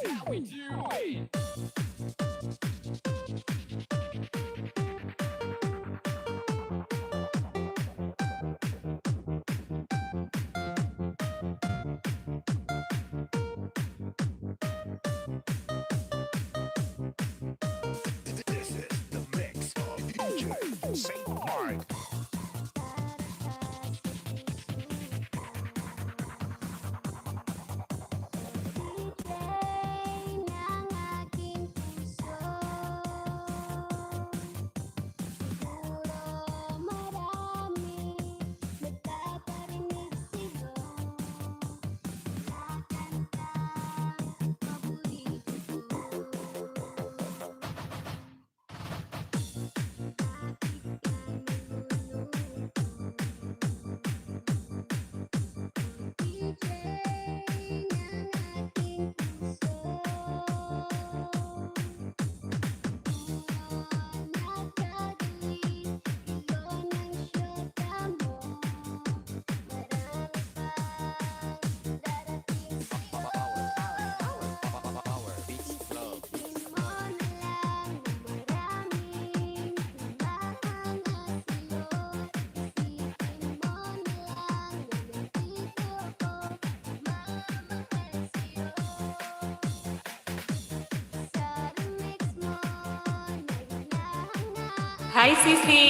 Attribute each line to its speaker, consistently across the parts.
Speaker 1: Saint Mark.
Speaker 2: Hi, Sisi!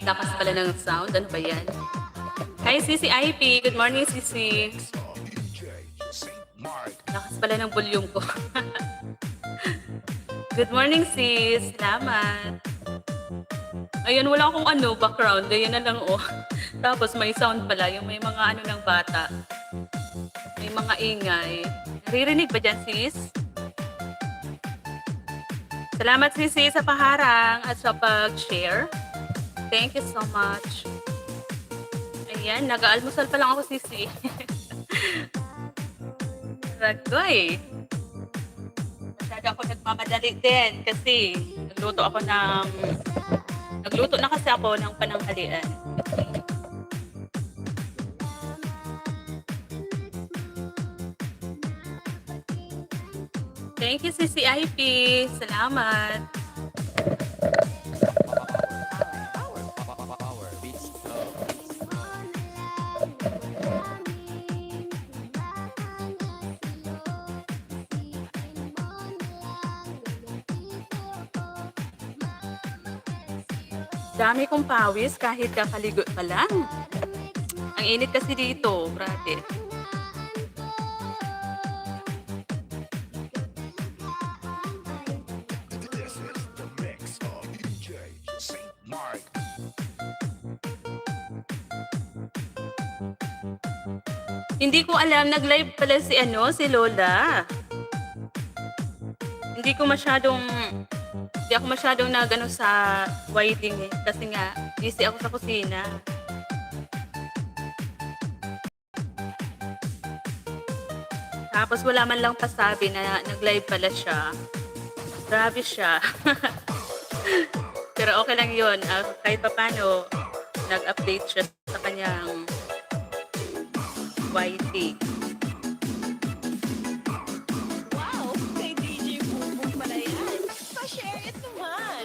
Speaker 2: Lakas pala ng sound. Ano ba yan? Hi, Sisi IP. Good morning, Sisi.
Speaker 1: Saint Mark.
Speaker 2: Lakas pala ng volume ko. Good morning, sis. Salamat. Ayan, wala akong background. Ayan na lang, oh. Tapos may sound pala. Yung may mga ng bata. May mga ingay. Naririnig ba dyan, sis? Salamat, Sisi, sa paharang at sa pag-share. Thank you so much. Ayan, nag-aalmusal pa lang ako, Sisi. Ragoy. Masyado ako nagmamadali din kasi nagluto na kasi ako ng pananghalian. Thank you, Sisi IP. Salamat. Dami kong pawis kahit kakaligo pa lang. Ang init kasi dito, brate.
Speaker 1: This is the mix of DJ Saint Mark.
Speaker 2: Hindi ko alam, nag-live pala si Lola. Hindi ako masyadong sa waiting kasi nga busy ako sa kusina. Tapos wala man lang pasabi na nag-live pala siya. Grabe siya. Pero okay lang yun. Kahit pa paano, nag-update siya sa kanyang YT.
Speaker 3: Wow! Kay DJ Bumbong pala yan. Pa-share it naman!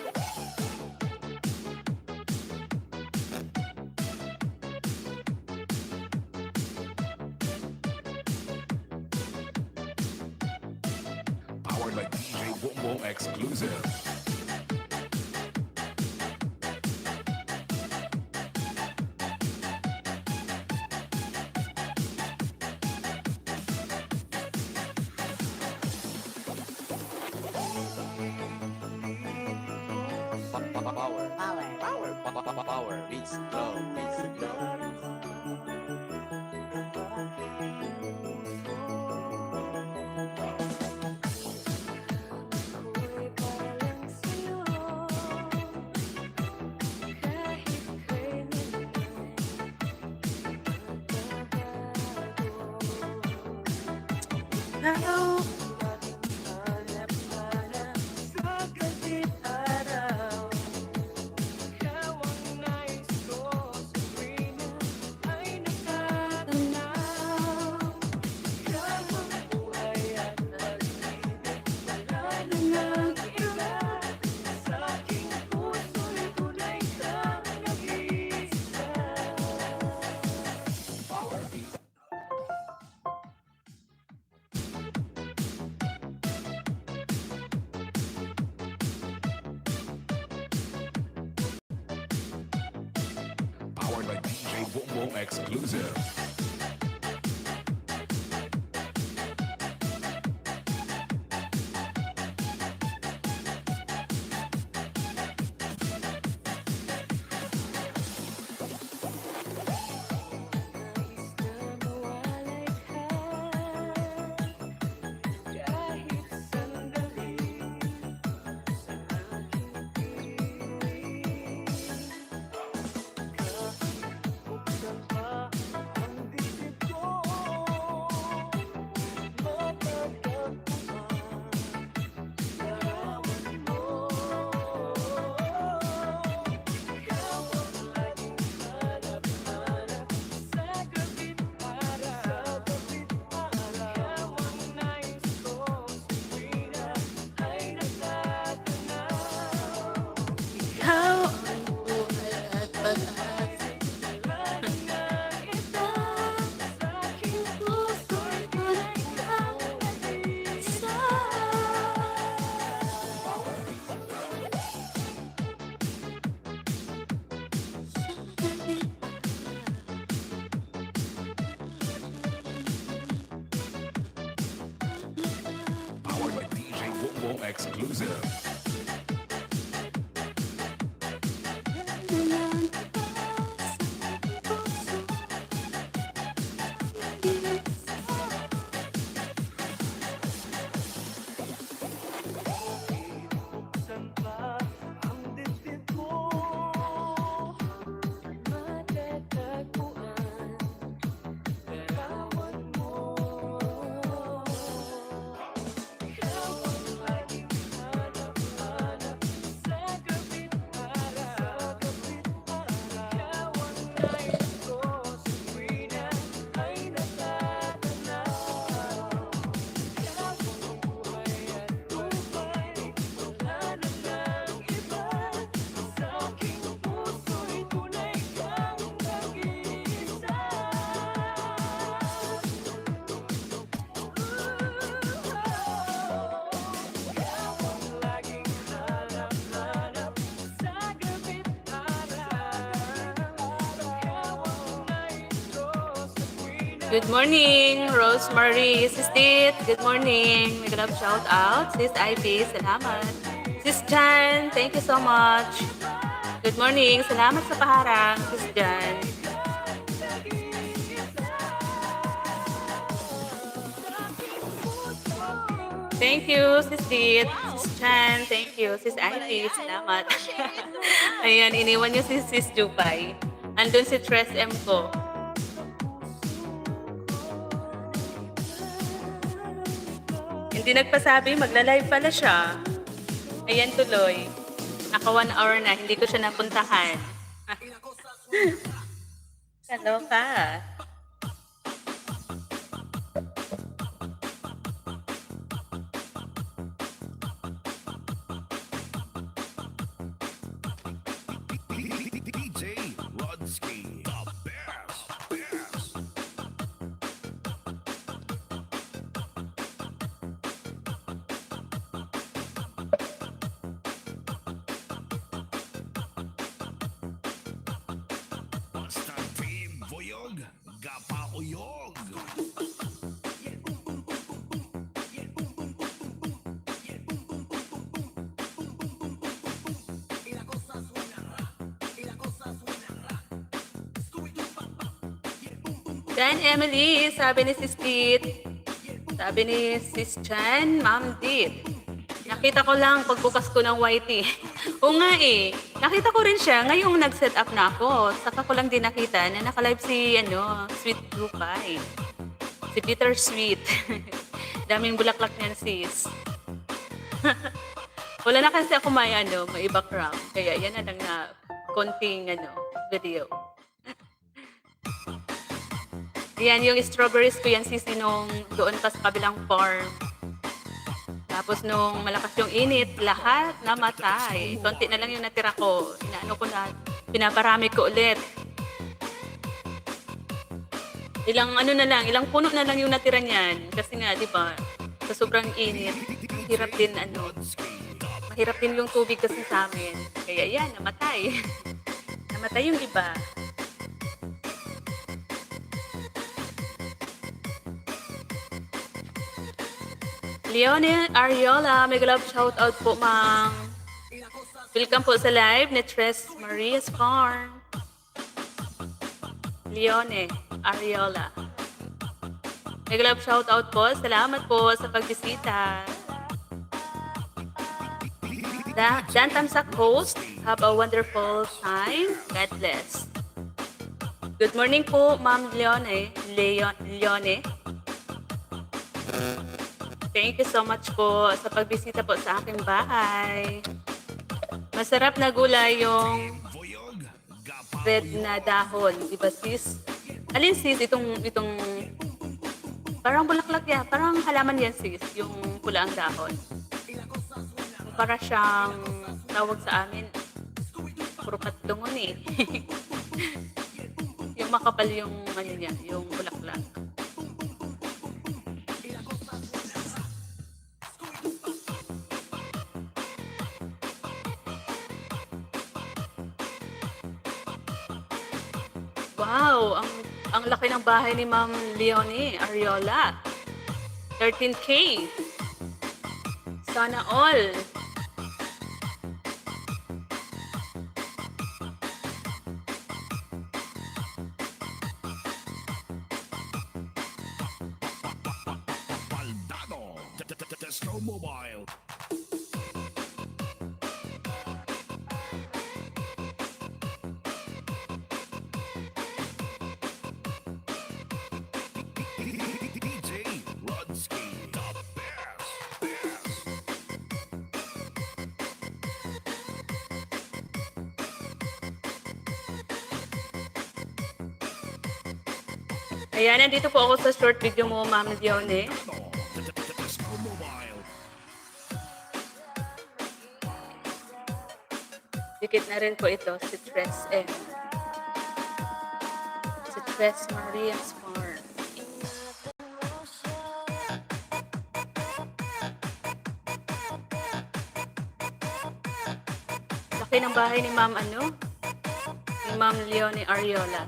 Speaker 1: Powered by DJ Boom exclusive.
Speaker 4: Power beats flow.
Speaker 2: Hello.
Speaker 1: Bongbong exclusive.
Speaker 3: Kahit sandali sa aking piling. Buksan pa ang dibdib ko, matatagpuan larawan mo. Ikaw ang laging hanap-hanap sa gabit-araw. Ikaw ang nais ko sa tuwina ay natatanaw.
Speaker 2: Ikaw ang buhay at pag-asa.
Speaker 1: Powered by DJ Bongbong exclusive.
Speaker 3: Buksan pa ang dibdib mo, matatagpuan larawan mo. Ikaw ang laging hanap-hanap sa gabit-araw. Ikaw ang nais ko sa tuwina ay natatanaw. Ikaw ang buhay at tubay, wala na lang iba. Sa aking puso'y tunay kang nag-iisa. Ikaw ang laging hanap-hanap sa gabit-araw. Ikaw ang nais ko sa tuwina.
Speaker 2: Good morning, Rosemary. Sis Tit, good morning. May love shout out. Sis Ivy, salamat. Sis Jan, thank you so much. Good morning. Salamat sa paharang, Sis Jan. Thank you, Sis Tit. Sis Jan, thank you. Sis Ivy, salamat. Ayan, iniwan niyo si Sis Jupay. Andun si Tres M ko. Hindi nagpasabi, magla-live pala siya. Ayan tuloy. Naka 1 hour na, hindi ko siya napuntahan. Hello ka.
Speaker 1: DJ Rodski. The best. Konstantin Boyog. Gapa Uyog.
Speaker 2: Dan Emily, sabi ni Sis Tit. Sabi ni Sis Chan, Ma'am Tit. Nakita ko lang pagbukas ko ng YT. Oo nga eh. Nakita ko rin siya ngayong nag-set up na ako. Saka ko lang din nakita na naka-live si Sweet Blue Pie. Si Peter Sweet. Daming bulaklak niyan, sis. Wala na kasi ako may background. Kaya yan na lang na konting video. Yan, yung strawberries ko yan, sisi, nung doon pa sa kabilang farm. Tapos nung malakas yung init, lahat namatay. Konti na lang yung natira ko. Pinaparami ko ulit. Ilang puno na lang yung natira niyan. Kasi nga, di ba, sa sobrang init, mahirap din yung tubig kasi sa amin. Kaya yan, namatay. Namatay yung iba. Leone Ariola, mega love shout out po, ma'am. Welcome po sa live ni Tres Maria's Farm. Leone Ariola. Mega love shout out po. Salamat po sa pagbisita. Dan Tamsak host, have a wonderful time. God bless. Good morning po, Ma'am Leone. Leone. Thank you so much po sa pagbisita po sa aking bahay. Masarap na gulay yung red na dahon, di ba sis? Alin sis? Itong parang bulaklak yan. Parang halaman yan sis, yung pula ang dahon. Para siyang tawag sa amin, puro katungon eh. Yung makapal yung ano niya, yung bulaklak. Wow, ang laki ng bahay ni Ma'am Leonie Ariola. 13K. Sana all.
Speaker 1: Baldado. Tesco Mobile. DJ Rodsky. The best.
Speaker 2: Ayan, nandito po ako sa short video mo, Ma'am Leonie.
Speaker 1: Tesco Mobile.
Speaker 2: Dikit na rin po ito, si Tres M. Si Tres Maria's Farm. Laki ng bahay ni Ma'am ni Ma'am Leonie Ariola.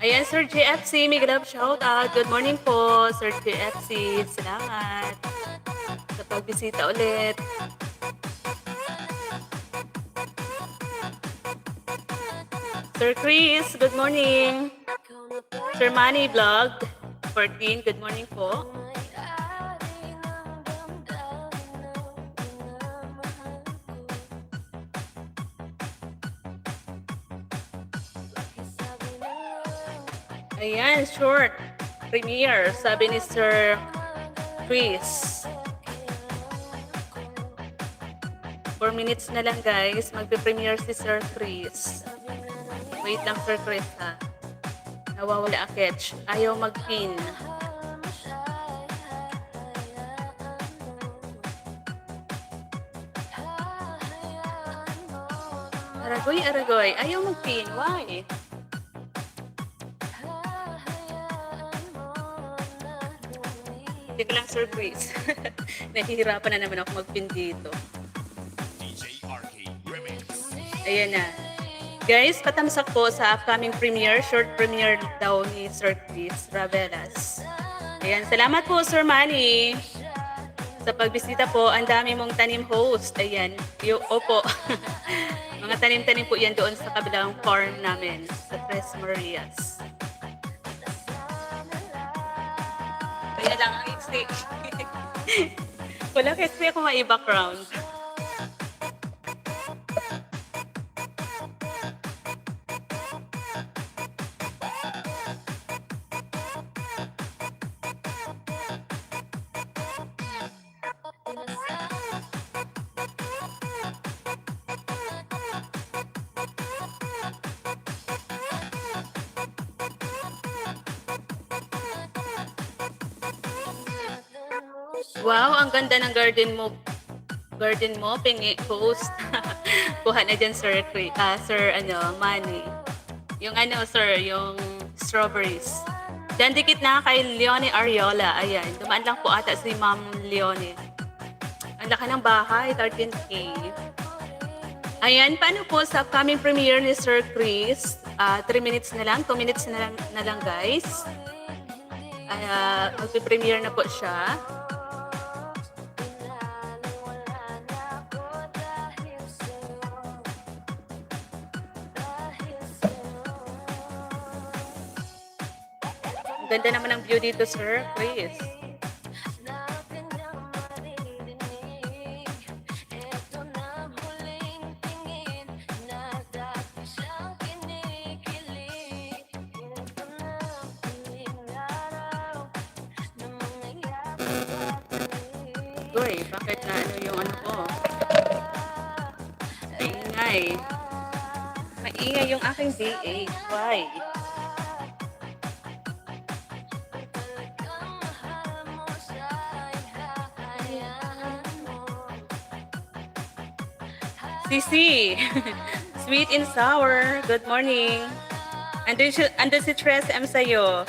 Speaker 2: Ayan, Sir JFC, may love shout out. Good morning po, Sir JFC. Salamat sa pagbisita ulit. Sir Chris, good morning. Sir Manny Vlog 14, good morning po. Ayan, short premiere, sabi ni Sir Chris. 4 minutes na lang guys, magpe-premiere si Sir Chris. Wait lang Sir Chris ha. Nawawala ang catch. Ayaw mag-pin. Aragoy, aragoy. Ayaw mag-pin. Why? Hindi lang Sir Chris. Nahihirapan na naman ako mag-pin dito.
Speaker 1: DJ RK Remix.
Speaker 2: Ayan na. Guys, patamsak po sa upcoming premiere, short premiere daw ni Sir Chris Ravelas. Ayan, salamat po Sir Manny. Sa pagbisita po, ang dami mong tanim host. Ayan, opo. Mga tanim-tanim po yan doon sa kabilang farm namin, sa Tres Marias. Kaya lang ang steak. Wala kasi ako mai-background. Wow, ang ganda ng garden mo. Garden mo, pingi, post. Kuha na dyan, Sir Manny. Yung Sir, yung strawberries. Diyan dikit na kay Leonie Ariola. Ayan, dumaan lang po ata si Ma'am Leonie. Ang laki ng bahay, 13K. Ayan, paano po sa upcoming premiere ni Sir Chris? 3 minutes na lang, 2 minutes na lang guys. Magpe-premiere na po siya. Ang ganda naman ng view dito, Sir Chris. Uy, bakit na ano yung ano ko? Maingay. Maingay yung aking D8. Why? Sisi, sweet and sour. Good morning. Andun si Tres M sa'yo.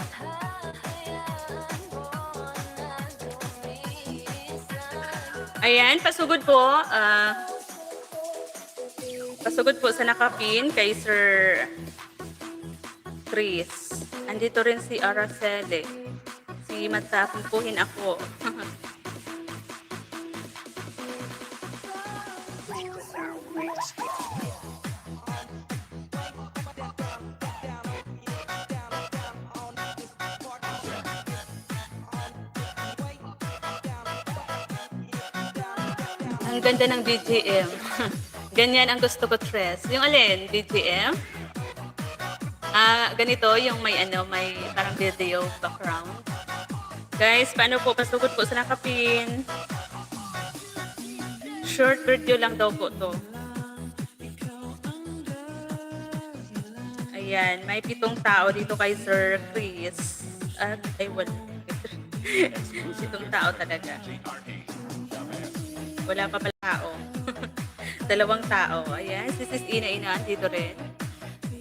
Speaker 2: Ayan, pasugod po. Pasugod po sa nakapin kay Sir Chris. Andito rin si Araceli. Si Matapimpuhin ako. Ang ganda ng BGM. Ganyan ang gusto ko, Tres. Yung alin? BGM? Ganito, yung may may parang video background. Guys, paano po? Pasugod po sa nakapin. Short video lang daw po to. Ayan, may 7 tao dito kay Sir Chris. Ay, wala. 7 tao talaga. Wala pa pala tao. 2 tao. Ayan, si Sis Ina dito rin.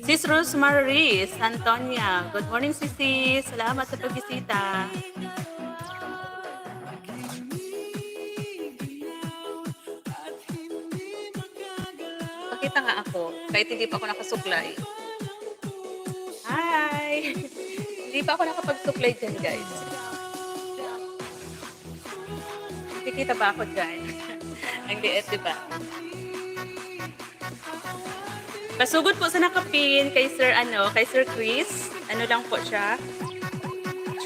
Speaker 2: Sis Rosemary Santonia. Good morning, Sis. Salamat sa pagbisita. Pakita nga ako, kahit hindi pa ako nakasuklay. Hi! Hindi pa ako nakapagsuklay dyan, guys. Kikita ba ako dyan? Ang liit, diba? Pasugod po sa nakapin kay Sir Chris. Ano lang po siya?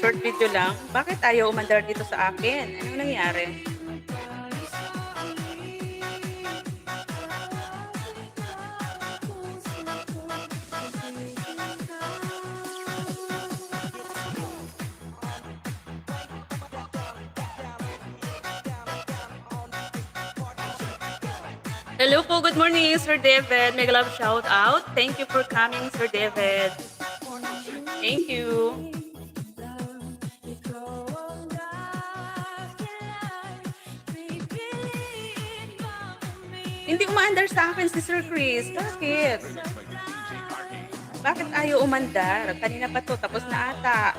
Speaker 2: Short video lang. Bakit ayaw umandar dito sa akin? Anong nangyari? Hello po, good morning, Sir David. Mega love shout out. Thank you for coming, Sir David. Thank you. Hindi umaandar sa akin si Sir Chris. Bakit? Bakit ayaw umandar? Kanina pa to, tapos na ata.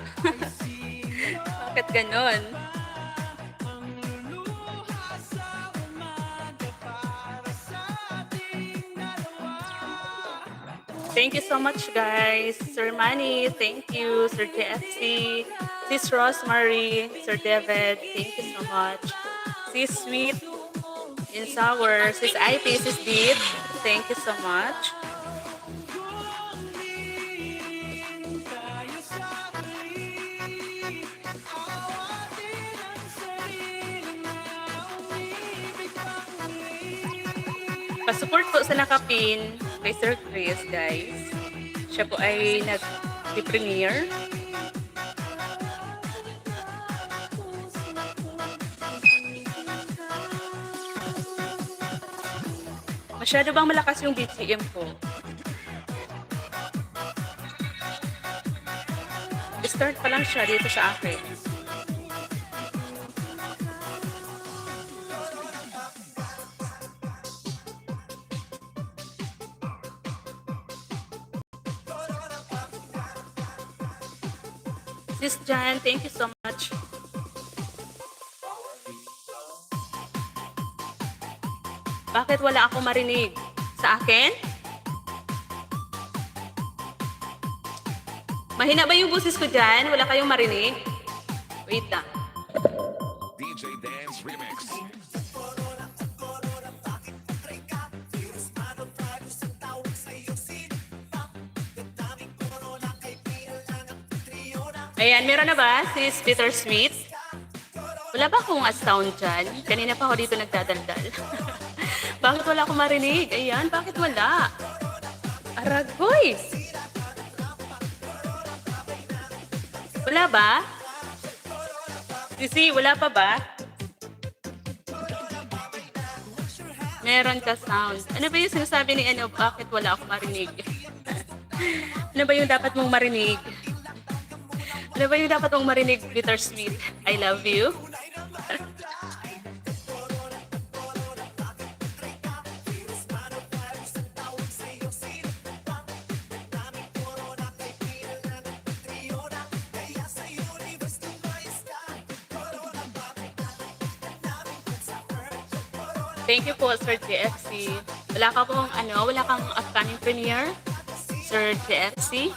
Speaker 2: Bakit ganon? Thank you so much, guys. Sir Manny, thank you. Sir JFC, Sis Rosemary, Sir David, thank you so much. Sis Sweet and Sour, Sis IP, Sis Deep, thank you so much. Pasupport po sa nakapin kay Sir Chris, guys. Siya po ay nag-premiere. Masyado bang malakas yung BGM ko? Start pa lang siya dito sa akin. Sis Jan, thank you so much. Bakit wala akong marinig? Sa akin? Mahina ba yung boses ko dyan? Wala kayong marinig? Wait lang.
Speaker 1: DJ Dance Remix.
Speaker 2: Ayan, meron na ba sis Bittersweet? Wala ba akong sound dyan? Kanina pa ako dito nagdadaldal. Bakit wala akong marinig? Ayan, bakit wala? Aragoy! Wala ba? Sisi, wala pa ba? Meron ka sound. Ano ba yung sinasabi ni ano? Bakit wala akong marinig? Ano ba yung dapat mong marinig? Ano ba yung dapat mong marinig, Bittersweet? I love you. Thank you po, Sir JFC. Wala ka pong wala kang upcoming premiere, Sir JFC?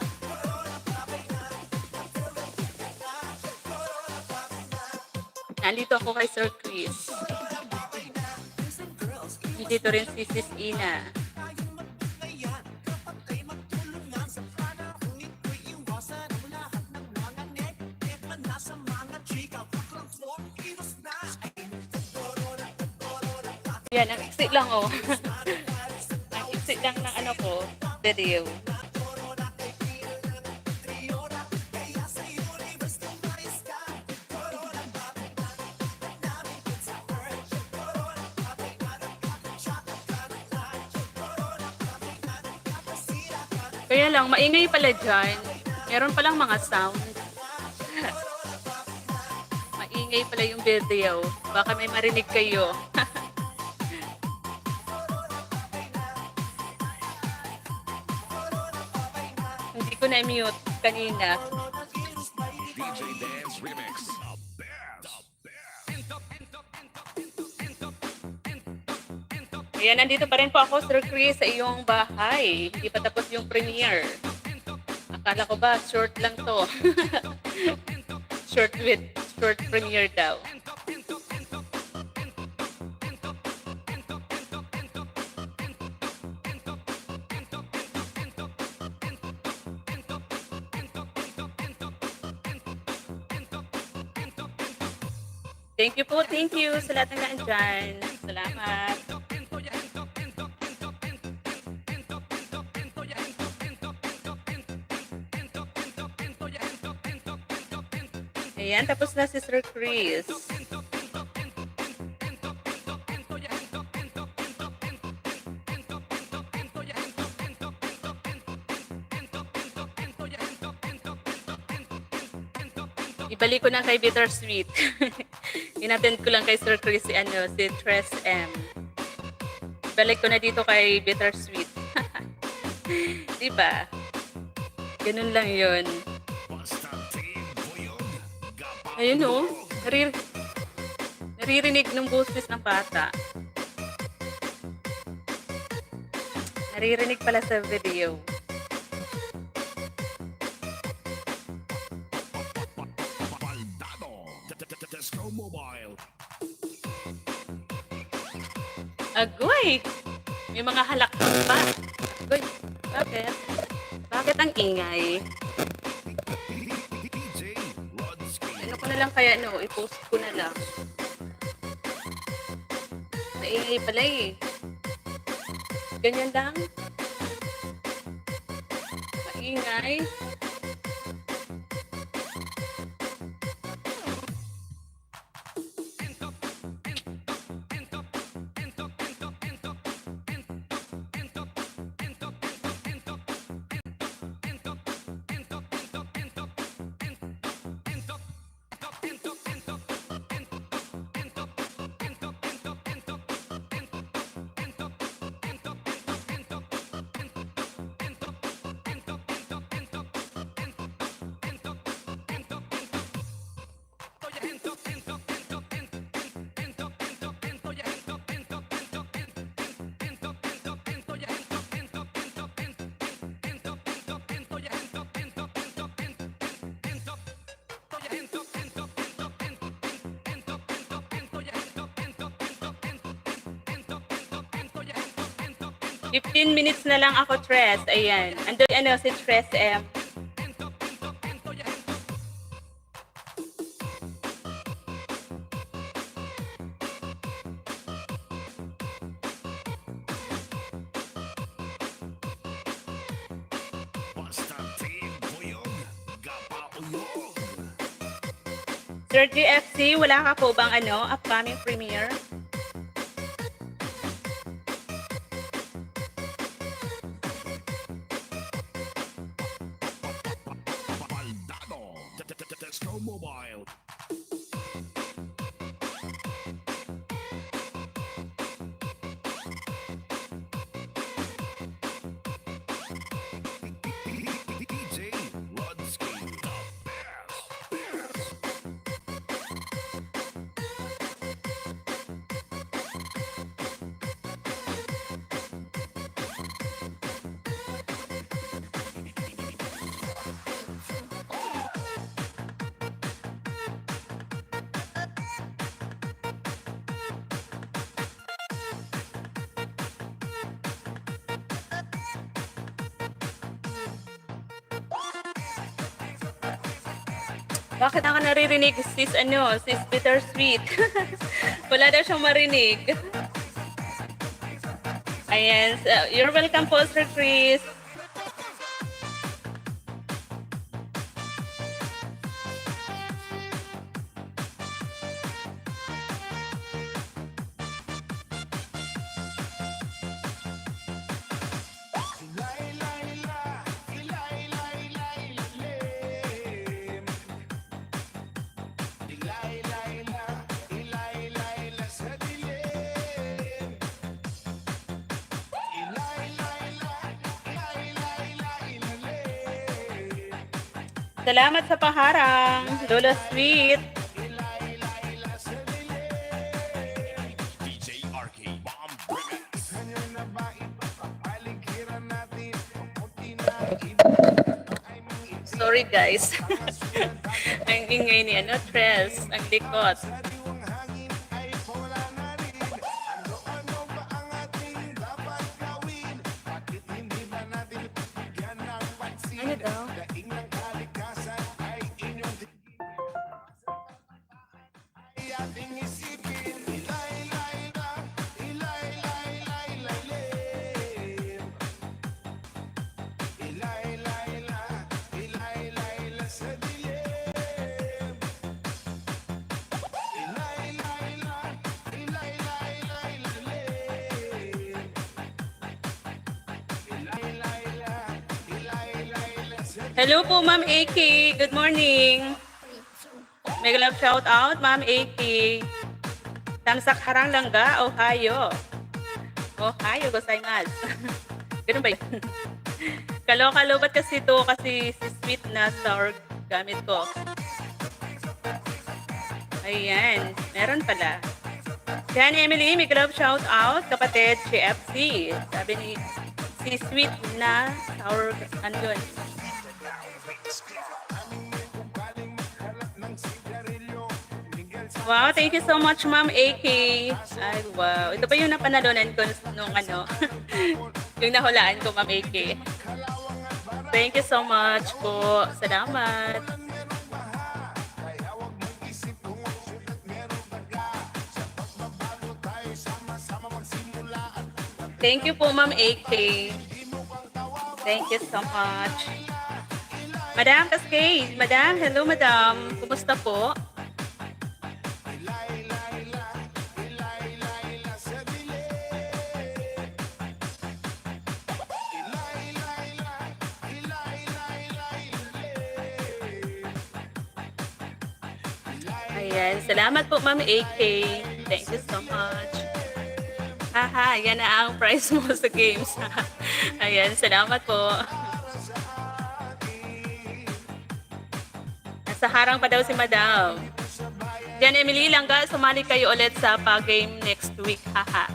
Speaker 2: Nandito ako kay Sir Chris. Nandito rin si Sis Ina. Yan, ang iksi lang oh. Ang iksi lang ng ano ko, video. Kaya lang, maingay pala dyan. Meron palang mga sound. Maingay pala yung video. Baka may marinig kayo. Hindi ko na-mute kanina.
Speaker 1: DJ Dance Remix.
Speaker 2: Ayan, nandito pa rin po ako, Sir Chris, sa iyong bahay. Hindi pa tapos yung premiere. Akala ko ba, short lang to. Short premiere daw. Thank you po, thank you sa lahat ng naandyan. Salamat. Ayan, tapos na si Sir Chris. Ibalik ko na kay Bittersweet. Inattend ko lang kay Sir Chris si Tres M. Ibalik ko na dito kay Bittersweet. Diba? Ganun lang yun. Ayun o. Naririnig ng boses ng bata. Naririnig pala sa video.
Speaker 1: Tesco Mobile.
Speaker 2: Agoy! May mga halakpak pa. Agoy, bakit? Bakit ang ingay?
Speaker 1: DJ Rodsky.
Speaker 2: Ano ko na lang kaya, i-post ko na lang. Maingay pala eh. Ganyan lang. Maingay. Fifteen minutes na lang ako, Tres. Ayan. Ando si Tres M. Sir GFC, wala ka po bang upcoming premiere?
Speaker 1: Baldado. Tesco Mobile. DJ Rodski. The best.
Speaker 2: Bakit ako naririnig sis bittersweet? Wala daw siyang marinig. Ayan, so, you're welcome po, Sir Chris. Salamat sa paharang, Lola Sweet.
Speaker 1: DJ RK Bomb Remix.
Speaker 2: Sorry guys. Ang ingay ni Tres, ang likot. Ano daw? Hello po, Ma'am AK. Good morning. Mega love shout out, Ma'am AK. Tamsak Harang Langga, Ohio. Ohio, gozaimasu. Ganun ba yun? Kalo-kalo, ba't kasi ito? Kasi si sweet na sour gamit ko. Ayan, meron pala. Yan, Emily, mega love shout out, kapatid, GFC. Sabi ni si sweet na sour, ano yun? Wow, thank you so much, Ma'am AK. Ay, wow. Ito pa yung napanalunan ko nung yung nahulaan ko, Ma'am AK. Thank you so much po. Salamat. Thank you po, Ma'am AK. Thank you so much. Madam Cascade. Madam, hello, Madam. Kumusta po? Ayan, salamat po, Ma'am AK. Thank you so much. Haha, yan na ang prize mo sa games. Ayan, salamat po. Nasa harang pa daw si Madam. Diyan, Emily Langga, sumali kayo ulit sa pa-game next week. Haha.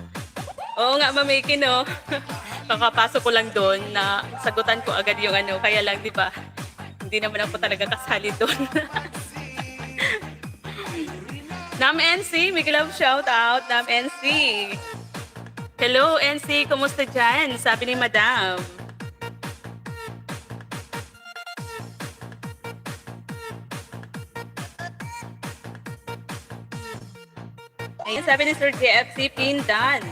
Speaker 2: Oo nga, Ma'am AK, no? Kakapasok ko lang doon na sagutan ko agad yung kaya lang, di ba? Hindi naman ako talaga kasali doon. Nam NC, big love shout out, Nam NC. Hello NC, kumusta dyan? Sabi ni Madam. Ayun, sabi ni Sir JFC, pindan.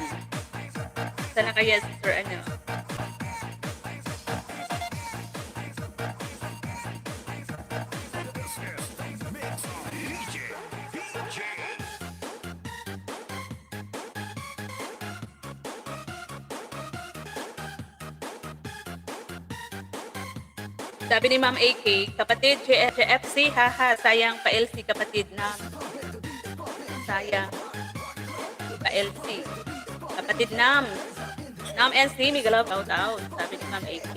Speaker 2: Sana kaya Sir
Speaker 1: This is the mix of DJ
Speaker 2: Sabi ni Ma'am AK, kapatid, JFC, haha, sayang pa LC, kapatid na. Sayang pa LC. Kapatid Nam. Nam LC, may galaw out out. Sabi ni Ma'am AK.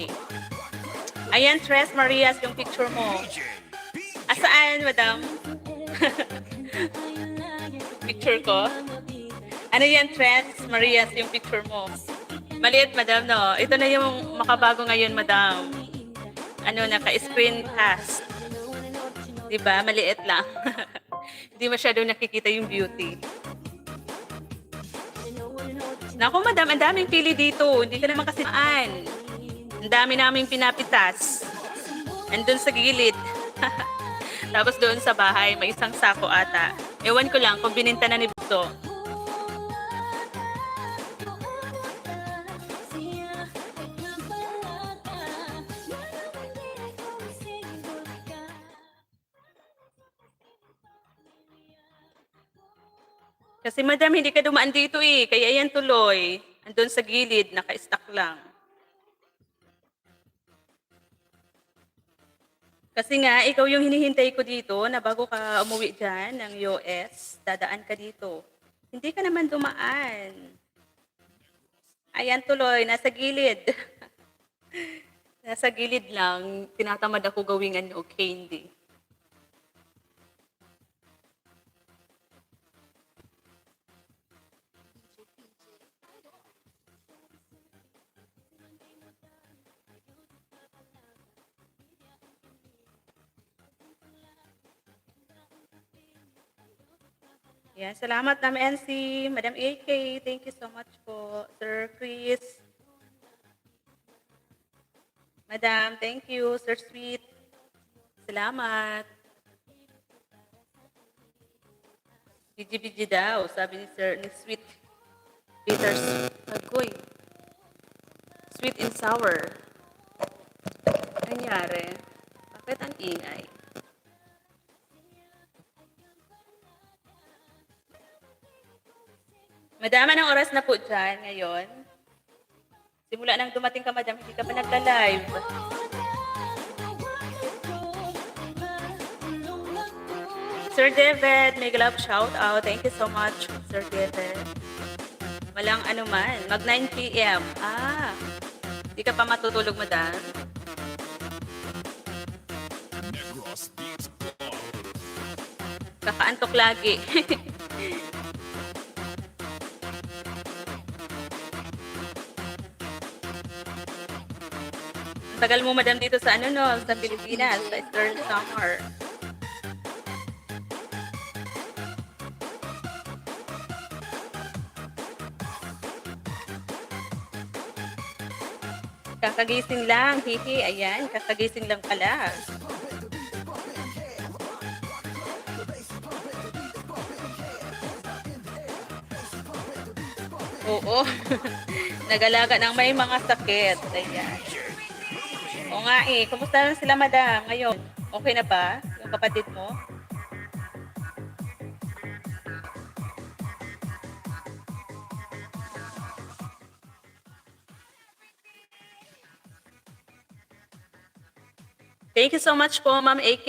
Speaker 2: Ayan, Tres Marias, yung picture mo. Asaan, madam? Picture ko? Ano yan, Tres Marias, yung picture mo? Maliit, madam, no? Ito na yung makabago ngayon, madam. Ano, naka-screencast. Diba? Maliit lang. Hindi masyado nakikita yung beauty. Naku, madam, ang daming pili dito. Hindi ka naman kasi maan. Ang dami naming pinapitas. Andun sa gilid. Tapos doon sa bahay, may isang sako ata. Ewan ko lang kung bininta na ni Buto. Kasi madam, hindi ka dumaan dito eh. Kaya yan tuloy. Andun sa gilid, naka-stack lang. Kasi nga, ikaw yung hinihintay ko dito na bago ka umuwi dyan ng US, dadaan ka dito. Hindi ka naman dumaan. Ayan tuloy, nasa gilid. Nasa gilid lang, tinatamad ako gawing ano, candy. Yeah, salamat Ma'am NC, Madam AK, thank you so much po. Sir Chris. Madam, thank you. Sir Sweet. Salamat. Biji-biji daw, sabi ni Sir, ni Sweet. Bitters. Agoy. Sweet and sour. Nangyari? Bakit ang ingay? Madama ng oras na po dyan ngayon. Simula nang dumating ka, madam, hindi ka pa nagla-live. Sir David, may love shout out. Thank you so much, Sir David. Walang anuman. Mag 9 p.m. Hindi ka pa matutulog, madam. Kakaantok lagi. Tagal mo, madam, dito sa ano, no? Sa Pilipinas, sa Eastern Summer. Kakagising lang, hihi. Ayan, kakagising lang pala. Oo. Nagalaga ng may mga sakit. Ayan. O nga eh, kumusta na sila, madam, ngayon? Okay na ba? Yung kapatid mo? Thank you so much po, Ma'am AK.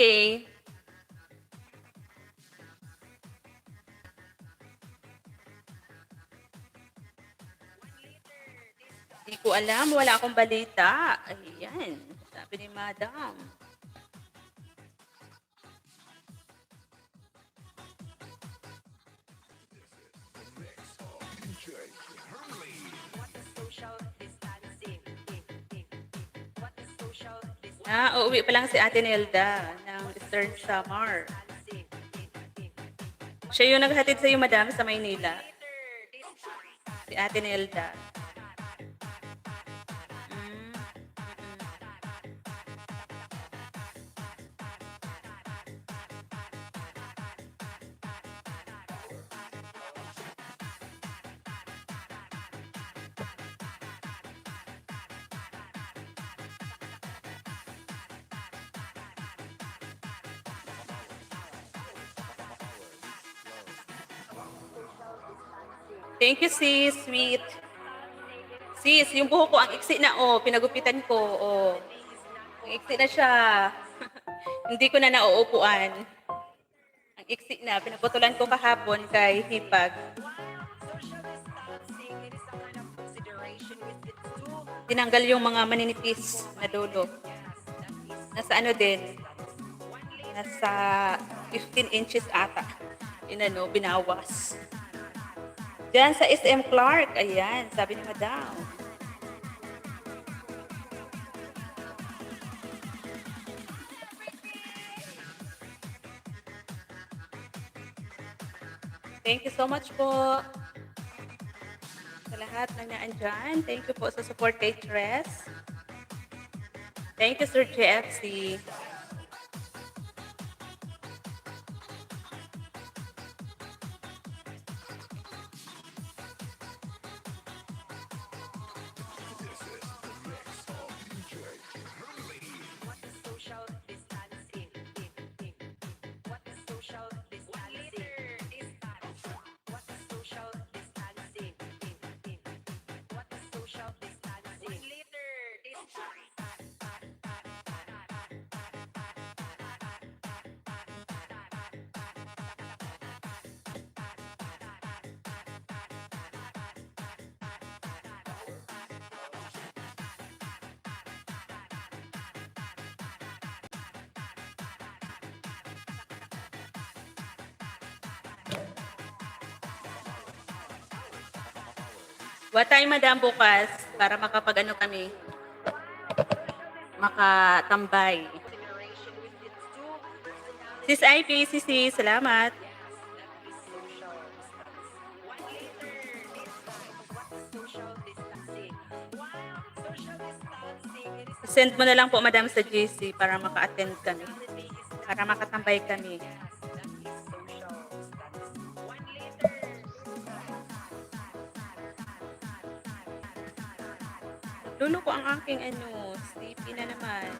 Speaker 2: Hindi ko alam, wala akong balita. Ayan, sabi ni madam. Uuwi pa lang si Ate Nelda ng Eastern Samar. Siya yung naghatid sa iyo, madam, sa Maynila. Si Ate Nelda. Thank you, sis. Sweet. Sis, yung buhok ko, ang iksi na, oh. Pinagupitan ko, oh. Ang iksi na siya. Hindi ko na nauupuan. Ang iksi na. Pinaputulan ko kahapon kay Hipag.
Speaker 3: Social distancing, it is a kind of consideration with its two.
Speaker 2: Tinanggal yung mga maninipis na dulo. Nasa ano din? Nasa 15 inches ata. Inano, binawas. Diyan sa SM Clark. Ayan, sabi ni Madam. Thank you so much po sa lahat na naandyan. Thank you po sa support kay Tres. Thank you, Sir JFC.
Speaker 3: What is social distancing? What is social distancing? What is social distancing? What is social distancing? 1 liter
Speaker 2: What time, Madam, bukas para makapag-ano kami? Makatambay.
Speaker 3: consideration with its two.
Speaker 2: Sis IPCC, salamat.
Speaker 3: Social distancing. Wow, social distancing, it is
Speaker 2: Send mo na lang po, Madam, sa GC para maka-attend kami. Para makatambay kami.
Speaker 3: social distancing. 1 liter.
Speaker 2: Lulo ko ang aking ano, sleepy na naman.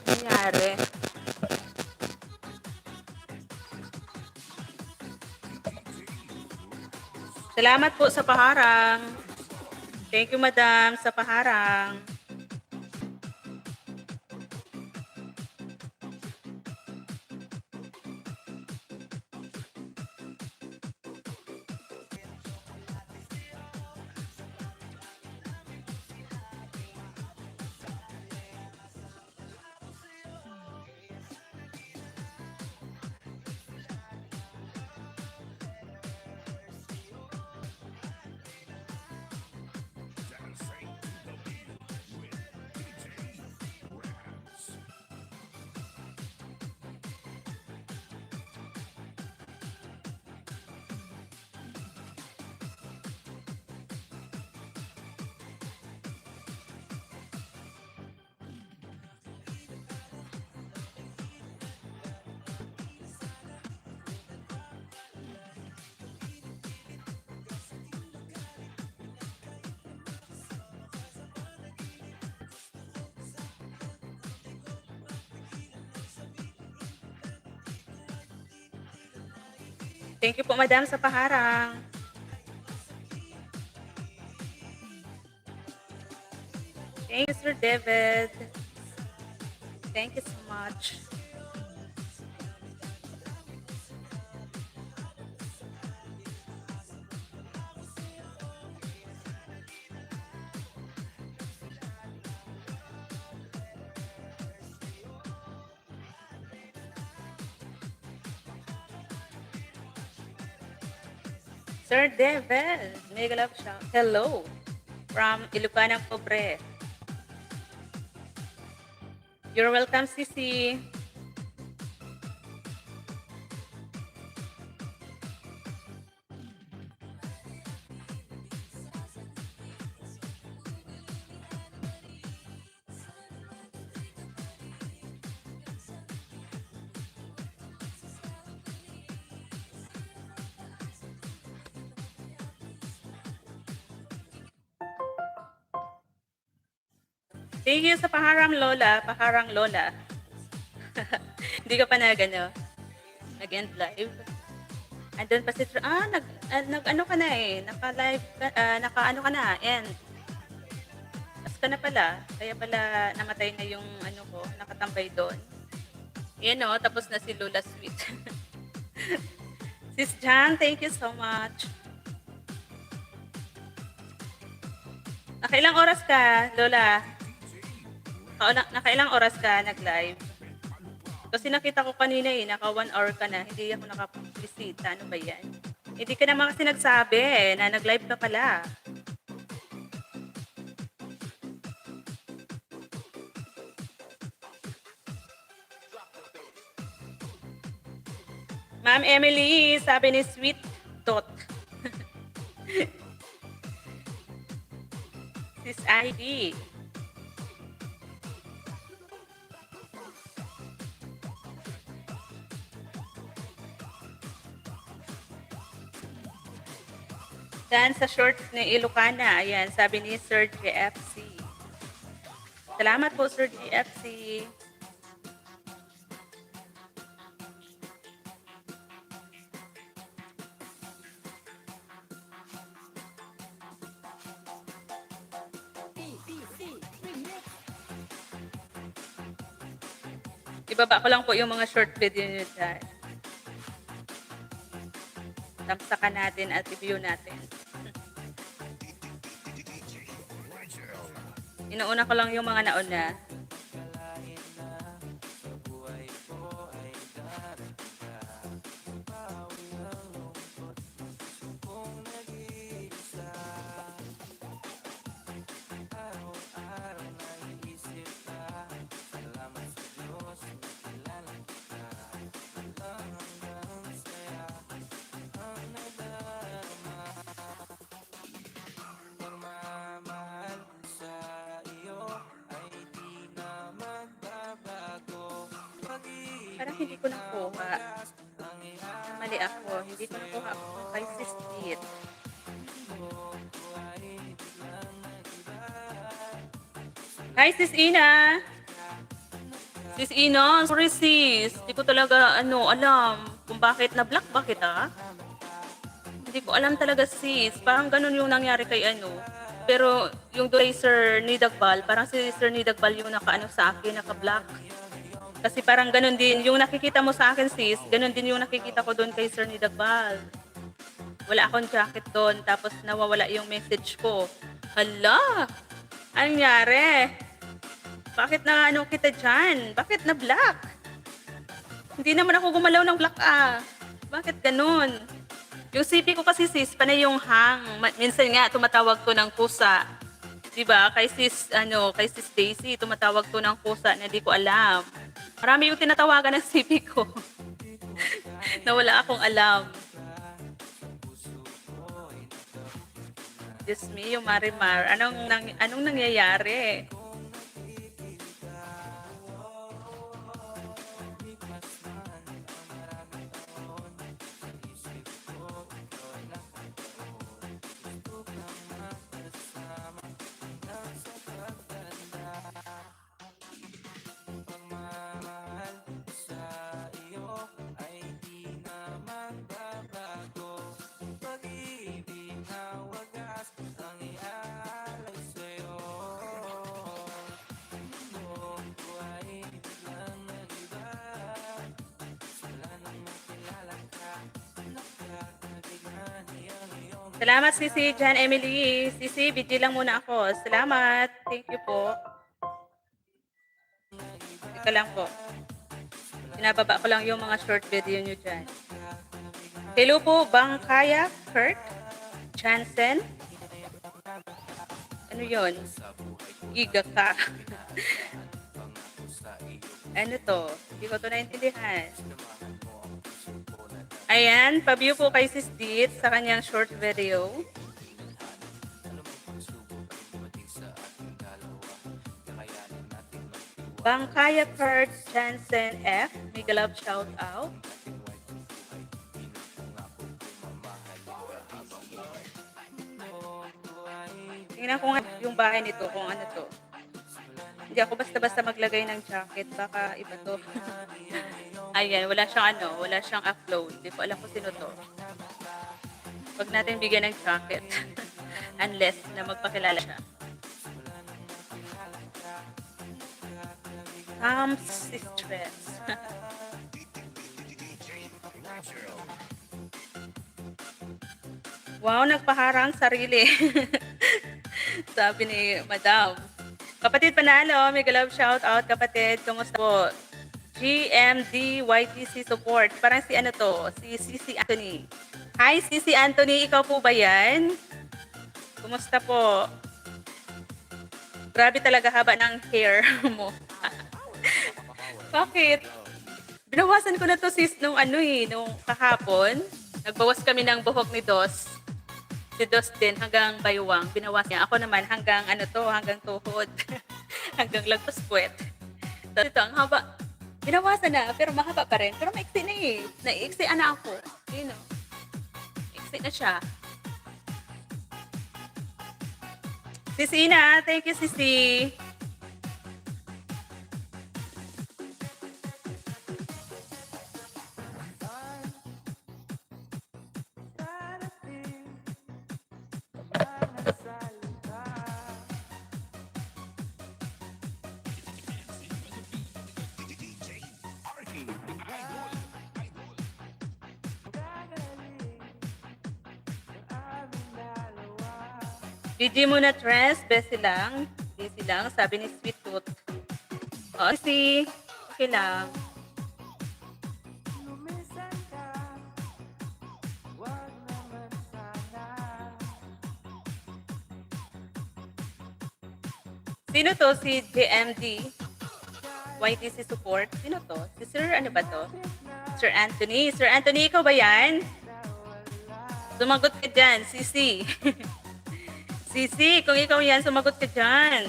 Speaker 2: Nangyari. Salamat po sa paharang. Thank you, Madam, sa paharang. Thank you po, Madam, sa paharang. Thank you, Sir David. Thank you so much. Sir David, mega love shout. Hello from Ilocana Pobre. You're welcome, Sisi. Thank you sa paharang lola, paharang lola. Hindi ka pa nag-end live. Andun pa si nag-ano ka na eh, naka-live ka, naka-ano ka na, end. Tapos ka na pala, kaya pala namatay na yung ano ko, nakatambay doon. Yan o, tapos na si Lola Sweet. Sis Jan, thank you so much. Nakailang oras ka, Lola? Nakailang oras ka nag-live? Kasi nakita ko kanina eh, naka 1 hour ka na, hindi ako nakapag-visita. Ano ba yan? Hindi ka naman kasi nagsabi eh, na nag-live ka pala. Ma'am Emily, sabi ni Sweet Tot. Sis ID. Dan sa short ni Ilocana, ayan, sabi ni Sir GFC. Salamat po, Sir GFC. Ibaba ko lang po yung mga short video nyo dyan. Tamsakan natin at i-view natin. Inuuna ko lang yung mga nauna. Parang hindi ko nakuha. Mali ako. Hindi ko nakuha ako kay Sis Kit. Hi, Sis Ina! Sis Ina, sorry sis. Hindi ko talaga alam kung bakit na-block ba kita. Hindi ko alam talaga sis. Parang ganun yung nangyari kay Pero yung doon kay Sir Nidagbal, parang si Sir Nidagbal yung sa akin, naka-block. Kasi parang ganun din, yung nakikita mo sa akin sis, ganun din yung nakikita ko doon kay Sir Nidagbal. Wala akong jacket doon, tapos nawawala yung message ko. Hala! Anong nangyari? Bakit na kita dyan? Bakit na black? Hindi naman ako gumalaw ng black Bakit ganun? Yung CP ko kasi sis, panay yung hang. Minsan nga, tumatawag to ng kusa. Diba? Kay sis Daisy, tumatawag to ng kusa na di ko alam. Marami yung tinatawagan ng CP ko. Na wala akong alam. Diyos me, yung Marimar. Anong nangyayari? Salamat, Sisi Jan Emily. Sisi, video lang muna ako. Salamat. Thank you po. Ito lang po. Pinababa ko lang yung mga short video nyo dyan. Hello po, Bangkaya, Kurt, Jansen. Ano yon? Giga ka. Ano to? Hindi ko to naintindihan. Ayan, pa-view po kay Sis Dit sa kanyang short video. Bangkaya Kurt Jansen F. Mega love shout out. Tingnan ko nga yung bahay nito kung ano to. Hindi ako basta-basta maglagay ng jacket, baka iba 'to. Ayan, wala siyang upload. Di ko alam kung sino 'to. 'Wag natin bigyan ng jacket unless na magpakilala siya. Comes stress. Wow, nagpaharang sarili. Sabi ni Madam. Kapatid Panalo, mega love shout out kapatid. Kumusta po? GMD YTC support. Parang si ano to? Si CC Anthony. Hi CC Anthony, ikaw po ba yan? Kumusta po? Grabe talaga haba ng hair mo. Bakit? Binawasan ko na to sis nung nung kahapon. Nagbawas kami ng buhok ni Dos. Si Dos din hanggang baywang. Binawas niya. Ako naman hanggang hanggang tuhod. Hanggang lagpas puwet. Tapos ito, ang haba. Binawasan na, pero mahaba pa rin. Pero maiksi na eh. Naiiksi na ako. Yun o. Maiksi na siya. Sisi na. Thank you, Sisi. BG muna Tres, busy lang, sabi ni Sweet Tooth. O, si, okay lang. Sino to? Si JMD? YTC support? Sino to? Si Sir, ano ba to? Sir Anthony. Sir Anthony, ikaw ba yan? Sumagot ka dyan, Sisi. Sisi, kung ikaw yan, sumagot ka dyan.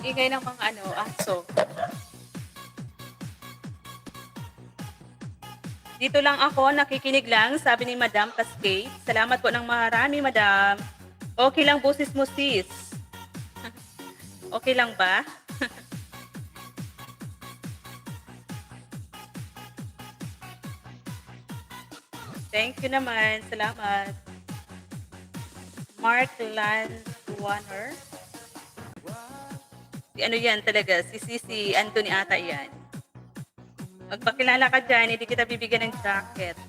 Speaker 2: Ingay ng mga aso. Dito lang ako, nakikinig lang, sabi ni Madam Cascade. Salamat po ng marami, Madam. Okay lang boses mo, sis. Okay lang ba? Thank you naman. Salamat. Mark Landwaner. Si ano yan talaga, si Anthony ata yan. Magpakilala ka dyan, hindi kita bibigyan ng jacket.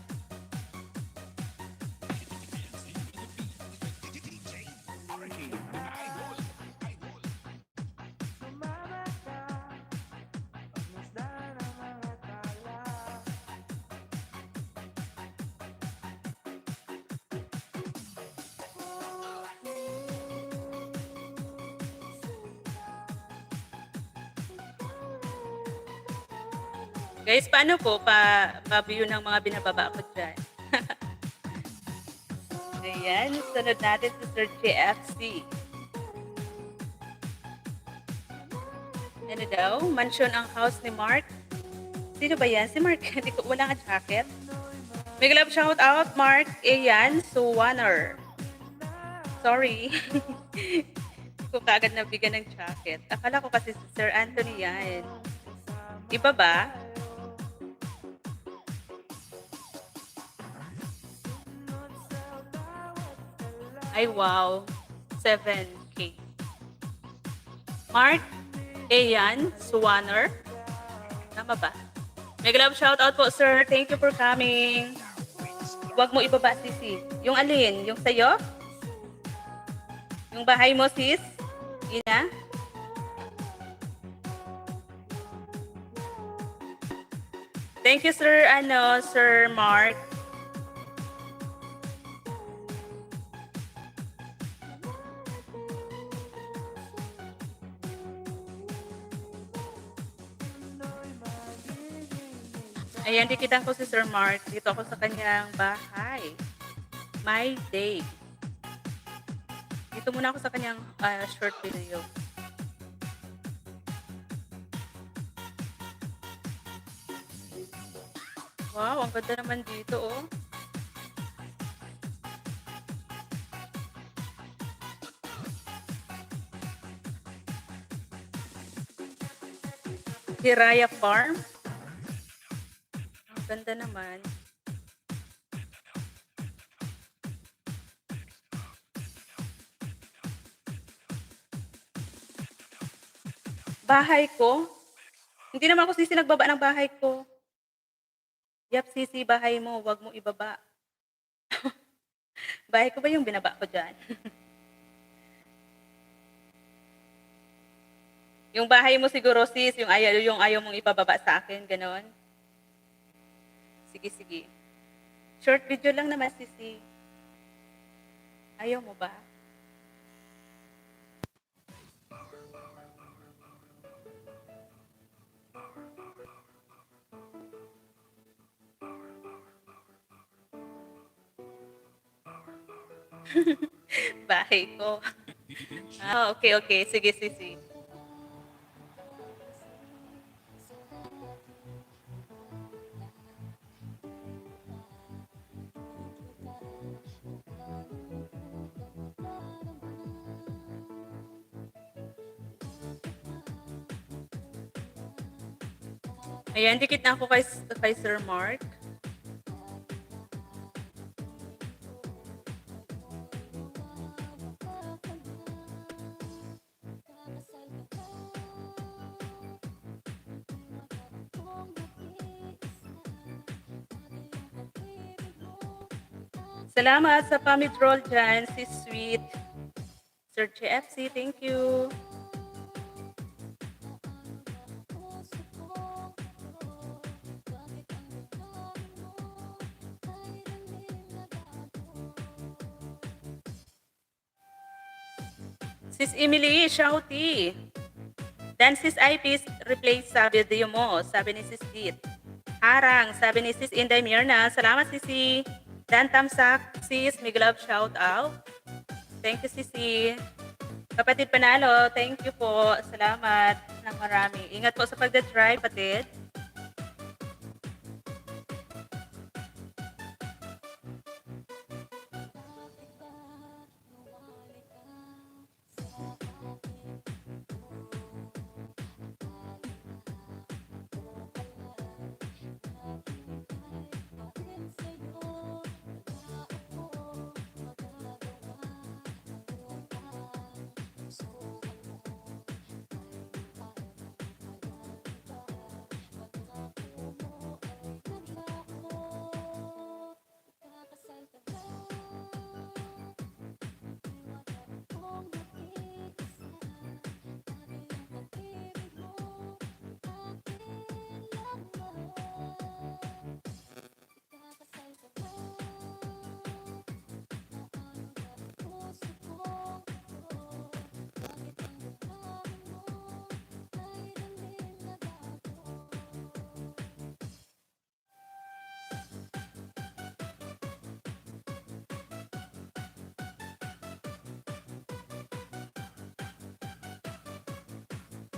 Speaker 2: Guys, paano po pa-view ng mga binababa ko dyan? Ayan, sunod natin si Sir JFC. Ano daw? Mansion ang house ni Mark. Sino ba yan? Si Mark. Wala nga jacket. May love shout out, Mark. Ayan, Suwaner. Sorry. Hindi ko kaagad nabigyan ng jacket. Akala ko kasi si Sir Anthony yan. Iba ba? Ay, wow. 7K. Mark, Ayan, Suwaner. Tama ba? Mega love shout out po, sir. Thank you for coming. Huwag mo ibaba, sisi. Yung alin? Yung sayo? Yung bahay mo, sis? Ina? Thank you, sir. Sir Mark. Ayan, dikitan ko si Sir Mark. Dito ako sa kanyang bahay. My day. Dito muna ako sa kanyang short video. Wow, ang ganda naman dito, oh. Hiraya Farm. Ang ganda naman. Bahay ko? Hindi naman ako sisi nagbaba ng bahay ko. Yap, sisi, bahay mo. Wag mo ibaba. Bahay ko ba yung binaba ko dyan? Yung bahay mo siguro, sis, yung ayaw mong ipababa sa akin, ganon. Sige, sige. Short video lang naman, sisi. Ayaw mo ba? Bahay ko. Okay, okay. Sige, sisi. Ayan, dikit na ako kay Sir Mark. Salamat sa pamidroll dyan, si Sweet. Sir JFC, thank you. Sis Emily, shouty. Dan sis IP, replace sa video mo, sabi ni Sis Dit. Harang, sabi ni Sis Inday Mirna. Salamat, Sisi. Dan Tamsak, Sis, Mig Love, shout out. Thank you, Sisi. Kapatid Panalo, thank you po. Salamat ng marami. Ingat po sa pagdadrive, kapatid.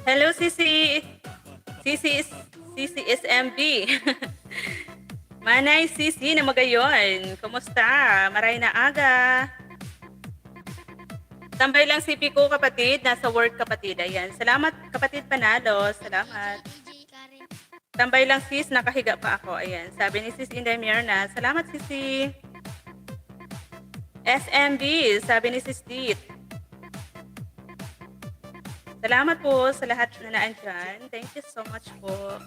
Speaker 2: Hello, Sisi. Sisi SMB. Manay Sisi na magayon. Kumusta? Maray na aga. Tambay lang si Pico, kapatid. Nasa work, kapatid. Ayan. Salamat, kapatid Panalo. Salamat. Tambay lang, sis. Nakahiga pa ako. Ayan. Sabi ni Sis Inday Mirna. Salamat, Sisi. SMB. Sabi ni Sis Dit. Salamat po sa lahat na naandyan. Thank you so much po.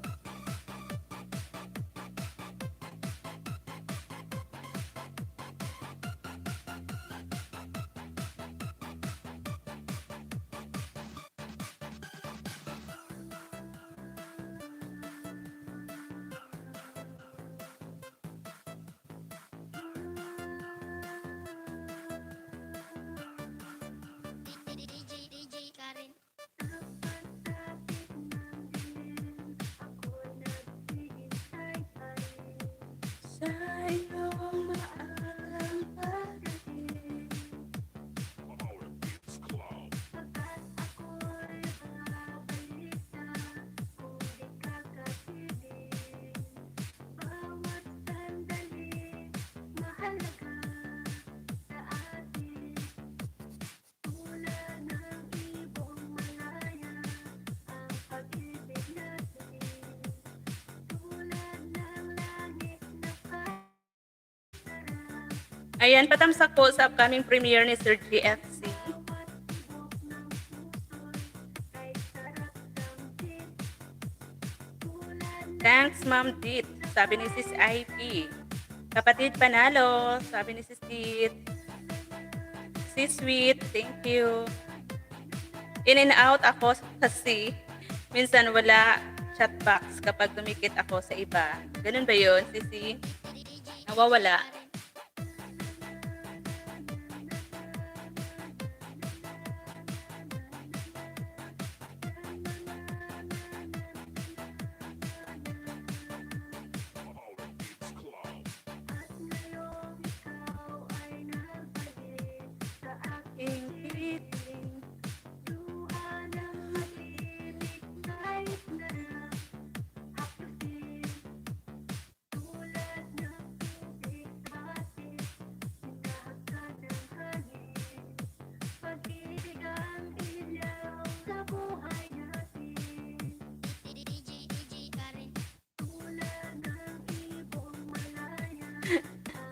Speaker 2: Ayan, patamsak po sa upcoming premiere ni Sir GFC. Thanks, Ma'am Dit. Sabi ni Sis IP. Kapatid panalo. Sabi ni Sis Dit. Sis Sweet, thank you. In and out ako kasi minsan wala chat box kapag dumikit ako sa iba. Ganun ba yun, Sisi? Nawawala.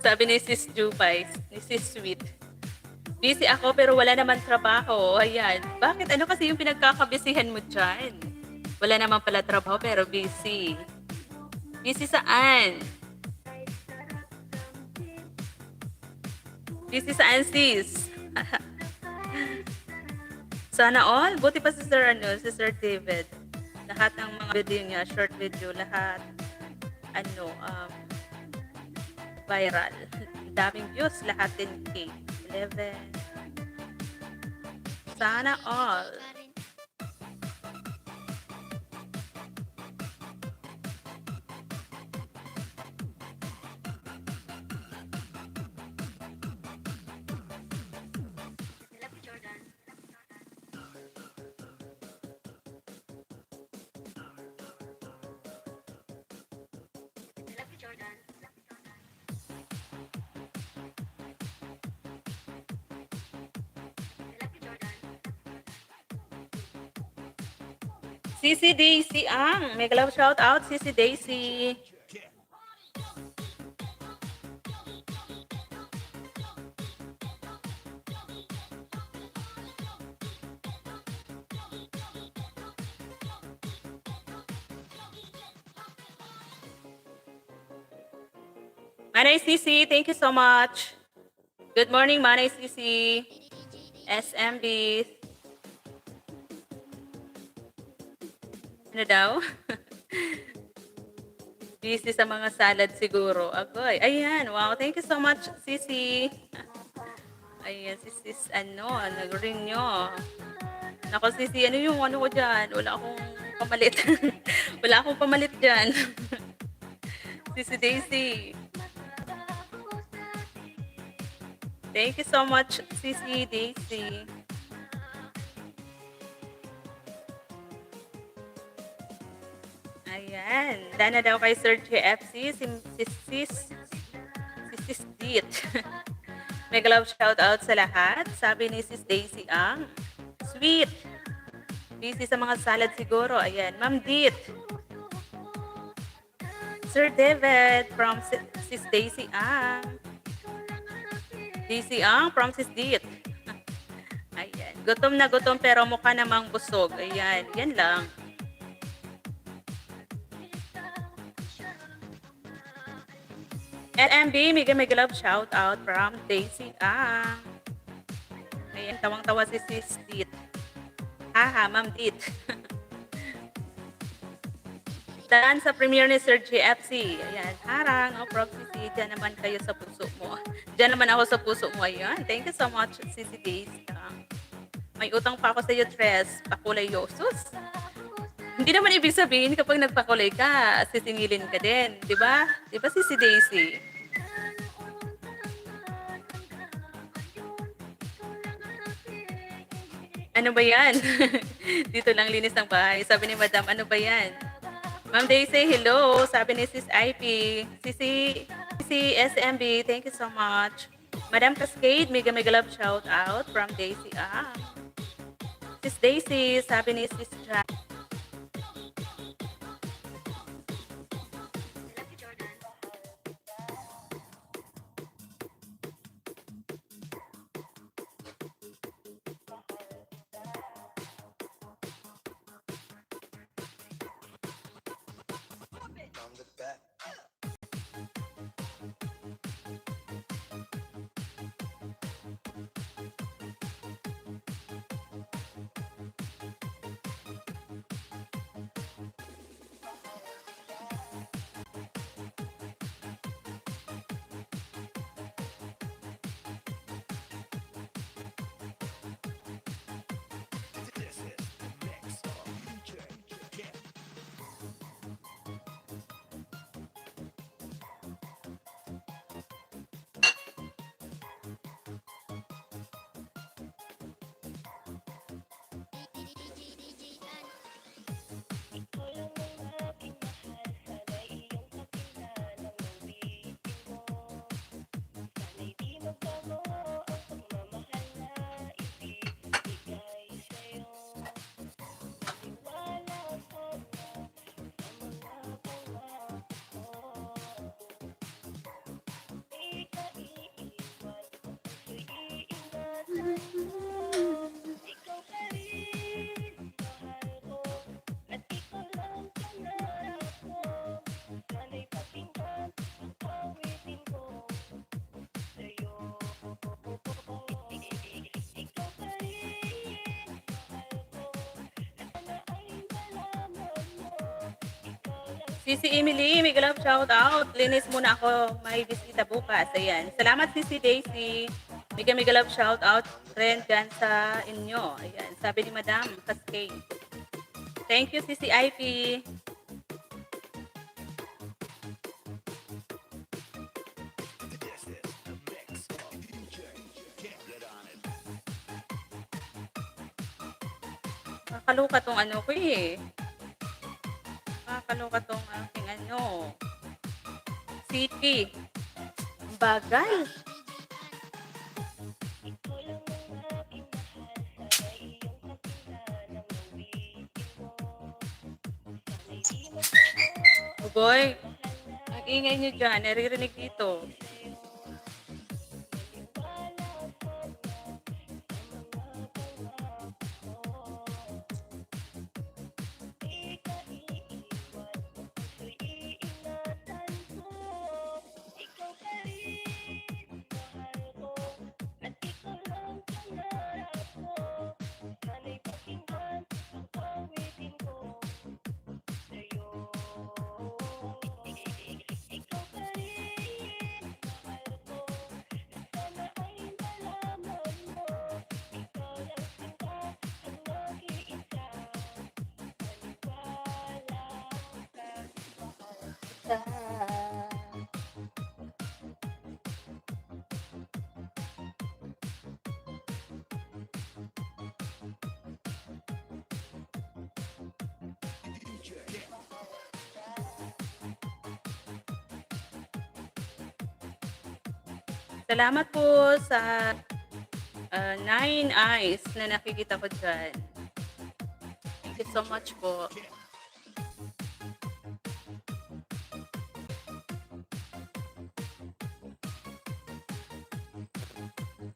Speaker 2: Sabi ni Sis Jupay, ni Sis Sweet. Busy ako pero wala naman trabaho. Ayan. Bakit? Ano kasi yung pinagkakabisihan mo dyan? Wala naman pala trabaho pero busy. Busy saan? Busy saan, sis? Sana all. Buti pa si Sir, si Sir David. Lahat ng mga video niya, short video, lahat, viral. Daming views, lahat 10K. 11. Sana all. Sisi Daisy ang. Mega love shout out, Sisi Daisy. Manay Sisi, thank you so much. Good morning, Manay Sisi. SMB. Ano daw? Busy sa mga salad siguro. Agoy. Ayan. Wow. Thank you so much, Sisi. Ayan, sis, nag-ring nyo. Nako, Sisi, ano yung ano ko dyan? Wala akong pamalit. Wala akong pamalit dyan. Sisi Daisy. Thank you so much, Sisi Daisy. Ayan. Dana daw kay Sir GFC, Sis Dit. Mega love shout out sa lahat. Sabi ni Sis Daisy ang sweet. Busy sa mga salad siguro. Ayan. Ma'am Dit. Sir David from Sis Daisy ang. Daisy ang from Sis Dit. Ayan. Gutom na gutom pero mukha namang busog. Ayan. Yan lang. LMB, mega love shout out from Daisy ang. Ayan, tawang-tawa si Sis Dit. Haha, Ma'am Dit. Daan sa premiere ni Sir GFC. Ayan, harang, proxy, dyan naman kayo sa puso mo. Dyan naman ako sa puso mo. Ayan, thank you so much, Sisi Daisy. May utang pa ako sa iyo, Tres. Pakulay yosus. Hindi naman ibig sabihin kapag nagpakulay ka, sisingilin ka din. Diba? Diba, Sisi Daisy? Ano ba yan? Dito lang linis ng bahay. Sabi ni Madam, ano ba yan? Ma'am Daisy, hello. Sabi ni Sis IP. Sisi SMB, thank you so much. Madam Cascade, mega love shout out from Daisy. Sis Daisy, sabi ni Sis Jack. Sisi Emily, may love shout out. Linis muna ako. May bisita bukas. Ayan. Salamat Sisi Daisy. May love shout out rin dyan sa inyo. Ayan. Sabi ni Madam Cascade. Thank you Sisi Ivy.
Speaker 1: This is the mix of DJ. Can't get on it.
Speaker 2: Nakakaloka tong ano ko eh. Nakakaloka tong aking ano. CP. Ang bagal. Oh boy. Ang ingay nyo dyan. Naririnig dito. Salamat po sa Nine Eyes na nakikita ko dyan. Thank you so much po.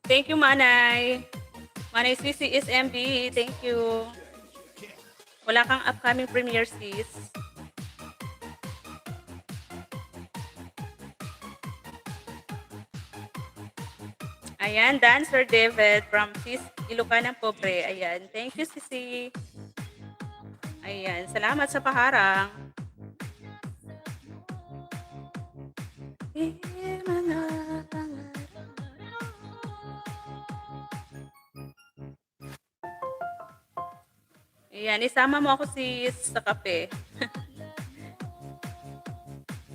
Speaker 2: Thank you, Manay. Manay Sisi SMB. Thank you. Wala kang upcoming premiere, sis. Ayan, Dancer David from Sis Ilocana Pobre. Ayan, thank you, Sisi. Ayan, salamat sa paharang. Ayan, isama mo ako sis sa kape.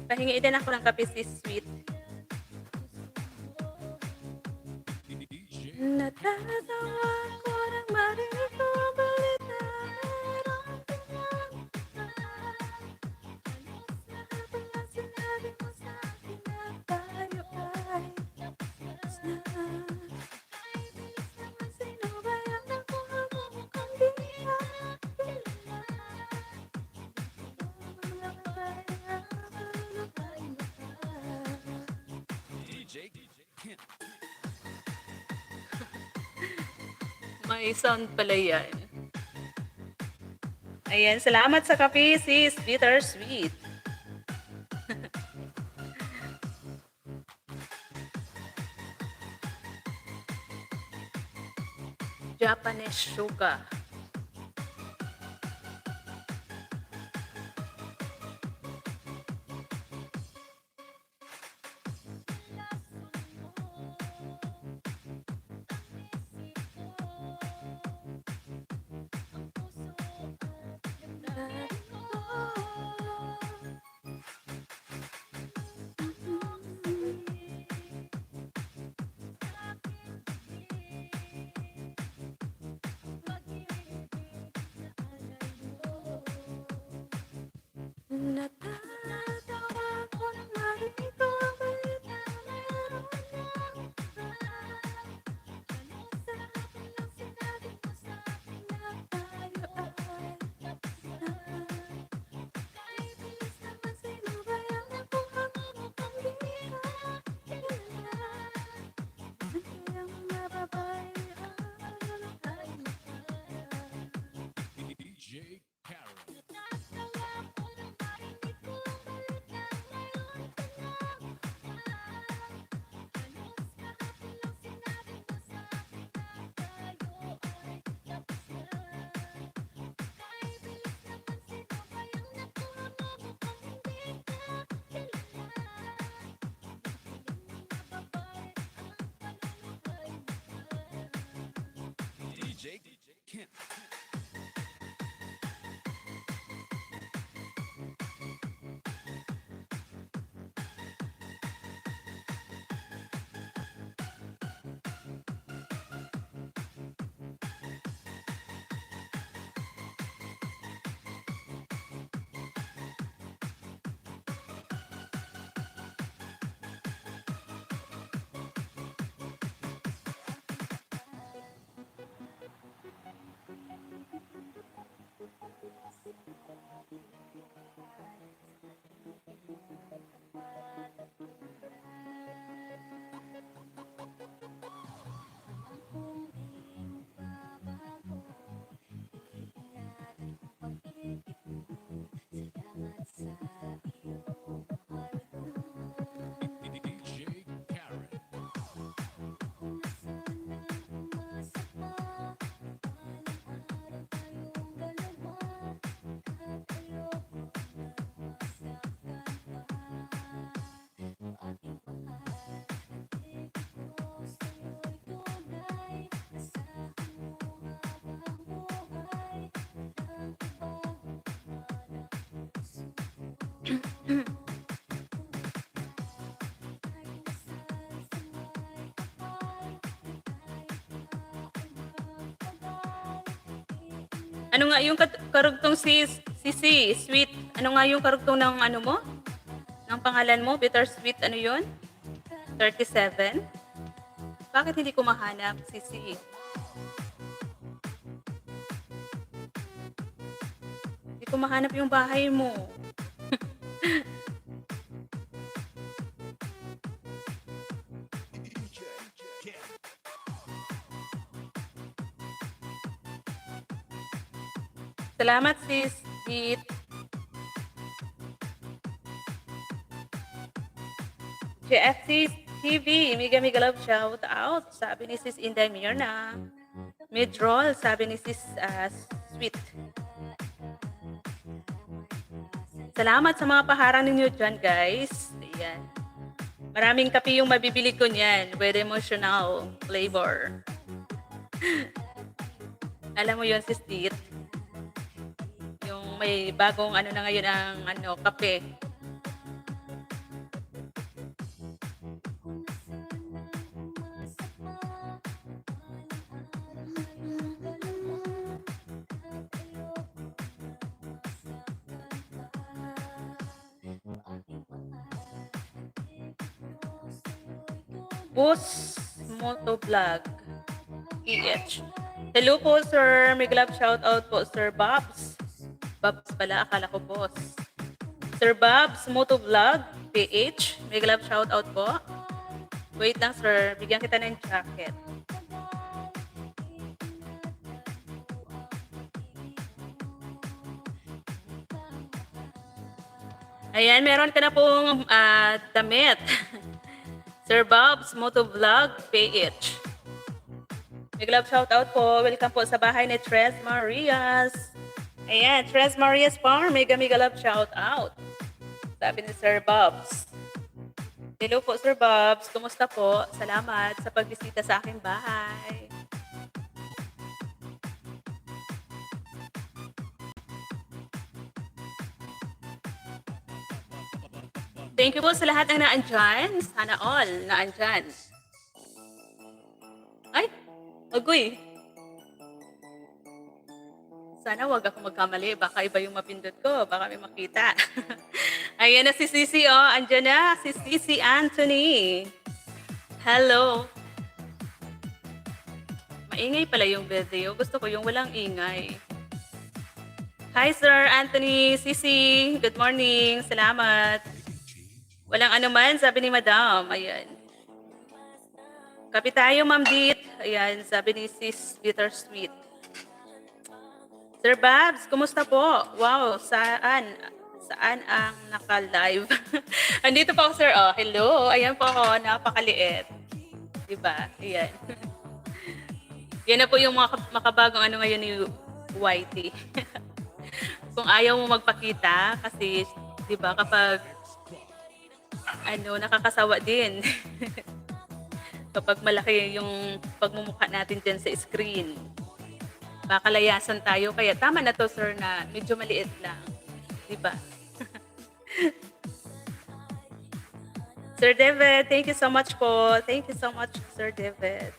Speaker 2: Pahingi din ako ng kape sis sweet. Natatawa ko ng marinig ko ang balita. Merong pinagmamahal. Sinabi mo sa akin na tayo ay tapos na. Ay, bilis naman sino ba yan? Nakuha mo mukhang di ka kilala. Wala ka ba yan? Wala ka
Speaker 4: DJ Kent.
Speaker 2: May sound pala yan. Ayan, salamat sa kape, sis. Bittersweet. Japanese sugar. Natatawa ko ng marinig ko ang balita. Meron kang sa akin ang sinabi mo sa akin na tayo ay tapos na. Kahit bilis naman sino ba yan? Nakuha mo mukhang di ka kilala. Ang kayang mga babae ang lalakay mo pa.
Speaker 1: DJ Karen.
Speaker 2: Natatawa ko ng marinig ko Ano nga yung karugtong si sweet? Ano nga yung karugtong ng ano mo? Ng pangalan mo? Bittersweet, ano yun? 37? Bakit hindi ko mahanap, Sisi? Hindi ko mahanap yung bahay mo.
Speaker 1: DJ Ken.
Speaker 2: Salamat, sis. Hit. JFC TV, Miga Miga Love shout out. Sabi ni sis Inday Mirna. Midroll, sabi ni sis Sweet. Salamat sa mga paharang ninyo dyan, guys. Ayan. Maraming kape yung mabibili ko niyan. With emotional flavor. Alam mo yun, sis Tit? Yung may bagong ano na ngayon ang ano, kape. Boss Motovlog PH. Hello po, sir. May glove shout out po, Sir Babs. Babs pala, akala ko boss. Sir Babs Motovlog PH. May glove shout out po. Wait lang, sir. Bigyan kita ng jacket. Ayan, meron ka na pong damit. Sir Bob's Motovlog PH. Big love shout out po. Welcome po sa bahay ni Tres Marias. Ayan, Tres Marias Farm. Mega mega love shout out. Sabi ni Sir Bob's. Hello po, Sir Bob's. Kumusta po? Salamat sa pagbisita sa aking bahay. Thank you po sa lahat ng naandyan. Sana all naandyan. Ay, agoy. Sana wag ako magkamali. Baka iba yung mapindot ko. Baka may makita. Ayan na si Sisi, oh. Andyan na si Sisi Anthony. Hello. Maingay pala yung video. Gusto ko yung walang ingay. Hi, Sir Anthony. Sisi, good morning. Salamat. Walang anuman, sabi ni Madam. Ayan. Kapi tayo, Ma'am Dit. Ayan, sabi ni Sis Bittersweet. Sir Babs, kumusta po? Wow, saan? Saan ang naka-live? Andito po ako, sir. Oh, hello. Ayan po ako, napakaliit. Diba? Ayan. Yan na po yung mga makabagong ano ngayon ni Whitey. Kung ayaw mo magpakita, kasi, diba, kapag ano, nakakasawa din. Kapag malaki yung pagmumukha natin dyan sa screen. Baka layasan tayo. Kaya tama na to, sir, na medyo maliit lang. Diba? Sir David, thank you so much po. Thank you so much, Sir David.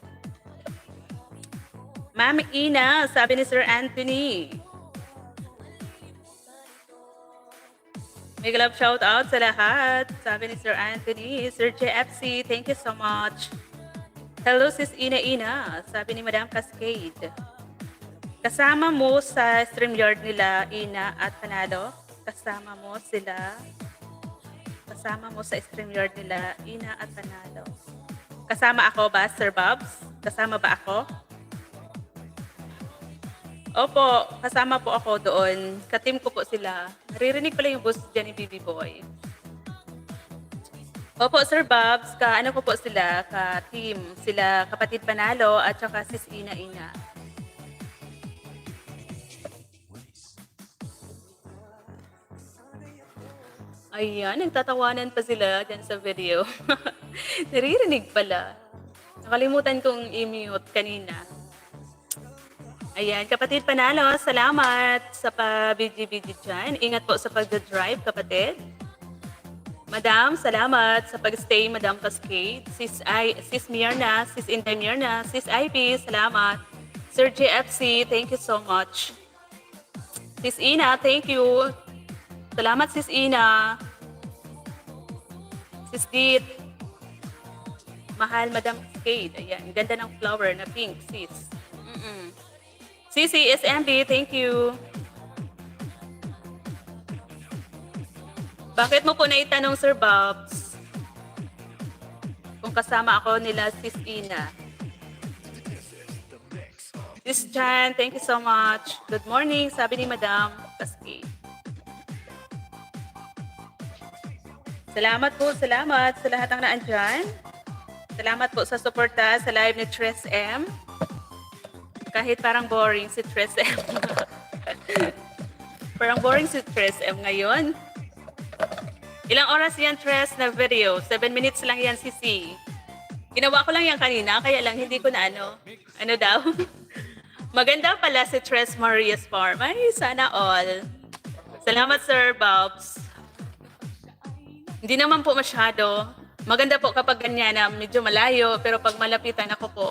Speaker 2: Ma'am Ina, sabi ni Sir Anthony. May love shout out sa lahat. Sabi ni Sir Anthony. Sir JFC, thank you so much. Hello, Sis Ina Ina. Sabi ni Madam Cascade. Kasama mo sa StreamYard nila, Ina at Panalo. Kasama mo sila. Kasama mo sa StreamYard nila, Ina at Panalo. Kasama ako ba, Sir Bobs? Kasama ba ako? Opo, kasama po ako doon. Ka-team ko po sila. Naririnig pala yung boss dyan ni BB Boy. Opo, Sir Babs, ano ko po sila, ka-team. Sila kapatid Panalo at saka Sis Ina Ina. Ayan, nagtatawanan pa sila dyan sa video. Naririnig pala. Nakalimutan kong i-mute kanina. Ayan, kapatid Panalo, salamat sa pa-BG-BG dyan. Ingat po sa pag-drive, kapatid. Madam, salamat sa pag-stay, Madam Cascade. Sis Mirna, Sis Inday Mirna, Sis Ivy, salamat. Sir JFC, thank you so much. Sis Ina, thank you. Salamat, Sis Ina. Sis Dit. Mahal, Madam Cascade. Ayan, ganda ng flower na pink, sis. Sisi SMB, thank you. Bakit mo po naitanong, Sir Bobs? Kung kasama ako nila, Sis Ina. Sis Jan, thank you so much. Good morning, sabi ni Madam Cascade. Salamat po, salamat sa lahat ng naandyan. Salamat po sa suporta sa live ni Tres M. Kahit parang boring si Tres M. Parang boring si Tres M ngayon. Ilang oras yan, Tres, na video? 7 minutes lang yan, Sisi. Ginawa ko lang yan kanina, kaya lang hindi ko na ano. Ano daw? Maganda pala si Tres Maria's Farm. Ay, sana all. Salamat, Sir Bobs. Hindi naman po masyado. Maganda po kapag ganyan na medyo malayo, pero pag malapitan ako po.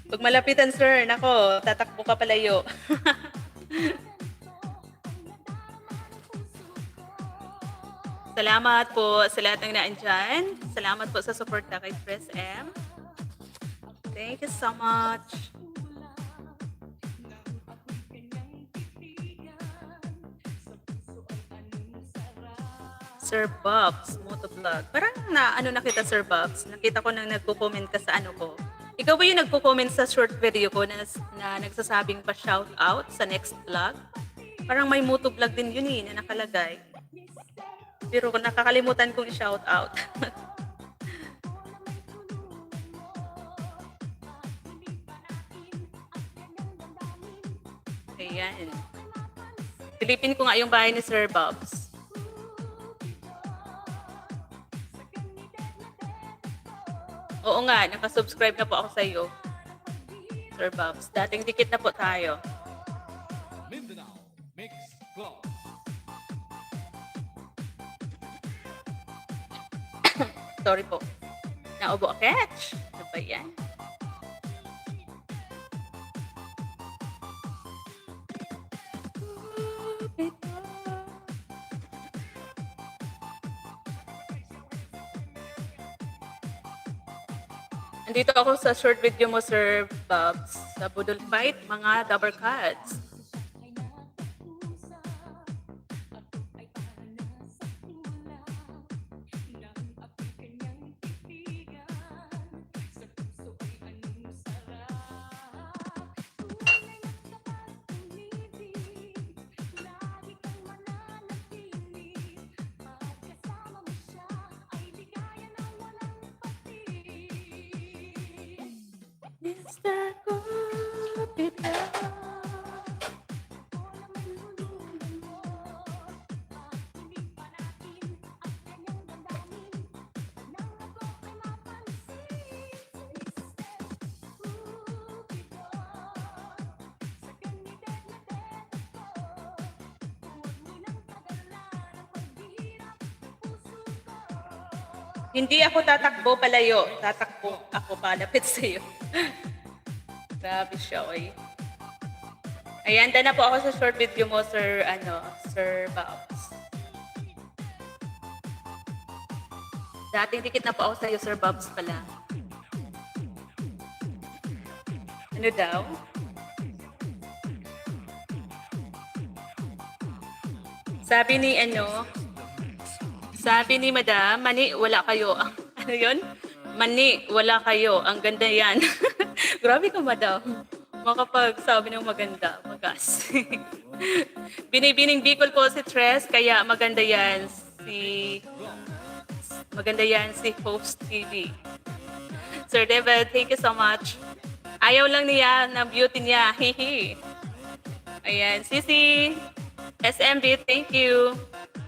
Speaker 2: Pag malapitan, sir, nako, tatakbo ka palayo. Salamat po sa lahat ng naandyan. Salamat po sa suporta kay Tres M. Thank you so much. Sir Bobs, motovlog. Parang ano na kita, Sir Bobs. Nakita ko nang nagko-comment ka sa ano ko. Ikaw ba yung nagko-comment sa short video ko na nagsasabing pa shout out sa next vlog? Parang may motovlog din yun na nakalagay. Pero nakakalimutan kong i-shout out. Ayan. Silipin ko nga yung bahay ni Sir Bobs. Oo nga, nakasubscribe na po ako sa iyo, Sir Bobs. Dating dikit na po tayo.
Speaker 4: Mindanao Mix Club.
Speaker 2: Sorry po. Naubo a catch. Ano ba yan? Andito ako sa short video mo, Sir Bobs. Sa Budol Fight, mga Dabber Cats. Mr. Cupido. Hindi ako tatakbo palayo. Tatakbo ako palapit sa iyo. Grabe siya, oy. Ayan, na po ako sa short video mo, Sir Bobs. Dating dikit na po ako sa iyo, Sir Bobs pala. Ano daw? Sabi ni Madam, mani, wala kayo. Ano yun? Mani, wala kayo. Ang ganda yan. Grabe ka, Madam. Makapagsabi ng maganda. Magas. Binibining Bicol po si Tres, kaya maganda yan si Host TV. Sir David, thank you so much. Ayaw lang niya ng beauty niya. Hihi. Ayan. Sisi, SMB, thank you.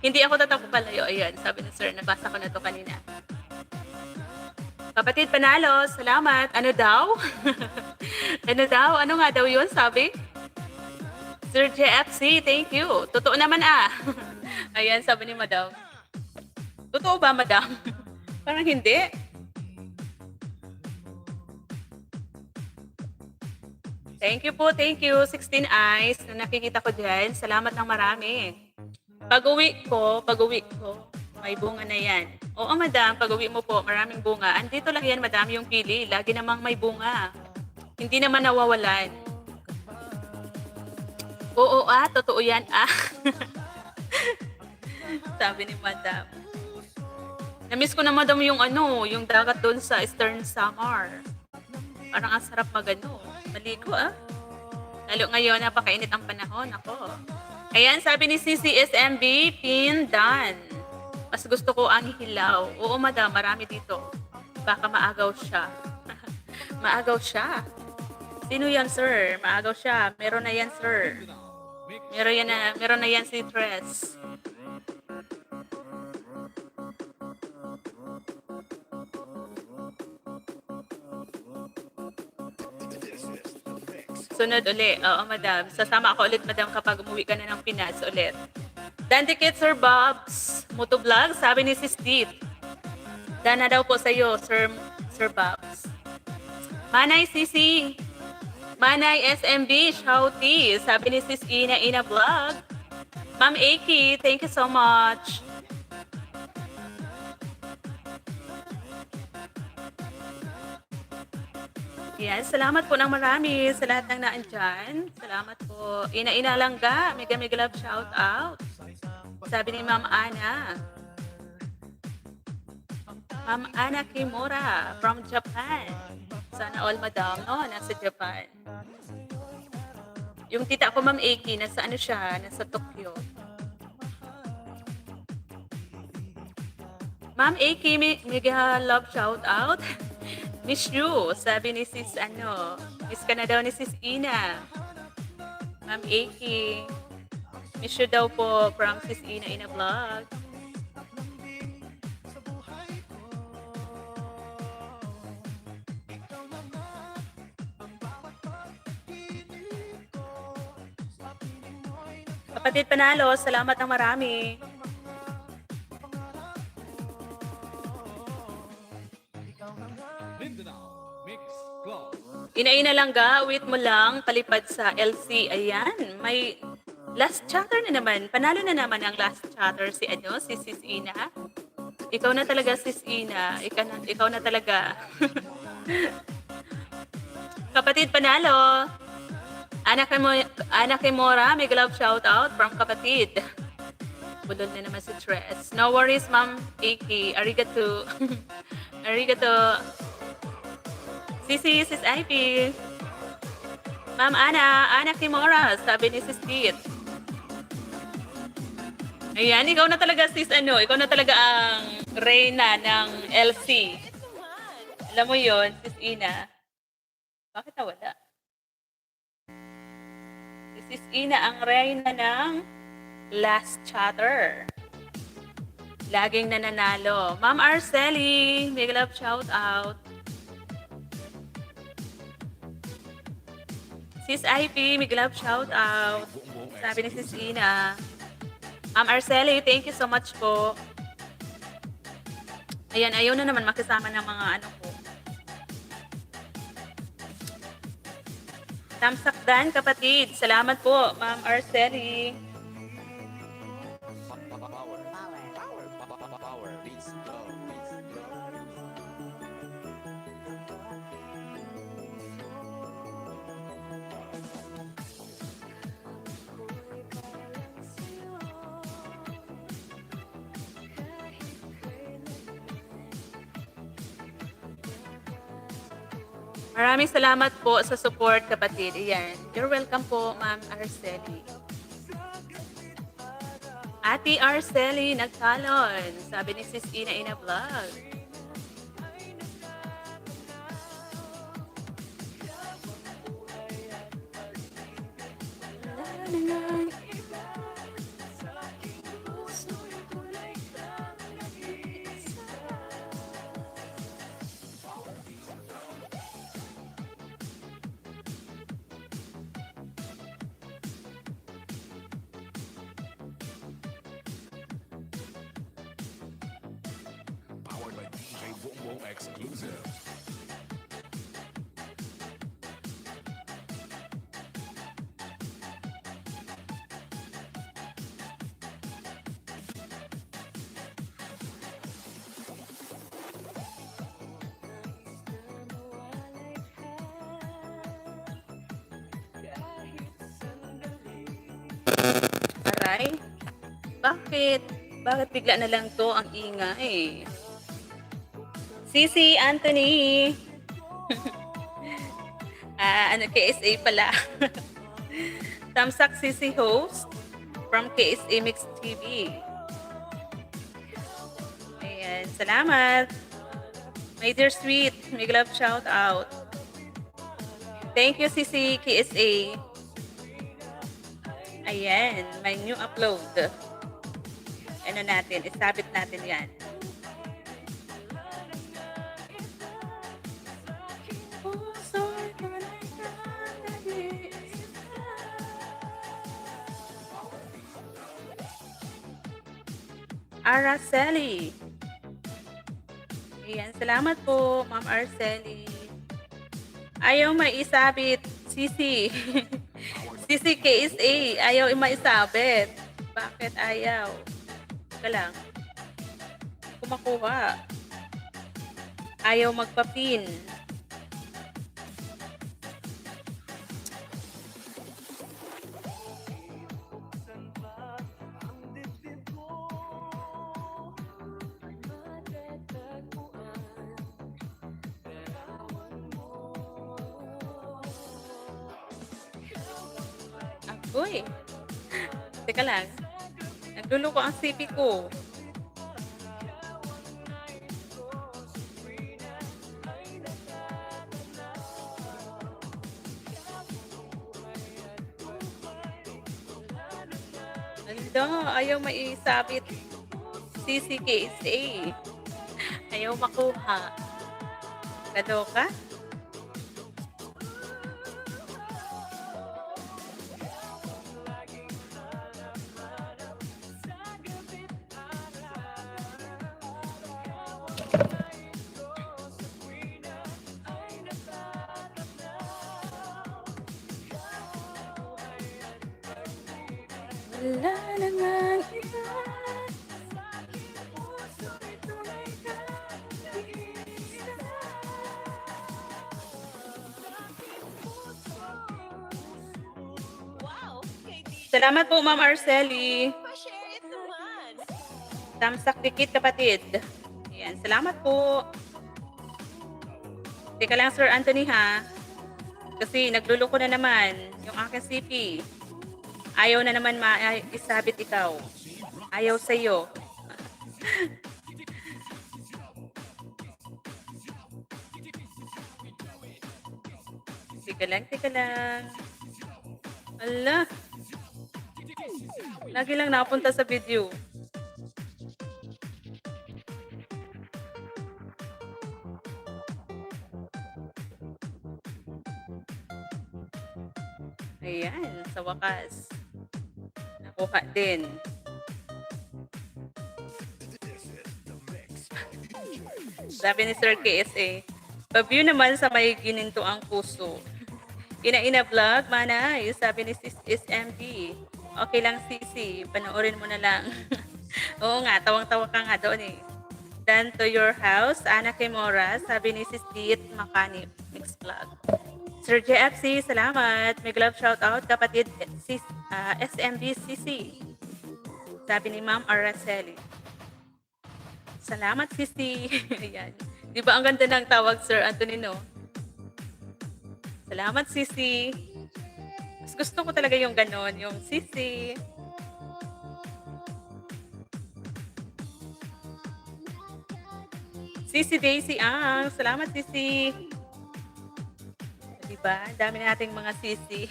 Speaker 2: Hindi ako tatakbo palayo. Ayan, sabi ni Sir, nabasa ko na to kanina. Kapatid Panalo, salamat. Ano daw? Ano daw? Ano nga daw yun, sabi? Sir JFC, thank you. Totoo naman Ayan, sabi ni madam. Totoo ba, madam? Parang hindi. Thank you po, thank you. 16 eyes na nakikita ko dyan. Salamat ng marami. Pag-uwi ko, may bunga na yan. Oo, madam, pag-uwi mo po, maraming bunga. Andito lang yan, madam, yung pili. Lagi namang may bunga. Hindi naman nawawalan. Oo, totoo yan, Sabi ni madam. Namiss ko na madam yung yung dagat doon sa Eastern Samar. Parang ang sarap magano. Maligo Lalo ngayon, napakainit ang panahon. Ako. Ayan, sabi ni CCSMB, Pindan. Mas gusto ko ang hilaw. Oo, madam, marami dito. Baka maagaw siya. Maagaw siya. Sino yan, sir? Maagaw siya. Meron na yan, sir. Meron na yan si Tres. Sunod uli. Oo, madam. Sasama ako ulit, madam, kapag umuwi ka na ng Pinas ulit. Dandikit, Sir Bobs. Motovlog, sabi ni Sis Dit. Dana daw po sa'yo, Sir Bobs. Manay Sisi. Manay SMB, Shouty. Sabi ni Sis Ina Vlog. Ma'am Aki, thank you so much. Yan, salamat po ng marami sa lahat ng naandyan. Salamat po. Ina langga, mega love shout out. Sabi ni Ma'am Ana. Ma'am Ana Kimura from Japan. Sana all madam, no? Nasa Japan. Yung tita ko, Ma'am Aki, nasa siya? Nasa Tokyo. Ma'am Aki, mega love shout out. Miss you, sabi ni Sis miss ka na daw ni Sis Ina. Ma'am Aki, miss you daw po from Sis Ina Vlog. Kapatid Panalo, salamat ng marami.
Speaker 4: Mindanao Mix Club.
Speaker 2: Ina lang wait mo lang, palipad sa LC. Ayan, may last chatter na naman. Panalo na naman ang last chatter si Sis Ina. Ikaw na talaga, Sis Ina. Ikaw na talaga. Kapatid Panalo. Ana Kimura, may love shout out from kapatid. Bulol na naman si Tres. No worries, Ma'am Aki. Arigato. Arigato. Sis Ivy. Ma'am Ana Kimura, sabi ni Sis Dit. Ayan, ikaw na talaga, Sis ikaw na talaga ang reyna ng LC. Alam mo yon, Sis Ina. Bakit nawala? Si Sis Ina ang reyna ng last chatter. Laging nananalo. Ma'am Arceli, big love shout out. Sis IP, big love shout out. Sabi ni Sis Ina. Ma'am Arceli, thank you so much po. Ayan, ayaw na naman makisama ng mga ko. Tamsakdan, kapatid. Salamat po, Ma'am Arceli.
Speaker 1: Power, please go, please go.
Speaker 2: Maraming salamat po sa support, kapatid. Ayan. You're welcome po, Ma'am Arceli. Ate Arceli, nagtalon. Sabi ni Sis Ina Vlog.
Speaker 4: Bravo exclusive.
Speaker 2: Aray, bakit? Bakit bigla na lang 'to ang ingay? Sisi, Anthony. Ano, KSA pala. Tamsak Sisi host from KSA Mix TV. Ayan, salamat. My dear sweet, may love shout out. Thank you, Sisi KSA. Ayan, may new upload. Ano natin, isabit natin yan. Araceli. Ayan, salamat po, Ma'am Araceli. Ayaw maisabit, Sisi. Sisi KSA, ayaw maisabit. Bakit ayaw? Teka lang. Kumakuha. Ayaw magpapin. Uy, teka lang. Nagluluko ang CP ko. Ando, ayaw maisabit. CCKSA. Ayaw makuha. Gado ka? Wala namang iba.
Speaker 3: Wow! Kay DJ
Speaker 2: Salamat po, Ma'am Arceli.
Speaker 3: pa-share it naman.
Speaker 2: Tamsak dikit, kapatid. Ayan, salamat po. Teka lang, Sir Anthony, ha? Kasi nagluloko na naman yung aking CP. Ayaw na naman isabit ikaw. Ayaw sa'yo. Teka lang, teka lang. Ala. Lagi lang napunta sa video. Ayan, sa wakas. Nakuha din. Sabi ni Sir KSA, pa-view naman sa may gininto ang puso. Ina-ina vlog, manay. Sabi ni Sis SMD. Okay lang, Sisi. Panoorin mo na lang. Oo nga, tawang-tawa ka nga doon eh. Done to your house, Ana Kimora. Sabi ni Sis Diet Makani. Mix vlog. Sir JFC, salamat. May love shout out, kapatid Sis, SMD Sisi. Sabi ni Ma'am Araceli. Salamat, Sisi. Ayan. Di ba ang ganda ng tawag, Sir Anthony, no? Salamat, Sisi. Mas gusto ko talaga yung ganon, yung Sisi. Sisi Daisy Ang. Salamat, Sisi. Diba? Ang dami nating mga Sisi.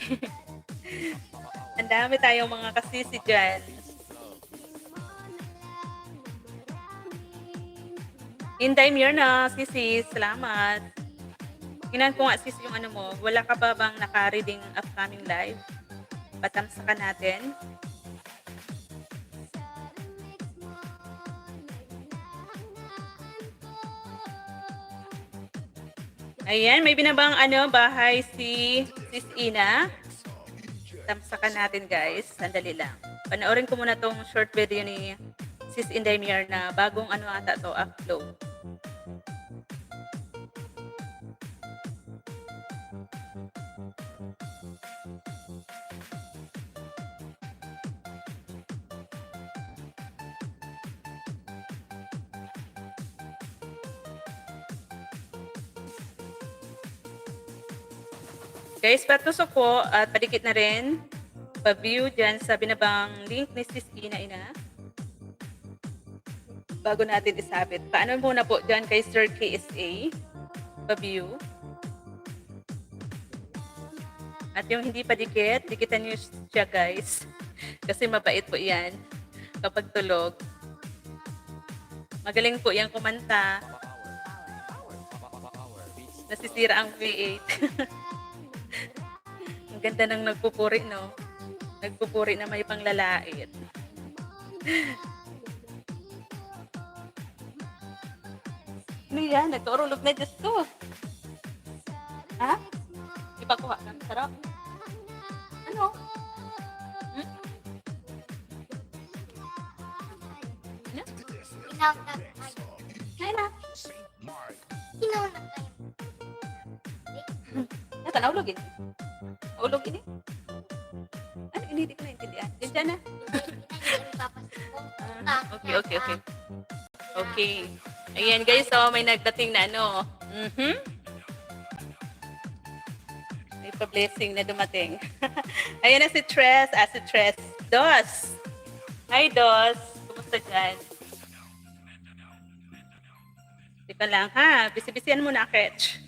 Speaker 2: Ang dami tayong mga kasisi dyan. Inday Mirna, Sisi. Salamat. Tingnan ko nga, sis, yung ano mo. Wala ka ba bang naka-reading upcoming live? Patamsakan natin. Ayan, may binabang bahay si Sis Ina. Tamsakan natin guys. Sandali lang. Panoorin ko muna tong short video ni Sis Indaymir na bagong ata to, upload. Guys, patusok po at padikit na rin. Pa-view dyan sa binabang link ni Sis Ina. Bago natin isabit. Paano muna po dyan kay Sir KSA? Pa-view. At yung hindi pa dikit, dikitan nyo siya guys. Kasi mabait po yan kapag tulog. Magaling po yan kumanta. Nasisira ang V8. Ang ganda ng nagpupuri, no? Nagpupuri na may panglalait. Ano yan? Nagkaurulog na Diyos ko. Ha? Ipakuha ka. Sarap. Ano? Hmm? Ano?
Speaker 5: Tinawag kayo.
Speaker 2: Ay na.
Speaker 5: Tinawag kayo.
Speaker 2: Nasa naulog ini. Naulog ini. Ano? Hindi ko naintindihan. Diyan na. Okay. Okay. Ayan guys, so may nagdating na may pa-blessing na dumating. Ayan na si Tres. Si Tres. Dos. Hi, Dos. Kumusta dyan? Teka lang ha. Bisi-bisihan mo na, Ketch.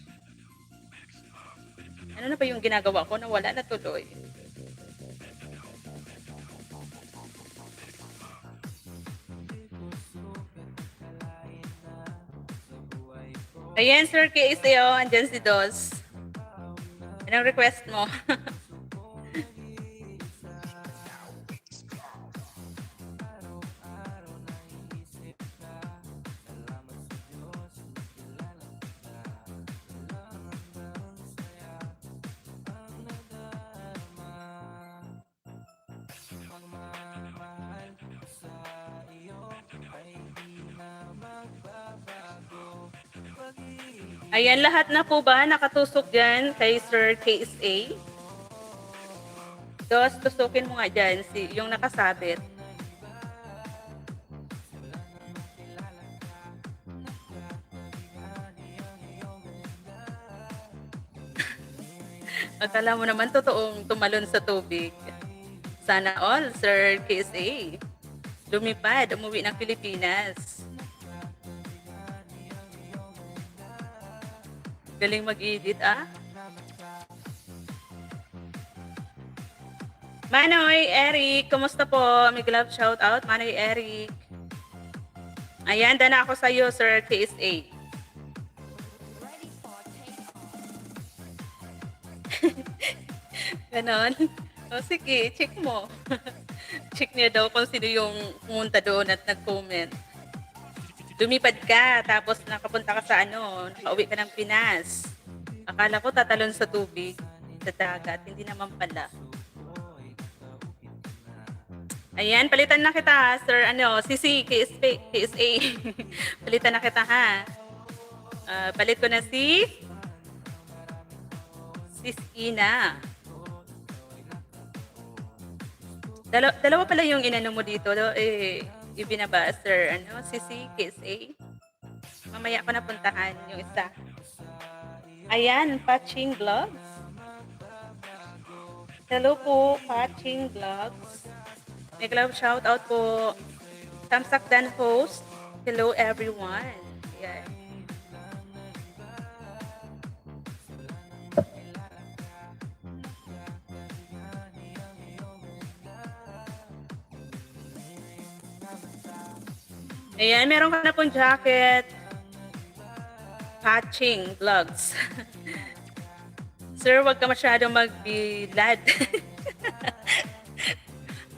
Speaker 2: Ano na ba yung ginagawa ko na wala na tuloy? Ayan, Sir KSAO. Andyan si Dos. Anong request mo? Ayan, lahat na po ba nakatusok dyan kay Sir KSA? Dos, tusukin mo nga dyan yung nakasabit. Akala mo naman totoong tumalon sa tubig. Sana all, Sir KSA. Lumipad, umuwi ng Pilipinas. Galing mag-edit, Manoy, Eric, kumusta po? May love shout out, Manoy, Eric. Ayan, dana ako sa iyo, Sir KSA. Ganon. O sige, check mo. Check niya daw kung sino yung pumunta doon at nag-comment. Lumipad ka, tapos nakapunta ka sa nakauwi ka ng Pinas. Akala ko tatalon sa tubig, sa dagat. Hindi naman pala. Ayan, palitan na kita, Sir, CC, KSA. Palitan na kita, ha? Palit ko na si Sis Ina. Dalawa pala yung inano mo dito. Ibinaba, Sir, CC, KSA. Mamaya ko napuntahan yung isa. Ayan, Patching Vlogs. Hello po, Patching Vlogs. May love shout out po. Tamsakdan host. Hello everyone. Ayan. Ayan, meron ka na pong jacket. Patching Vlogs. Sir, wag ka masyadong magbilad.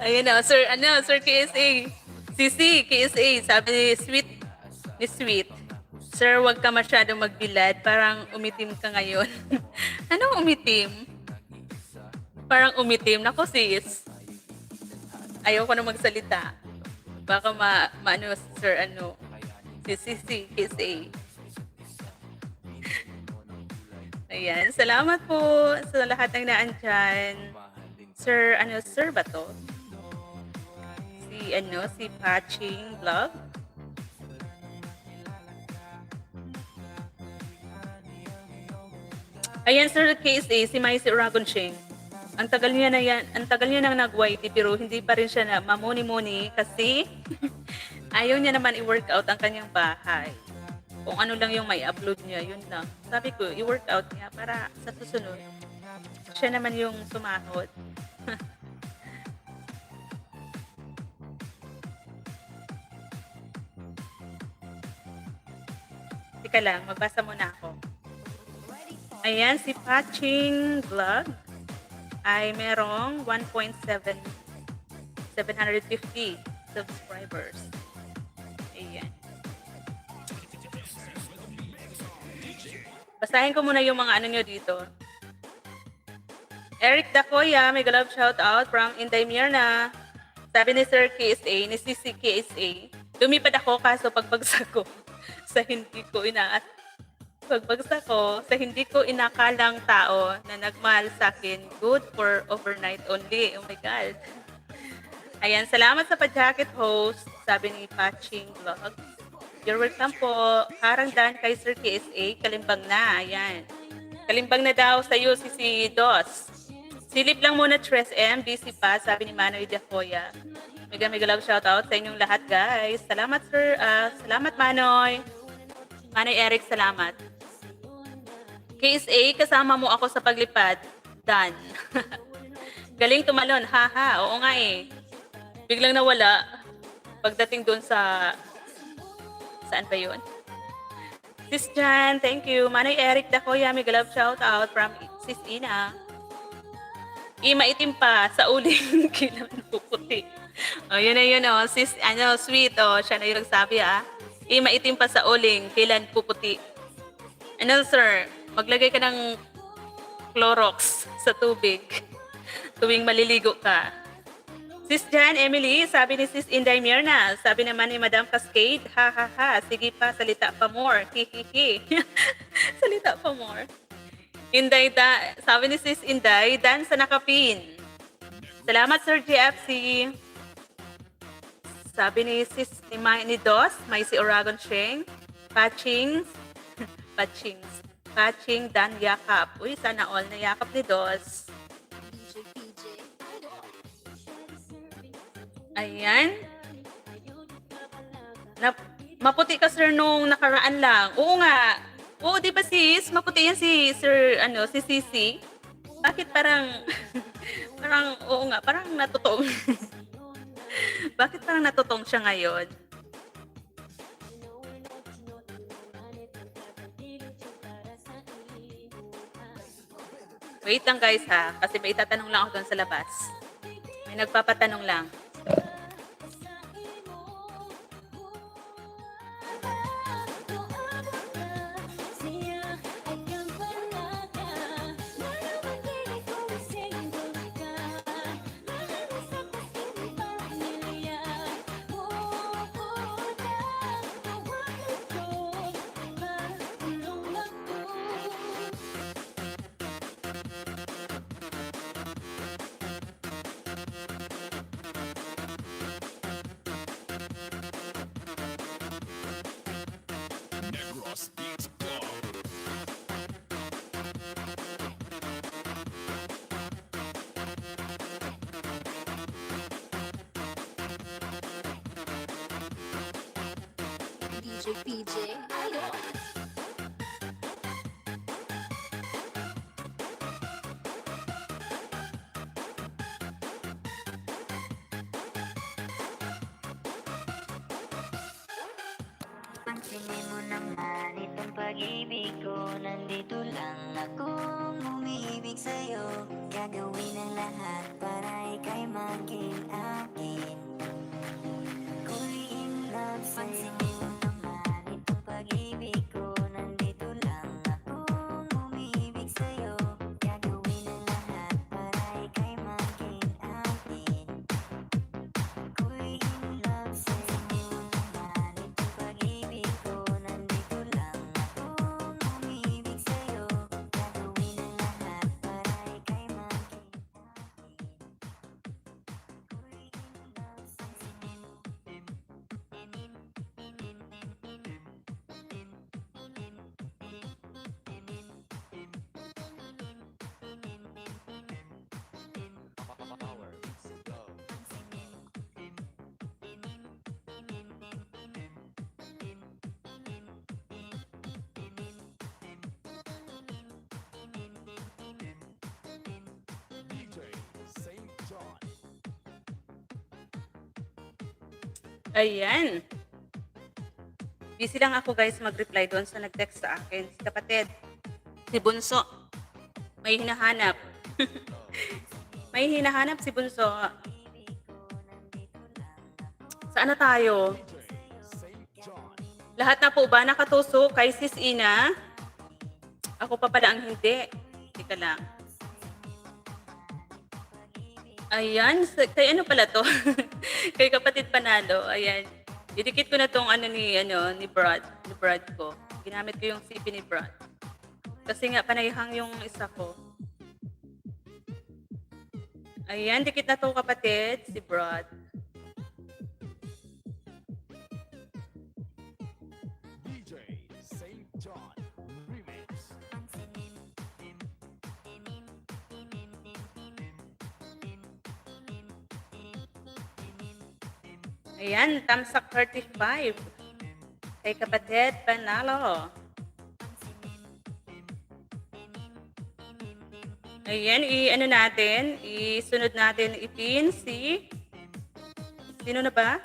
Speaker 2: Ayan na, Sir, Sir KSA. CC, KSA, sabi ni Sweet. Sir, wag ka masyadong magbilad. Parang umitim ka ngayon. Anong umitim? Parang umitim. Nako sis. Ayaw ko na magsalita. Baka maano, sir, ano. Si Kiss A. Ayan. Salamat po sa lahat ng naandyan. Sir, ano, sir ba to? Si Patching Vlog. Ayan, Sir KSA, si Maisi Uragon Shing. Ang tagal niya nang nag-YT pero hindi pa rin siya na mamuni-muni kasi ayaw niya naman i-workout ang kanyang bahay. Kung ano lang yung may upload niya, yun lang. Sabi ko, i-workout niya para sa susunod. Siya naman yung sumahod. Teka lang, magbasa muna ako. Ayan, si Patching Vlog ay merong 750 subscribers. Ayan. Basahin ko muna yung mga ano nyo dito. Eric Dacoya, mega love shout out from Inday Mirna. Sabi ni Sir KSA, ni CC KSA, lumipad ako kaso pagbagsak ko sa hindi ko inakalang tao na nagmahal sa akin, good for overnight only. Oh my God. Ayan, salamat sa pa-jacket host, sabi ni Patching Vlog. You're welcome po. Harangdan kay Sir KSA, kalimbang na. Ayan. Kalimbang na daw sa iyo si Dos. Silip lang muna, Tres M. Busy pa, sabi ni Manoy Dacoya. Mega love shout out sa inyong lahat, guys. Salamat, sir. Salamat, Manoy. Manoy Eric, salamat. KSA, kasama mo ako sa paglipad. Dan. Galing tumalon. Haha. Oo nga eh. Biglang nawala. Pagdating doon sa... Saan ba yun? Sis Jan, thank you. Manoy Eric Dacoya, mega love shout out from Sis Ina. Maitim pa sa uling kilang puputi. Oh, yun na yun, oh. Sis, ano, sweet, oh. Siya na yung nagsabi, ah. Maitim pa sa uling kilang puputi. Ano, sir? Maglagay ka ng Clorox sa tubig tuwing maliligo ka. Sis Jan, Emily, sabi ni Sis Inday Mirna. Sabi naman ni Madam Cascade, ha ha ha, sige pa, salita pa more. Hihihi. Salita pa more. Sabi ni Sis Inday, dan sa nakapin. Salamat, Sir GFC. Sabi ni Sis ni Dos, may si Oragon Sheng, Patching Dan Yakap. Uy, sana all na yakap ni Dos. Ayan. Maputi ka, sir, nung nakaraan lang. Oo nga. Oo, di ba sis? Maputi yan si Sir, si Sisi. Bakit parang, oo nga, parang natutong. Bakit parang natutong siya ngayon? Wait lang guys ha, kasi may itatanong lang ako doon sa labas. May nagpapatanong lang.
Speaker 1: Negros Beats Club.
Speaker 5: DJ PJ, ayun.
Speaker 6: Pansinin mo naman itong pag-ibig ko. Nandito lang akong umiibig sa'yo. Gagawin ang lahat para ika'y maging akin. Ako'y in love sa'yo. Pansinin mo naman itong pag-ibig
Speaker 2: Ayan. Busy lang ako guys mag-reply doon sa nag-text sa akin. Si kapatid, si Bunso. May hinahanap. May hinahanap si Bunso. Saan na tayo? Lahat na po ba nakatuso kay Sis Ina? Ako pa pala ang hindi. Teka lang. Ayan, kay ano pala to? Kay kapatid Panalo. Ayan. Didikit ko na tong ni Brad ko. Ginamit ko yung CP ni Brad. Kasi nga panayhang yung isa ko. Ayan, dikit na to kapatid, si Brad.
Speaker 1: DJ St. John Remix.
Speaker 2: Ayan, Tamsak 35. Kay kapatid Panalo. Ayan, isunod natin, ipin si... Sino na ba?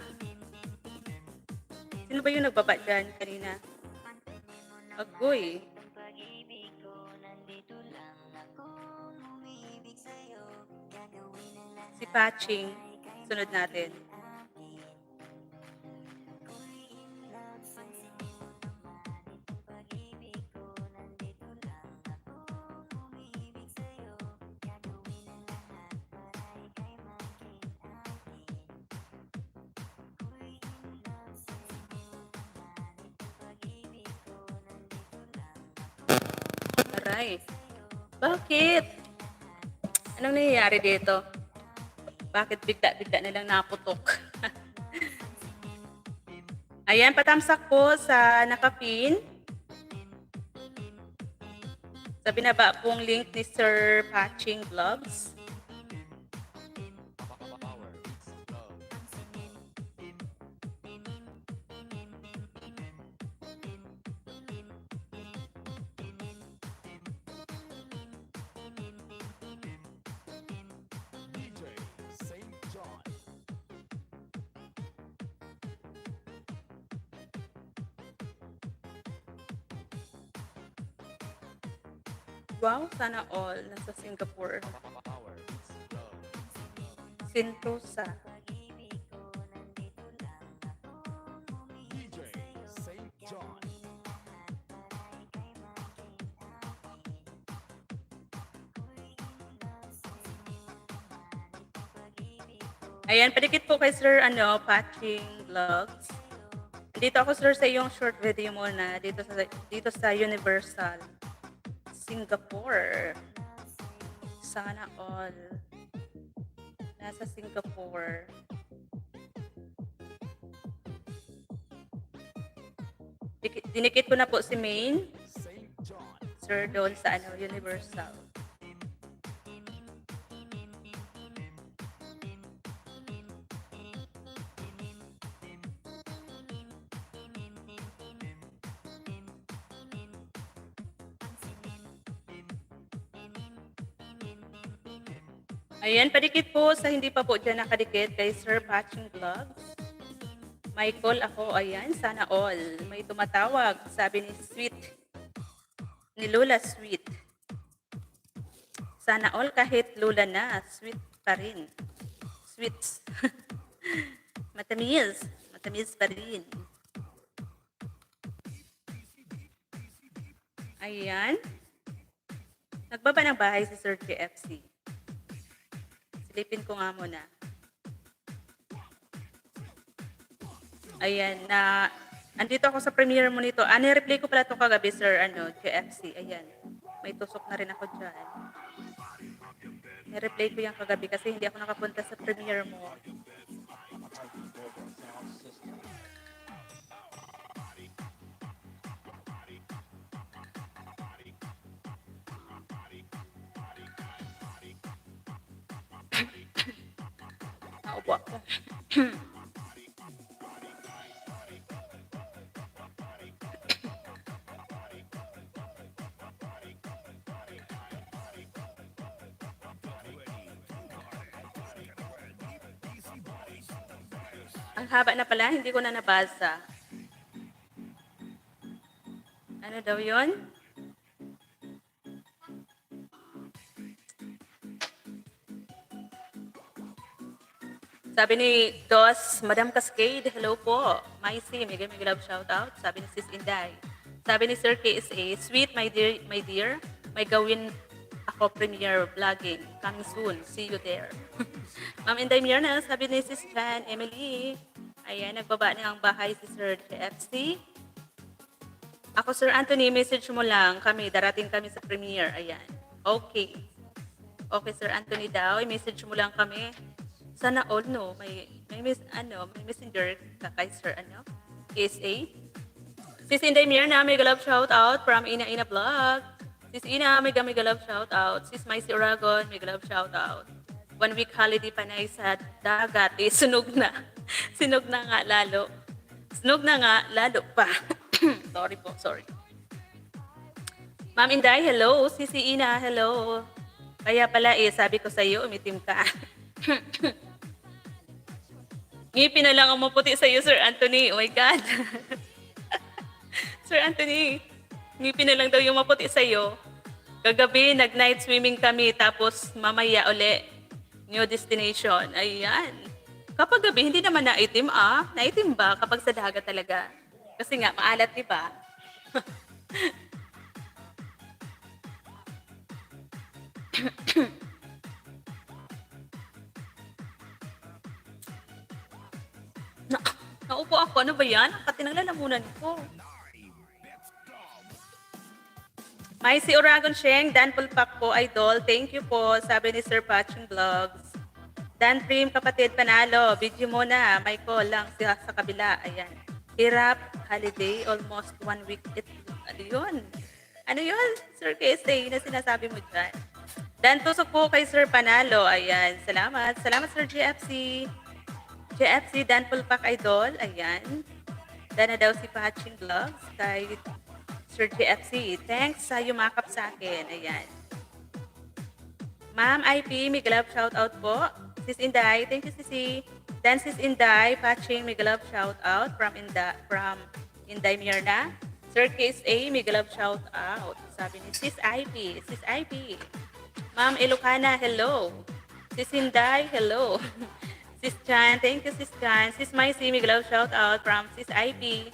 Speaker 2: Sino ba yung nagbaba dyan kanina? Agoy.
Speaker 6: Pag-ibig ko, nandito lang akong umibig sa'yo. Gagawin ang lahat
Speaker 2: Si Patching. Sunod natin.
Speaker 6: pag-ibig ko, nandito lang akong umibig sa'yo. Gagawin ang lahat para ika'y maging akin. Ako'y in love sa'yo naman. Itong pag-ibig ko, nandito lang
Speaker 2: Aray. Bakit? Anong nangyayari dito? Bakit bigla-bigla na lang naputok? Ayan, patamsak po sa nakapin. Sa binaba pong link ni Sir Patching Vlogs.
Speaker 1: Power Beats Club. DJ St. John.
Speaker 2: Wow, sana all. Nasa Singapore.
Speaker 1: Power Beats Club.
Speaker 2: Sentosa.
Speaker 1: DJ St. John.
Speaker 2: Ayan, padikit po kay Sir Patching Vlogs. Dito ako sir sa iyong short video mo na dito sa Universal Singapore. Sana all. Nasa Singapore. Dinikit ko na po si Main,
Speaker 1: St. John.
Speaker 2: sir, doon sa Universal. Ayan, padikit po sa hindi pa po dyan nakadikit kay Sir Patching Vlogs. Michael ako, ayan, sana all. May tumatawag, sabi ni Sweet, ni Lola Sweet. Sana all kahit Lola na, sweet pa rin. Sweets. Matamis. Matamis pa rin. Ayan. Nagbaba ng bahay si Sir GFC. Silipin ko nga muna. Ayan, andito ako sa premiere mo nito. Ni-replay ko pala ito kagabi, Sir, GFC. Ayan, may tusok na rin ako dyan. Ni-replay ko yan kagabi kasi hindi ako nakapunta sa premiere mo. Naubo ako. Ang haba na pala, hindi ko na nabasa. Ano daw yun? Sabi ni Dos, Madam Cascade, hello po. Maisi, mega love shoutout. Sabi ni Sis Inday. Sabi ni Sir KSA, sweet my dear, may gawin ako premiere vlogging. Coming soon. See you there. Ma'am Inday Mirna, sabi ni Sis Jan, Emily. Ayan, nagbaba na ang bahay si Sir JFC. Ako, Sir Anthony, message mo lang kami. Darating kami sa premiere. Ayan. Okay. Okay, Sir Anthony daw. I-message mo lang kami. Sana all, no? May messenger ka kay Sir, KSA. Sis Inday Mirna, mega love shout out from Ina Ina Vlog. Sis Ina, mega love shout out. Sis Maisi Oragon, mega love shout out. 1 week holiday panay sa dagat. Sunog na. Sinog na nga lalo. Sunog na nga lalo pa. Sorry po, sorry. Ma'am Inday, hello. Sisi Ina, hello. Kaya pala sabi ko sa iyo, umitim ka. Ngipin na lang ang maputi sa iyo, Sir Anthony. Oh my God. Sir Anthony, ngipin na lang daw yung maputi sa iyo. Kagabi, nag-night swimming kami, tapos mamaya uli, new destination. Ayan. Kapag gabi, hindi naman naitim, Naitim ba kapag sa dagat talaga? Kasi nga, maalat, di ba? Naupo ako. Ano ba yan? Ang kati ng lalamunan ko. May si Oragon Sheng, Dan Pulpak po, idol. Thank you po, sabi ni Sir Patching Vlogs. Dan Prim, kapatid, panalo. Video mo na. May call lang siya sa kabila. Ayan. Hirap, holiday, almost 1 week. Ano yun? Ano yun, Sir KSA, na sinasabi mo dyan? Dan tusok po kay Sir Panalo. Ayan. Salamat. Salamat, Sir GFC. GFC, Dan Pulpak, idol. Ayan. Dan na daw si Patching Vlogs kay Sir GFC. Thanks sa yumakap sa akin. Ayan. Ma'am IP, may love shout out po. Sis Inday, thank you, Sisi. Dan Sis Inday, Patching, may love shout out from Inday Mirna. Sir KSA, may love shout out. Sabi ni Sis IP. Sis IP. Ma'am Ilocana, hello. Sis Inday, hello. Sis Chan, thank you, Sis Chan. Sis Maisi, may love shout out from Sis IP.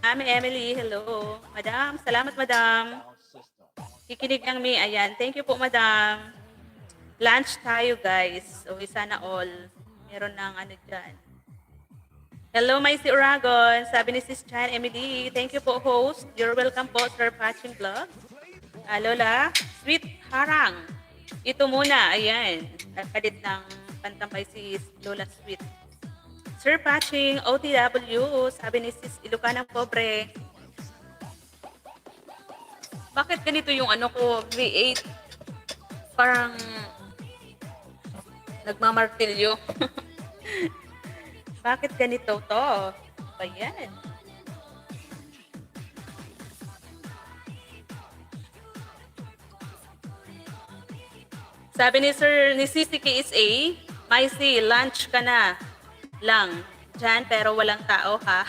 Speaker 2: Ma'am Emily, hello. Madam, salamat, Madam. Kikinig ng mi. Ayan, thank you po, Madam. Lunch tayo, guys. So, sana all. Meron ng dyan. Hello, Maisi Oragon. Sabi ni Sis Chan, Emily, thank you po, host. You're welcome po, Sir Patching Vlog. Lola, sweet harang. Ito muna, ayan. Nagpalit ng pantambay si Lola Sweet. Sir Patching, OTW, sabi ni Sis Ilocanang Pobre. Bakit ganito yung ko, V8? Parang nagmamartilyo. Bakit ganito to? Ayan. Sabi ni Sisi KSA, Maisi, lunch ka na lang dyan pero walang tao, ha?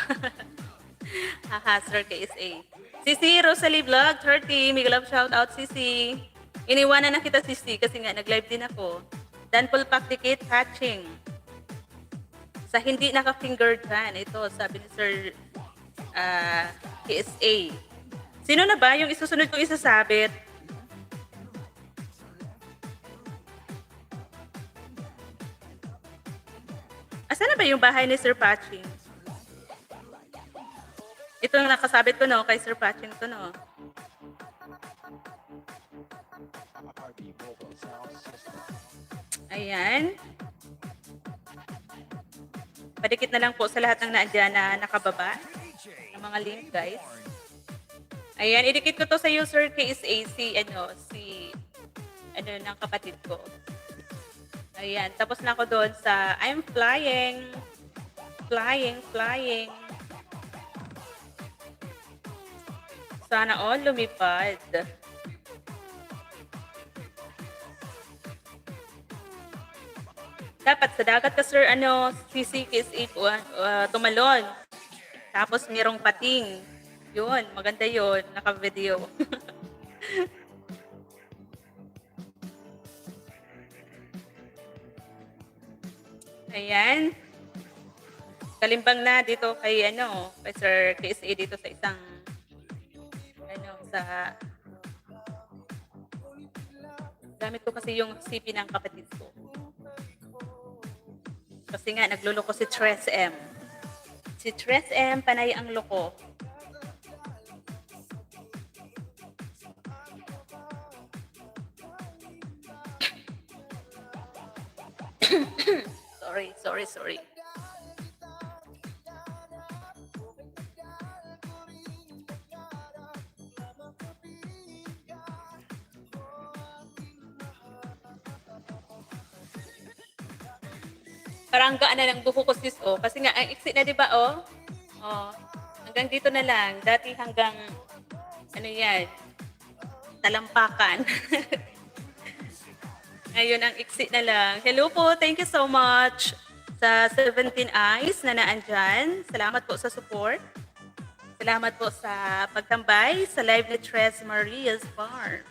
Speaker 2: Haha, Sir KSA. Sisi Rosalie Vlog 30, may love shout out, Sisi. Iniwanan na kita, Sisi, kasi nga nag-live din ako. Dan Pulpak Dikit Hatching. Sa hindi naka-finger dyan, ito, sabi ni Sir KSA. Sino na ba yung isusunod kong isasabit? Asan na ba yung bahay ni Sir Patching? Ito yung nakasabit ko, no? Kay Sir Patching to, no? Ayan. Padikit na lang po sa lahat ng naandyan na nakababa ng mga link, guys. Ayan, idikit ko to sa user KSA ng kapatid ko. Ayan, tapos na ako doon sa I'm flying. Sana all lumipad. Dapat sa dagat ka, sir, ano, CC is 8, tumalon. Tapos merong pating. Yun, maganda yun. Naka-video. Ayan. Kalimbang na dito kay ano, kay Sir KSA dito sa isang ano sa gamit ko kasi yung CP ng kapatid ko. Kasi nga nagluloko si Tres M. Si Tres M panay ang loko. Sorry. Parang gaan na lang buko ko sis, oh. Kasi nga, ang iksi na, di ba, oh? Oh. Hanggang dito na lang. Dati hanggang, ano yan, talampakan. Ngayon, ang iksi na lang. Hello po, thank you so much sa 17 Eyes na naandyan. Salamat po sa support. Salamat po sa pagtambay sa live ni Tres Maria's Farm.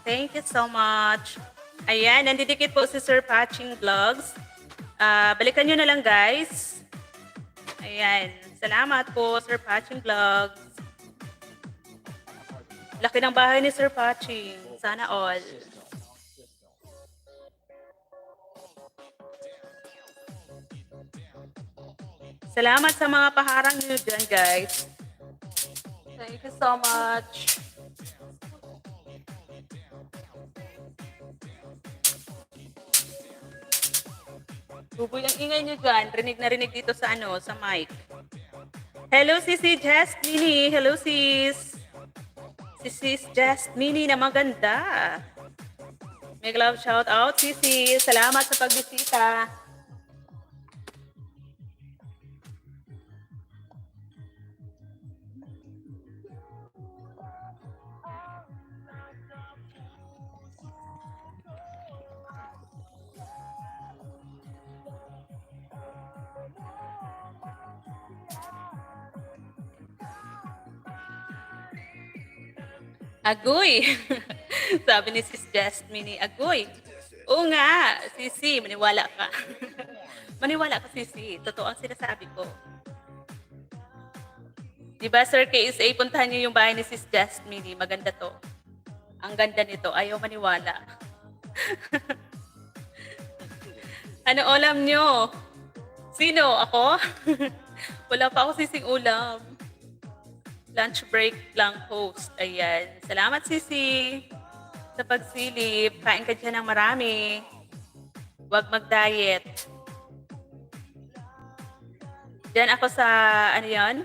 Speaker 2: Thank you so much. Ayan, nandidikit po si Sir Patching Vlogs. Balikan nyo na lang, guys. Ayan. Salamat po, Sir Patching Vlogs. Laki ng bahay ni Sir Patching. Sana all. Salamat sa mga paharang nyo dyan, guys. Thank you so much. Buboy ang ingay nyo dyan. Rinig na rinig dito sa ano, sa mic. Hello, Sisi Jasmine. Hello, sis. Sis Jasmine na maganda. Make love shout out, Sisi. Salamat sa pagbisita. Agoy. Sabi ni Sis Jasmine, agoy. Oo nga, Sisi, maniwala ka. Maniwala ka, Sisi. Totoo ang sinasabi ko. Diba, Sir KSA, puntahan niyo yung bahay ni Sis Jasmine. Maganda to. Ang ganda nito. Ayaw maniwala. Ano ulam niyo? Sino? Ako? Wala pa ako sising ulam. Lunch break lang host. Ayan. Salamat, Sisi. Sa pagsilip. Kain ka dyan ng marami. Huwag mag-diet. Diyan ako sa, ano yan?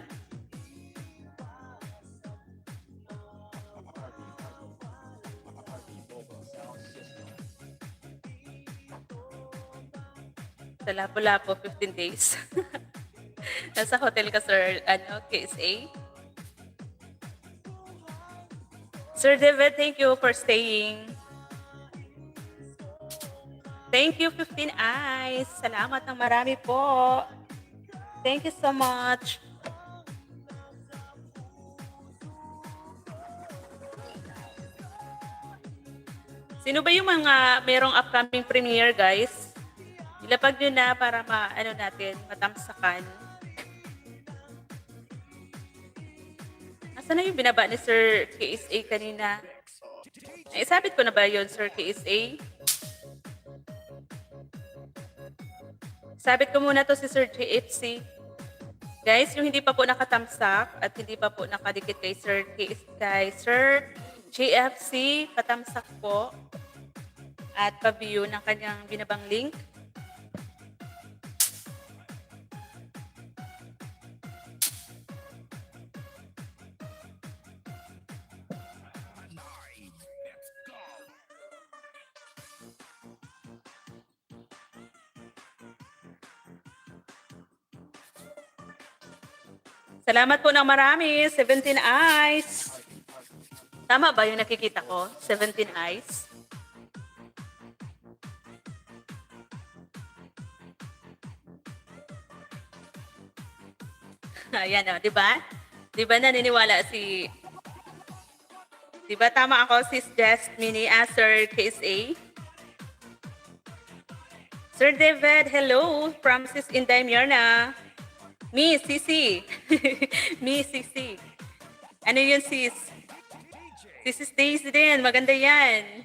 Speaker 2: Sa Lapu-Lapu, 15 days. Nasa hotel ka, Sir, ano, KSA? Sir David, thank you for staying. Thank you, 15 Eyes. Salamat ng marami po. Thank you so much. Sino ba yung mga merong upcoming premiere, guys? Ilapag nyo na para ano natin, matamsakan. Asan na yung binaba ni Sir KSA kanina? Isabit ko na ba yun, Sir KSA? Sabit ko muna to si Sir JFC. Guys, yung hindi pa po nakatamsak at hindi pa po nakadikit kay Sir Sir JFC, patamsak po at pa-view ng kanyang binabang link. Salamat po ng marami. 17 Eyes. Tama ba yung nakikita ko? 17 Eyes. Ayan o, di ba? Di ba naniniwala si... Di ba tama ako, Sis Jasmine, Sir KSA? Sir David, hello from Sis Inday Myrna. Me, Sisi. Me, Sisi. Ano yun, sis? Sis Stacy din, maganda yan.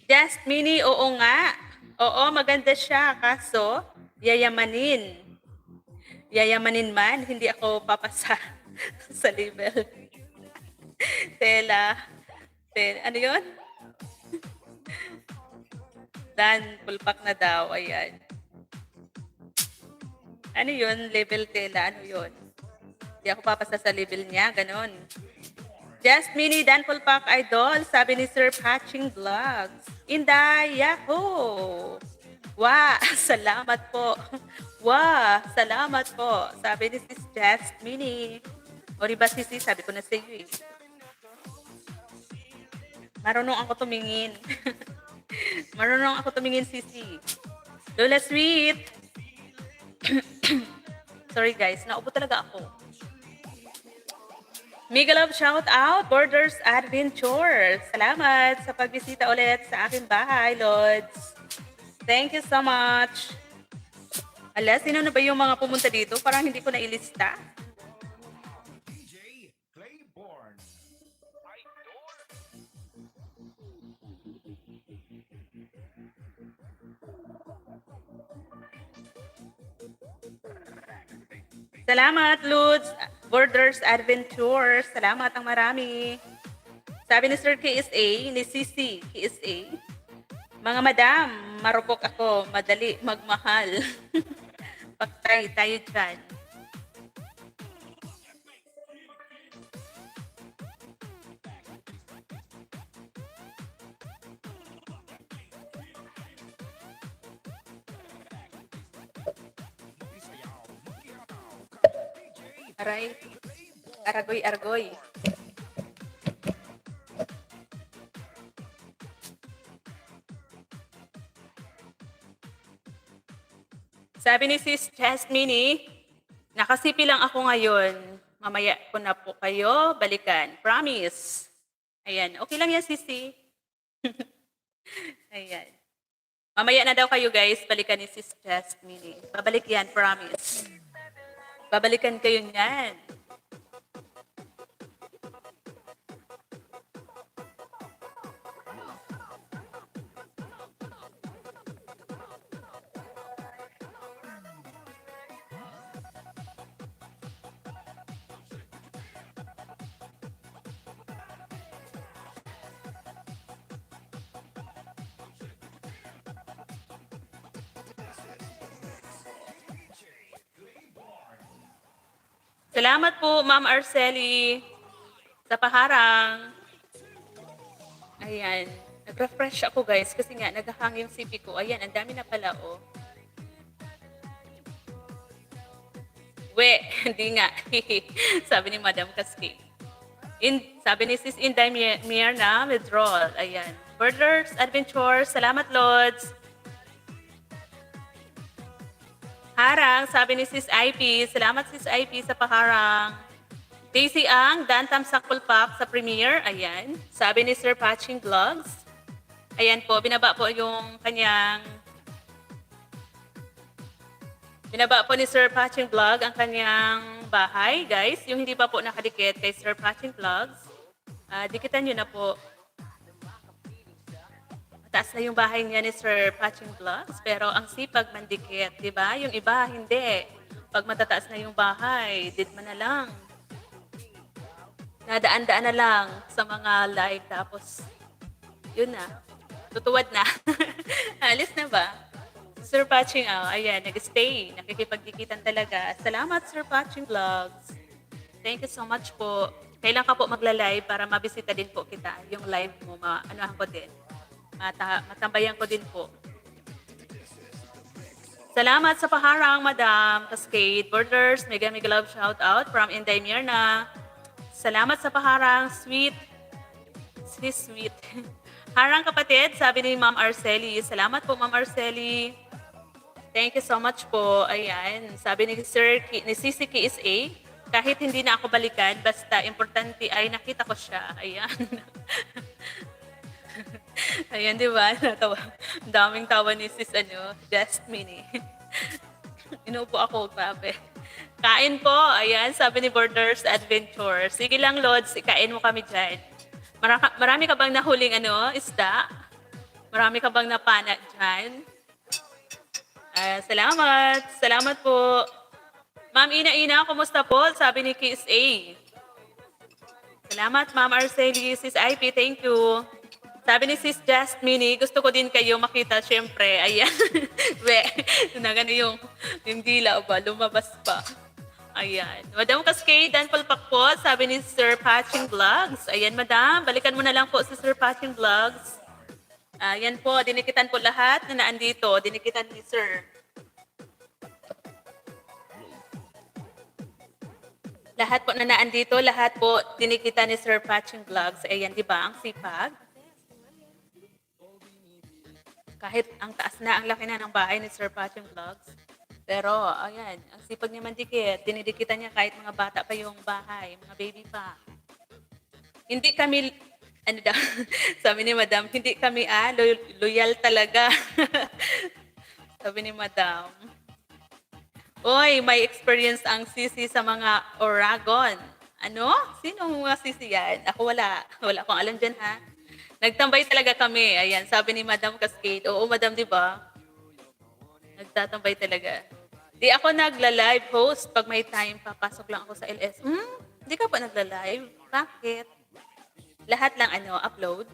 Speaker 2: Jasmine, oo nga. Oo, maganda siya. Kaso, yayamanin. Yayamanin man, hindi ako papasa sa label. Tela. Ano yun? Dan, pulpak na daw. Ayan. Ano yun? Label tela. Ano yun? Hindi ako papasa sa label niya. Ganon. Jasmine, Dan Pulpak Idol. Sabi ni Sir Patching Vlogs. Inday, yahoo! Wow, salamat po. Wow, salamat po. Sabi ni Sis Jasmine. O diba Sisi, sabi ko na sa iyo eh. Marunong ako tumingin. Marunong ako tumingin, Sisi. Lola Sweet. Sorry guys, naubo talaga ako. Mega love shout out, Borders Adventure. Salamat sa pagbisita ulit sa aking bahay, Lods. Thank you so much. Ala, sino na ba yung mga pumunta dito? Parang hindi ko na ilista.
Speaker 4: DJ Claiborne.
Speaker 2: Salamat, Lods. Borders Adventure. Salamat ang marami. Sabi ni Sir KSA, ni Sisi KSA, mga madam, marupok ako, madali magmahal. Pagtay tayo dyan. Aray, aragoy-argoy. Sabi ni Sis Jasmine, nakasipi lang ako ngayon. Mamaya ko na po kayo balikan. Promise. Ayan, okay lang yan, Sisi. Ayan. Mamaya na daw kayo guys, balikan ni Sis Jasmine. Babalik yan, promise. Babalikan kayo niyan. Salamat po, Ma'am Arceli, sa paharang. Ayan. Nag-refresh ako, guys, kasi nga, naghahang yung CP ko. Ayan, ang dami na pala, oh. We, hindi nga. Sabi ni Madam Kaski. Sabi ni Sis Inday Myrna, withdrawal. Ayan. Borders Adventure, salamat, Lods. Harang, sabi ni Sis IP. Salamat Sis IP sa paharang. Daisy Ang, Dan Tamsak Pulpak sa premiere. Ayan. Sabi ni Sir Patching Vlogs. Ayan po, binaba po yung kanyang... Binaba po ni Sir Patching Vlog ang kanyang bahay, guys. Yung hindi pa po nakadikit kay Sir Patching Vlogs. Dikitan nyo na po. Mataas na yung bahay niya ni Sir Patching Vlogs, pero ang sipag mandikit, di ba? Yung iba, hindi. Pag matataas na yung bahay, ditma na lang. Nadaan-daan na lang sa mga live, tapos yun na. Tutuwad na. Alis na ba? Sir Patching, ayan, nag-stay. Nakikipagdikitan talaga. Salamat, Sir Patching Vlogs. Thank you so much po. Kailan ka po magla-live para mabisita din po kita. Yung live mo, ano ko din. Matambayan ko din po. Salamat sa paharang, Madam Cascade Borders. Mega love shout out from Inday Myrna. Salamat sa paharang, sweet. Sweet. Harang kapatid, sabi ni Ma'am Arceli. Salamat po, Ma'am Arceli. Thank you so much po. Ayan, sabi ni Sir ni Sisi KSA. Kahit hindi na ako balikan, basta importante ay nakita ko siya. Ayan. Ayan, di ba? Natawa. Ang daming tawa ni sis, Jasmine. Inuupo ako, grabe. Kain po. Ayan, sabi ni Borders Adventure. Sige lang, Lods, ikain mo kami dyan. Marami ka bang nahuling isda? Marami ka bang napana dyan? Salamat. Salamat po. Ma'am Ina, kumusta po? Sabi ni Kiss A. Salamat, Ma'am Arceli. Sis IP, thank you. Sabi ni Sis Jasmine, gusto ko din kayo makita, syempre. Ayan. Nagano yung dila ba? Lumabas pa. Ayan. Madam Cascade, Dan Palpak po. Sabi ni Sir Patching Vlogs. Ayan, Madam. Balikan mo na lang po si Sir Patching Vlogs. Ayan po. Dinikitan po lahat na naandito. Dinikitan ni Sir. Lahat po na naandito, lahat po dinikita ni Sir Patching Vlogs. Ayan, di ba? Ang sipag. Kahit ang taas na, ang laki na ng bahay ni Sir Patching Vlogs. Pero, ayan, ang sipag niya mandikit. Dinidikitan niya kahit mga bata pa yung bahay, mga baby pa. Hindi kami, sabi ni Madam, hindi kami, loyal talaga. Sabi ni Madam. Oy, may experience ang sisi sa mga Oragon. Ano? Sino mga sisi yan? Ako wala. Wala akong alam dyan, ha? Nagtambay talaga kami. Ayan, sabi ni Madam Cascade. Oo, Madam, di ba? Nagtatambay talaga. Di ako nagla-live host. Pag may time, papasok lang ako sa LS. Di ka pa nagla-live? Bakit? Lahat lang, upload.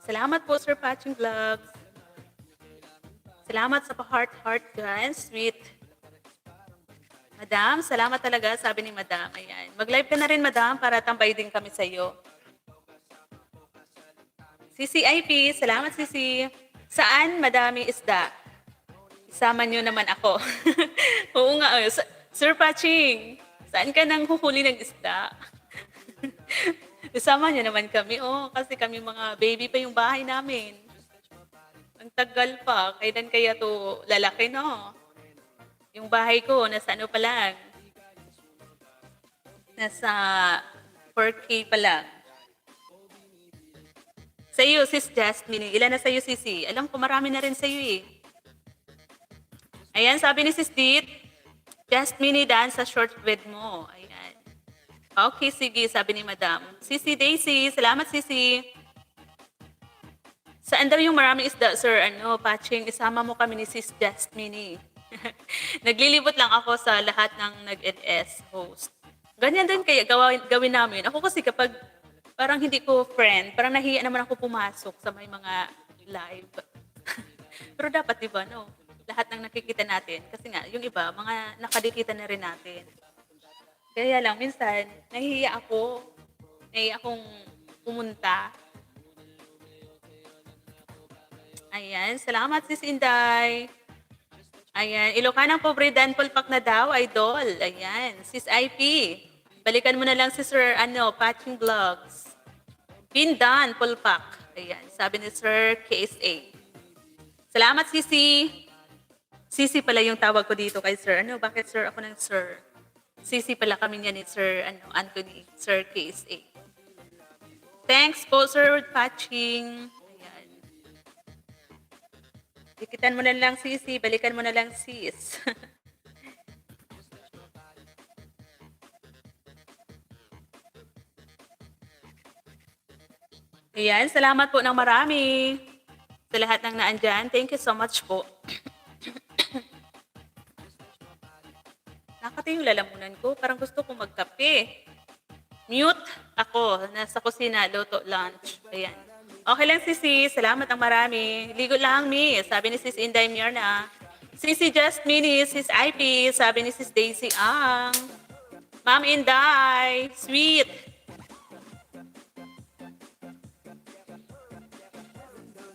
Speaker 2: Salamat po, Sir Patching Vlogs. Salamat sa pa-heart guys. Sweet. Madam, salamat talaga, sabi ni Madam. Ayan. Mag-live ka na rin, Madam, para tambay din kami sa iyo. CCIP, salamat Sisi. Saan madami isda? Isama niyo naman ako. Oo nga. Sir Patching, saan ka nang huhuli ng isda? Isama niyo naman kami. Kasi kami mga baby pa yung bahay namin. Ang tagal pa. Kailan kaya to lalaki, no? Yung bahay ko, nasa pa lang? Nasa 4K pa lang. Sa iyo, Sis Jasmine. Ilan na sa iyo, Sisi? Alam ko, marami na rin sa iyo, eh. Ayan, sabi ni Sis Dit, Jasmine, daan sa short bed mo. Ayan. Okay, sige, sabi ni Madam. Sisi Daisy, salamat, Sisi. Saan daw yung maraming isda, Sir? Patching, isama mo kami ni Sis Jasmine. Naglilibot lang ako sa lahat ng nag-NS host. Ganyan din kaya gawin namin. Ako kasi kapag parang hindi ko friend, parang nahiya naman ako pumasok sa may mga live. Pero dapat, di ba, no? Lahat ng nakikita natin. Kasi nga, yung iba, mga nakadikita na rin natin. Kaya lang, minsan, nahihiya ako. Nahihiya akong pumunta. Ayan, salamat Sis Inday. Ayan, Ilocanang pobre Dan Palpak na daw, idol. Ayan, Sis IP. Balikan mo na lang si Sir, Patching Vlogs. Pindan Palpak. Ayan, sabi ni Sir KSA. Salamat, Sisi. Sisi pala yung tawag ko dito kay Sir. Bakit Sir ako ng Sir? Sisi pala kami niya ni Sir, Anthony, Sir KSA. Thanks po, Sir Patching. Dikitan mo na lang, Sisi. Balikan mo na lang, Sis. Ayan, salamat po ng marami sa lahat ng naandyan. Thank you so much po. Nakati yung lalamunan ko. Parang gusto ko magkape. Mute ako. Nasa kusina, luto, lunch. Ayan. Okay lang, Sisi. Salamat ang marami. Ligo lang, Miss. Sabi ni Sis Inday Mierna. Sisi Jasmine, Sis IP. Sabi ni Sis Daisy Ang. Ma'am Inday. Sweet.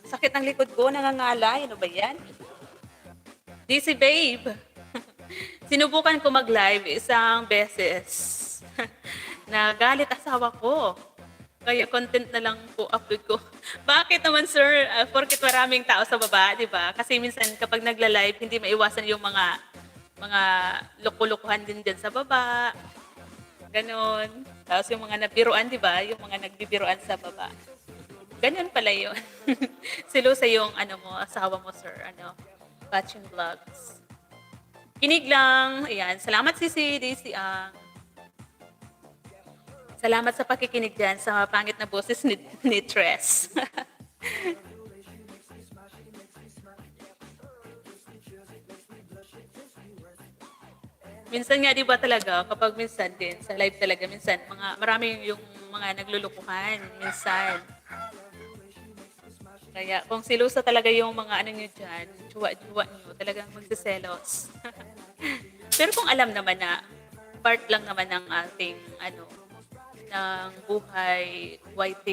Speaker 2: Sakit ng likod ko. Nangangalay. Ano ba yan? Daisy Babe. Sinubukan ko mag-live isang beses. Nagalit asawa ko. Kaya content na lang po upload ko. Bakit naman, Sir? Porket maraming tao sa baba, di ba? Kasi minsan kapag nagla-live, hindi maiwasan yung mga mga loko-lokohan din dyan sa baba, gano'n. Tapos yung mga nabiruan, 'di ba? Yung mga nagbibiruan sa baba. Ganyan pala 'yun. Selosa yung ano mo, asawa mo, sir, ano, watching vlogs. Kinig lang. Ayan, salamat Sisi, Daisy Ang. Salamat sa pakikinig diyan sa pangit na boses ni Tres. Minsan nga 'di ba talaga kapag minsan din sa live talaga minsan marami yung mga naglulukuhan minsan. Kaya kung selosa talaga yung mga ano niyo diyan, jowa-jowa niyo, talagang magseselos. Pero kung alam naman na part lang naman ng ating ano, ng buhay, YT,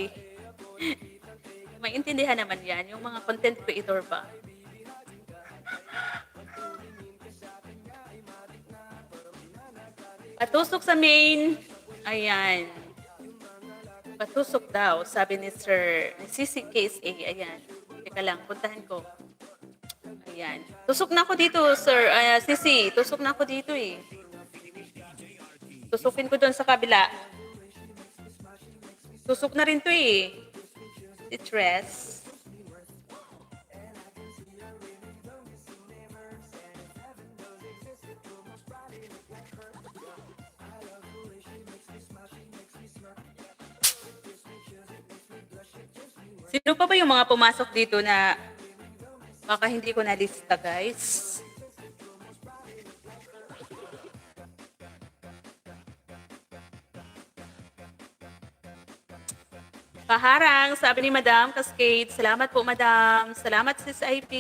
Speaker 2: maintindihan naman 'yan yung mga content creator ba. Patusok sa main. Ayan. Patusok daw, sabi ni Sir, ni CCKSA. Ayan. Teka lang, puntahan ko. Ayan. Tusok na ako dito, Sir. Sisi, tusok na ako dito eh. Tusukin ko doon sa kabila. Tusok na rin to eh. Si Tres. Sino pa ba yung mga pumasok dito na baka hindi ko nalista, guys? Kaharang, sabi ni Madam Cascade. Salamat po, Madam. Salamat, Sis IP.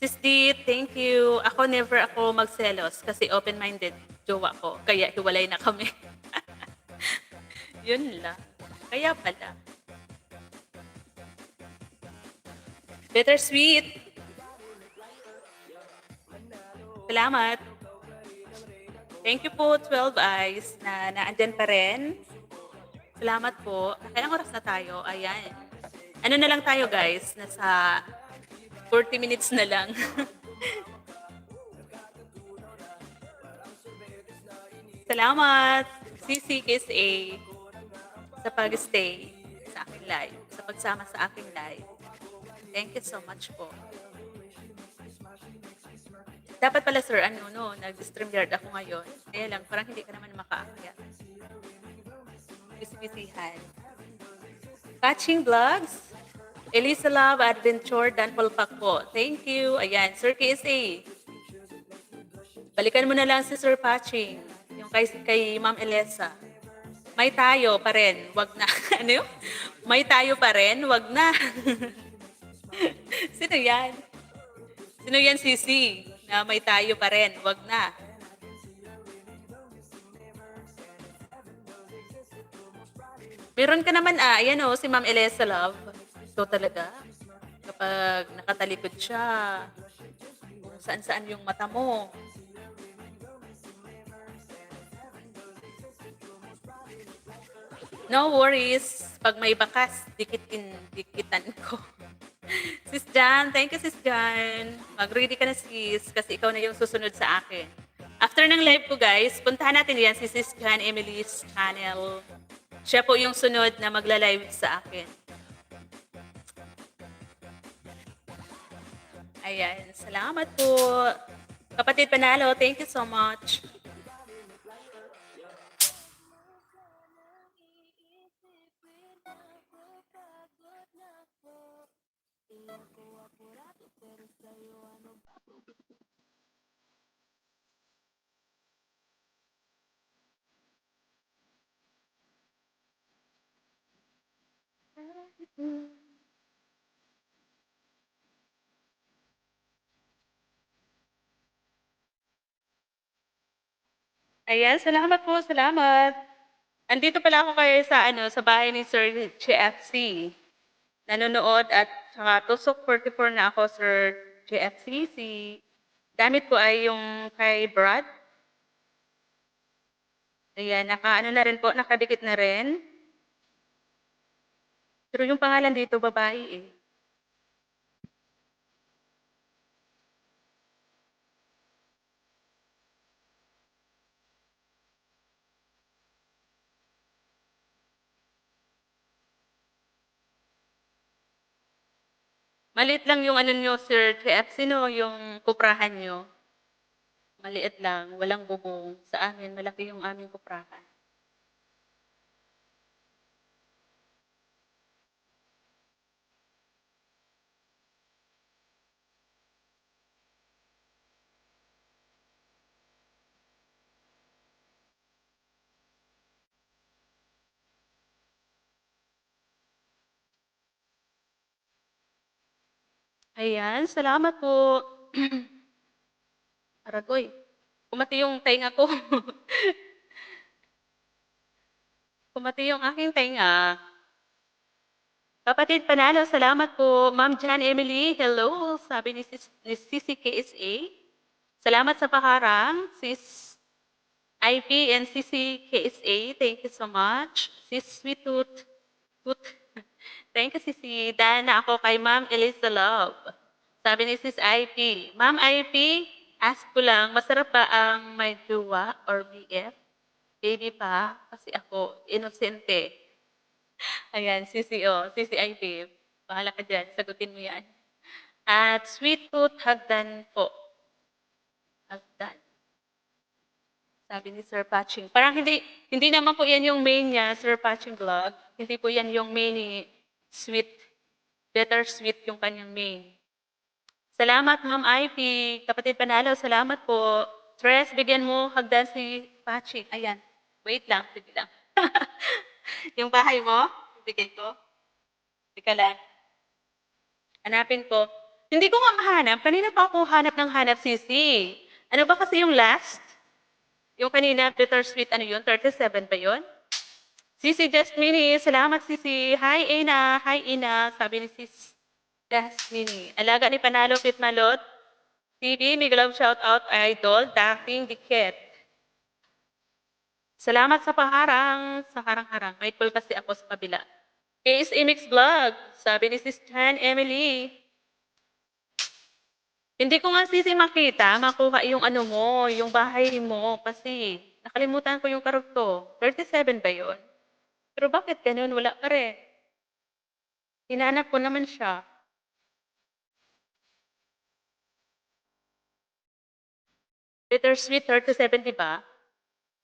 Speaker 2: Sis Dit, thank you. Ako never ako magselos kasi open-minded jowa ko. Kaya hiwalay na kami. Yun lang. Kaya pala. Bittersweet. Salamat. Thank you po, 12 Eyes, na naandyan pa rin. Salamat po. Nakailang oras na tayo? Ayan. Ano na lang tayo, guys? Nasa 40 minutes na lang. Salamat, CCKSA, sa pag-stay sa aking live, sa pagsama sa aking live. Thank you so much po. Dapat pala, sir, nag-StreamYard ako ngayon. Kaya lang, parang hindi ka naman makaakyat. Bisibisihan. Catching vlogs. Elisa Love Adventure Dan Polpak po. Thank you. Ayan, Sir KSA. Balikan mo na lang si Sir Patching. Yung kay Ma'am Elisa. May tayo pa rin. Wag na. Ano yun? May tayo pa rin. Wag na. Sino yan? Sino yan, Sisi? Na may tayo pa rin. Wag na. Meron ka naman, ayan o, si Ma'am Elisa Love. Ito talaga. Kapag nakatalikod siya, kung saan-saan yung mata mo. No worries. Pag may bakas, dikitan ko. Sis Jan, thank you, Sis Jan. Mag-ready ka na, sis, kasi ikaw na yung susunod sa akin. After ng live ko, guys, puntahan natin yan si Sis Jan Emily's channel. Siya po yung sunod na magla-live sa akin. Ayan, salamat po. Kapatid Panalo, thank you so much. Ayan, salamat po, salamat. Andito pala ako kayo sa bahay ni Sir GFC. Nanonood at saka tusok 44 na ako, Sir GFC. Si gamit ko ay yung kay Brad. Ayan, nakaano na rin po, nakadikit na rin. Pero yung pangalan dito, babae eh. Maliit lang yung ano nyo, Sir Chef. Sino yung kuprahan nyo? Maliit lang, walang bubong. Sa amin, malaki yung aming kuprahan. Ayan, salamat po. Aragoy, pumati yung tenga ko. Pumati yung aking tenga. Kapatid Panalo, salamat po. Ma'am Jan Emily, hello. Sabi ni Sisi KSA. Salamat sa paharang, Sis IP and Sisi KSA. Thank you so much. Sis Sweet Tooth. Tooth. Thank you, Sisi. Dana ako kay Ma'am Elisa Love. Sabi ni Sis IP. Ma'am IP, ask ko lang, masarap ba ang may jowa or BF? Baby pa, kasi ako, inosente. Ayan, CCO, CCIP. Bahala ka dyan, sagutin mo yan. At Sweet Tooth Hagdan po. Hagdan. Sabi ni Sir Patching. Parang hindi naman po yan yung main niya, Sir Patching Vlog. Hindi po yan yung main ni Sweet. Better Sweet yung kanyang main. Salamat, Ma'am IP. Kapatid Panalo, salamat po. Tres, bigyan mo hagdan si Patching. Ayan. Wait lang, sige lang. Yung bahay mo, bigay ko. Teka lang. Hanapin ko. Hindi ko nga mahanap. Kanina pa ako hanap, Sisi. Ano ba kasi yung last? Yung kanina, bittersweet, ano yun? 37 ba yun? Sisi Jasmine, salamat Sisi. Hi Ina, hi Ina. Sabi ni Sis Jasmine. Alaga ni Panalo Fit Malot. TV, may love shout out idol, Daking Diket. Salamat sa paharang. Sa harang-harang. May call kasi ako sa kabila. KS Imix Vlog. Sabi ni Sis Chan Emily. Hindi ko nga Sisi makita, makuha yung ano mo, yung bahay mo. Kasi nakalimutan ko yung karugto. 37 ba yun? Pero bakit ganun? Wala pa rin. Hinanap ko naman siya. Bittersweet 37, di ba?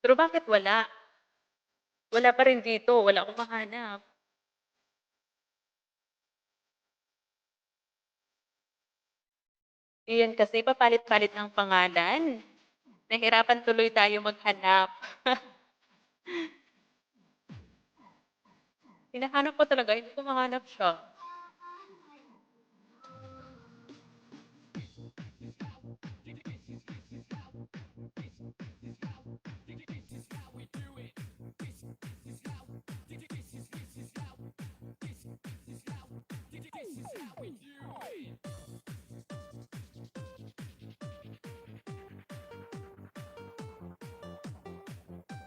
Speaker 2: Pero bakit wala? Wala pa rin dito. Wala akong mahanap. Iyan kasi papalit-palit ng pangalan. Nahirapan tuloy tayo maghanap. Hinahanap ko talaga, hindi ko mahanap siya.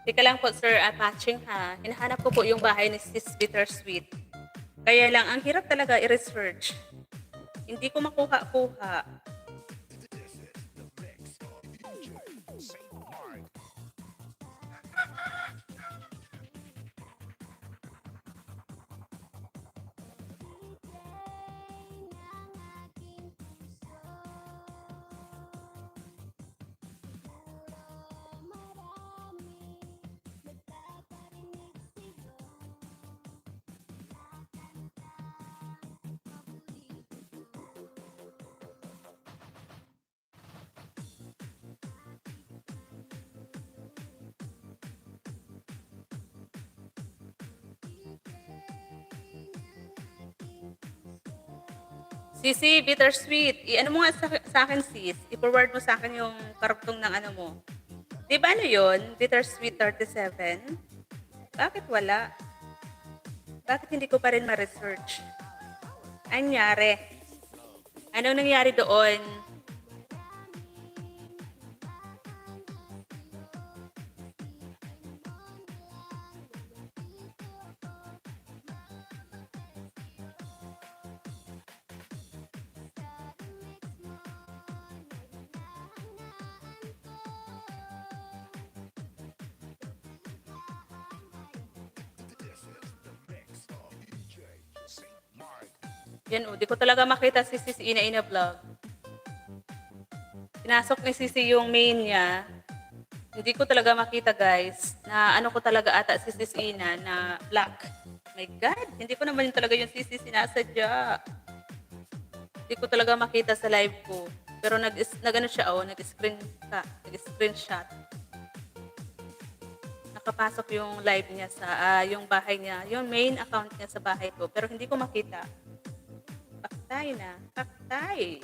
Speaker 2: Teka lang po, Sir Patching ha. Hinahanap ko po yung bahay ni Sis Bittersweet. Kaya lang, ang hirap talaga i-research. Hindi ko makuha-kuha. Sisi, bittersweet. I-ano mo nga sa akin, sis. I-forward mo sa akin yung karugtong ng ano mo. Di ba ano yun? Bittersweet 37? Bakit wala? Bakit hindi ko pa rin ma-research? Anong nangyari? Anong nangyari doon?
Speaker 1: This is the mix of DJ Saint Mark.
Speaker 2: Yan o, di ko talaga makita si Sis Ina Vlog. Pinasok ni Sisi yung main niya. Hindi ko talaga makita guys, na ano ko talaga ata si Sis Ina na black. My God, hindi ko naman yun talaga yung Sisi sinasadya. Hindi ko talaga makita sa live ko. Pero nag-ano siya nag-screenshot. Nakapasok yung live niya sa yung bahay niya, yung main account niya sa bahay ko. Pero hindi ko makita. Paktay na, paktay.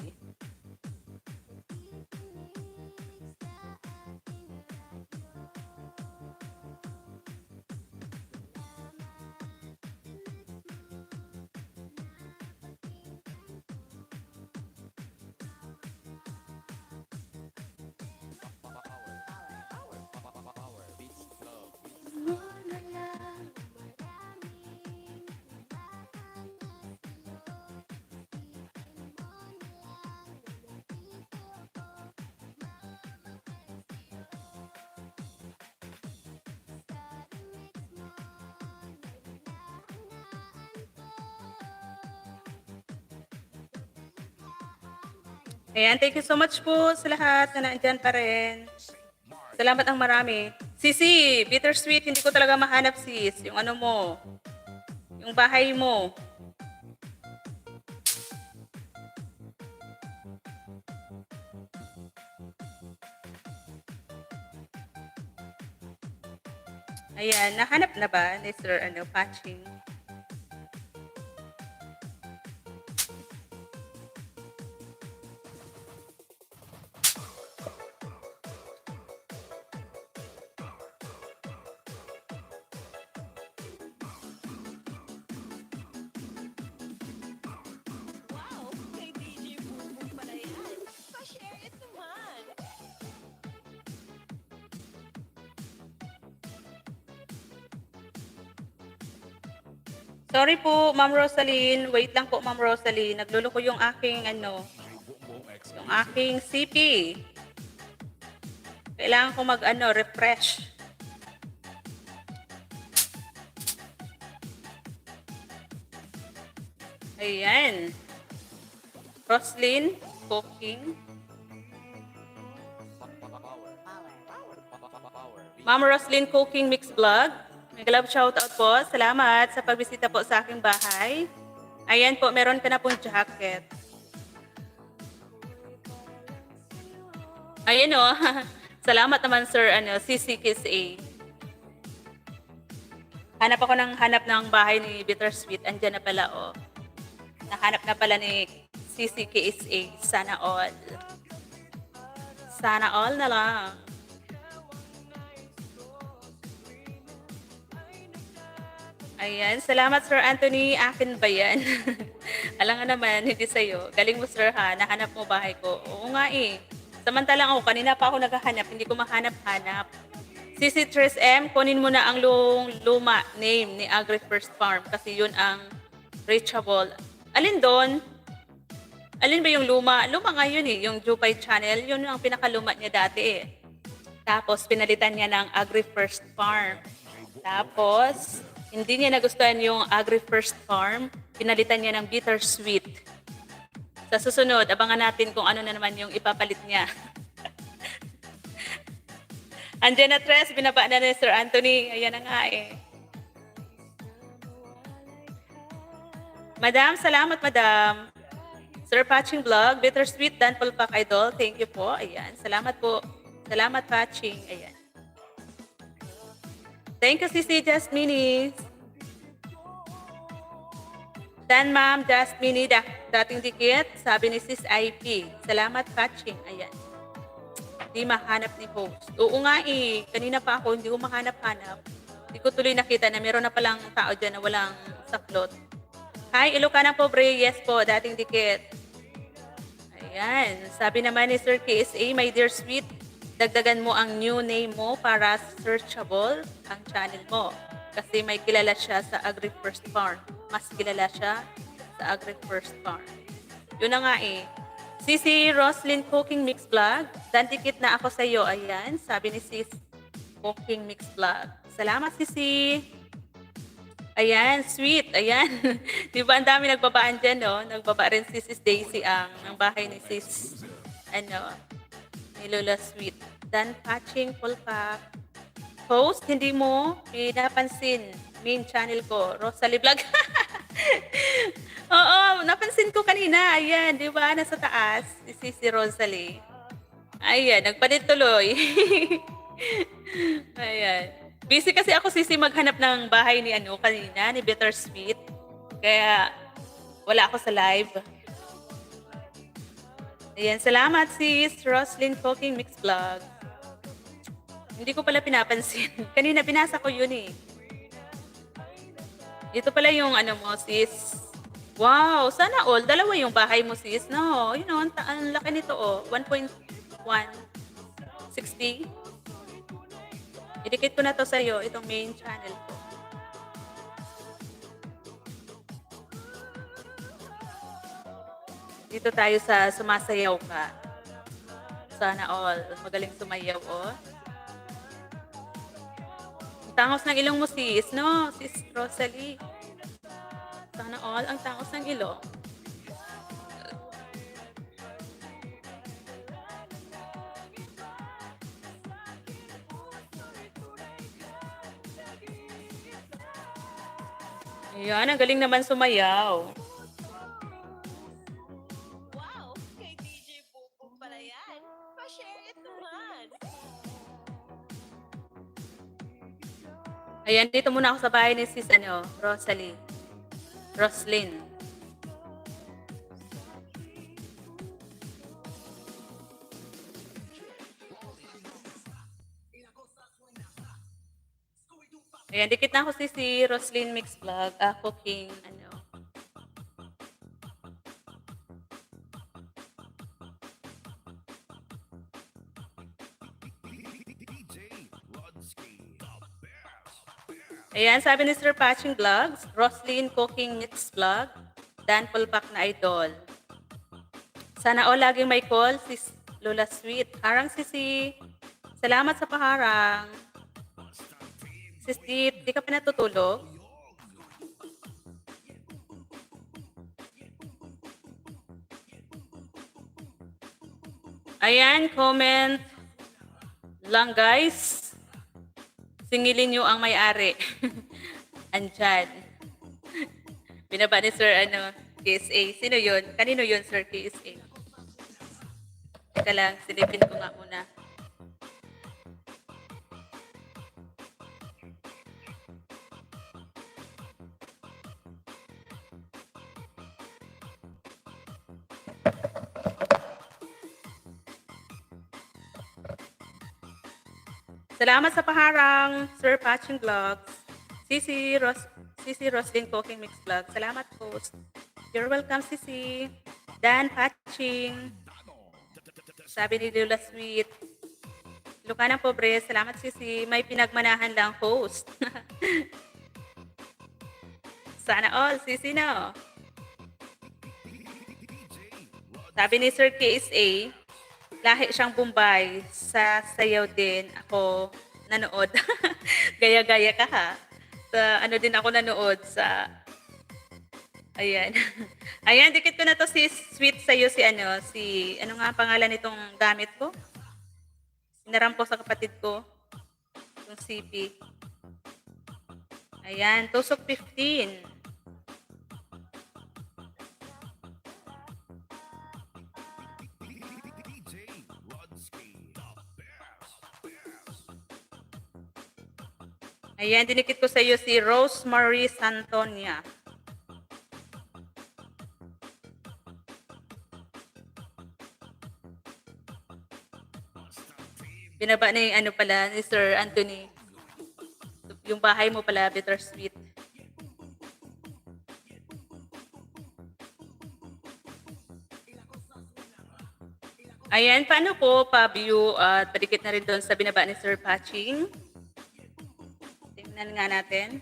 Speaker 2: Ayan, thank you so much po sa lahat na nandyan pa rin. Salamat ang marami. Sisi, bittersweet, hindi ko talaga mahanap sis. Yung ano mo, yung bahay mo. Ayan, nahanap na ba ni Sir Patching?
Speaker 3: Wow, kay DJ Boom pala yan. Pa-share it naman.
Speaker 2: Sorry po, Ma'am Rosaline. Wait lang po, Ma'am Rosaline. Nagluloko yung aking yung aking CP. Kailangan ko refresh. Ayan. Roslyn Cooking. Ma'am Roslyn Cooking Mix Vlog. Mega love shoutout po. Salamat sa pagbisita po sa aking bahay. Ayan po, meron ka na pong jacket. Ayan o. Salamat naman sir, CC Kiss A. Hanap ng bahay ni Bittersweet. Andyan na pala o. Nahanap na pala ni CC Kiss A. Sana all. Sana all na lang. Ayan, salamat Sir Anthony. Akin ba yan? Alam nga naman, hindi sa'yo. Galing mo Sir ha, nahanap mo bahay ko. Oo nga eh. Samantalang ako, kanina pa ako naghahanap, hindi ko mahanap-hanap. CC Tres M, kunin mo na ang luma name ni Agri First Farm kasi yun ang reachable. Alin doon? Alin ba yung luma? Luma nga yun eh, yung Jupay Channel, yun ang pinakaluma niya dati eh. Tapos pinalitan niya ng Agri First Farm. Tapos, hindi niya nagustuhan yung Agri First Farm, pinalitan niya ng Bittersweet. Sa susunod, abangan natin kung ano na naman yung ipapalit niya. Andiyan na Tres, binaba na ni Sir Anthony. Ayan na nga eh. Madam, salamat Madam. Sir Patching Vlog, Bittersweet, Dan Pulpak Idol. Thank you po. Ayan, salamat po. Salamat Patching. Ayan. Thank you, Sisi Jasmine. Dan, Ma'am Jasmine, dating dikit, sabi ni Sis IP. Salamat, Patching. Ayan. Hindi mahanap ni host. Oo nga eh. Kanina pa ako, hindi ko mahanap-hanap. Hindi ko tuloy nakita na meron na palang tao dyan na walang saklot. Hi, Ilocana Pobre. Yes po, dating dikit. Ayan. Sabi naman ni Sir KSA, my dear sweet, dagdagan mo ang new name mo para searchable ang channel mo. Kasi may kilala siya sa Agri First Farm. Mas kilala siya sa Agri First Farm. Yun na nga eh. CC Roslyn Cooking Mix Vlog. Dandikit na ako sa iyo. Ayan, sabi ni Sis Cooking Mix Vlog. Salamat, CC. Ayan, sweet. Ayan. Di ba ang dami nagbabaan dyan, no? Nagbaba rin si Sis Daisy ang bahay ni Sis, ni Lola Sweet. Dan Patching Pulpa. Host, hindi mo pinapansin. Main channel ko, Rosalie Vlog. Oo, napansin ko kanina. Ayan, di ba? Nasa taas, si Rosalie. Ayan, nagpalit tuloy. Ayan. Busy kasi ako sisi maghanap ng bahay ni kanina, ni Bittersweet. Kaya wala ako sa live. Ayan, salamat sis Roslyn Cooking Mix Vlog. Hindi ko pala pinapansin. Kanina binasa ko yun eh. Ito pala yung mo sis. Wow, sana all. Dalawa yung bahay mo sis. No, ang laki nito 1.160. Idikit ko na to sa iyo, itong main channel ko. Dito tayo sa sumasayaw ka. Sana all. Magaling sumayaw, oh. Ang tangos ng ilong mo, sis, no? Sis Rosalie. Sana all. Ang tangos ng ilong. Ayan, ang galing naman sumayaw.
Speaker 3: Wow, kay DJ Boom pala yan. Pa-share it naman.
Speaker 2: Ayan, dito muna ako sa bahay ni sis, Rosalie. Roslyn. Ayan, dikit na ako si Roslyn Mix Vlog, cooking, Ayan, sabi ni Sir Patching Vlogs, Roslyn Cooking Mix Vlog, Dan Pulpak na idol. Sana all laging may call, sis Lola Sweet. Harang sisi. Salamat sa paharang. Sis Deep, di ka pa natutulog? Ayan, comment lang guys. Singilin nyo ang may-ari. Andyan. Binaba ni Sir, KSA. Sino yun? Kanino yun, Sir KSA? Teka lang, silipin ko nga muna. Salamat sa paharang, Sir Patching Vlogs. Sisi Roslyn Cooking Mix Vlog. Salamat po. You're welcome, Sisi. Dan Patching. Sabi ni Lola Sweet. Luka ng pobre. Salamat, Sisi. May pinagmanahan lang host. Sana all, Sisi, no? Sabi ni Sir KSA, lahi siyang Bombay. Sa sayaw din ako nanood. Gaya-gaya ka ha. Sa din ako nanood sa ayan. Ayan, dikit ko na to si Sweet sa'yo si ano nga pangalan nitong gamit ko? Sinaram ko sa kapatid ko. Yung CP. Ayan, tusok 15. Ayan, dinikit ko sa iyo si Rosemary Santonia. Binaba na yung pala ni Sir Anthony. Yung bahay mo pala, Bittersweet. Ayan, paano ko pa-view at padikit na rin doon sa binaba ni Sir Patching. Tingnan nga natin.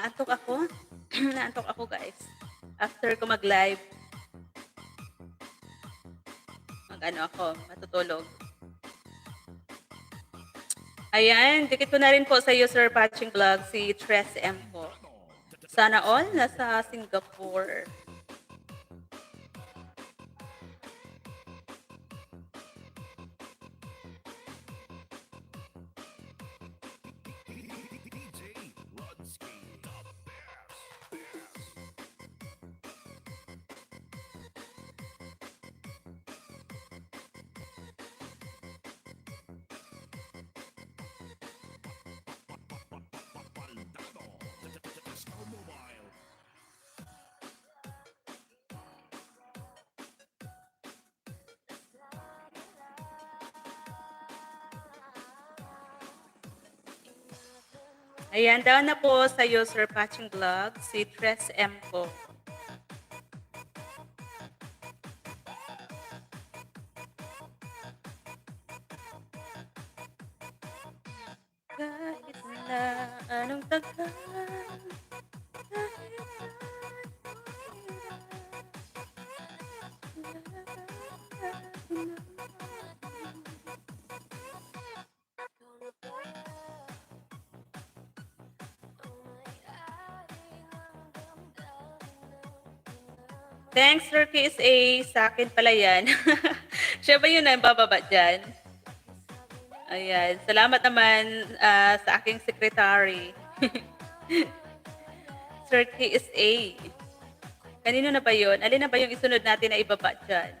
Speaker 2: Naantok ako. Naantok ako, guys. After ko mag-live, mag-ano ako, matutulog. Ayan, dikit ko na rin po sa user patching vlog si Tres M po. Sana all nasa Singapore.
Speaker 1: DJ Rodski, the best. Disco Mobile.
Speaker 2: Ayan, down na po sa user patching vlog si Tres M po. Kahit na anong tagal, thanks, Sir KSA. Sa akin pala yan. Siya ba yun ang bababa dyan? Ayan. Salamat naman sa aking secretary. Sir KSA. Kanino na ba yun? Alin na ba yung isunod natin na ibaba dyan?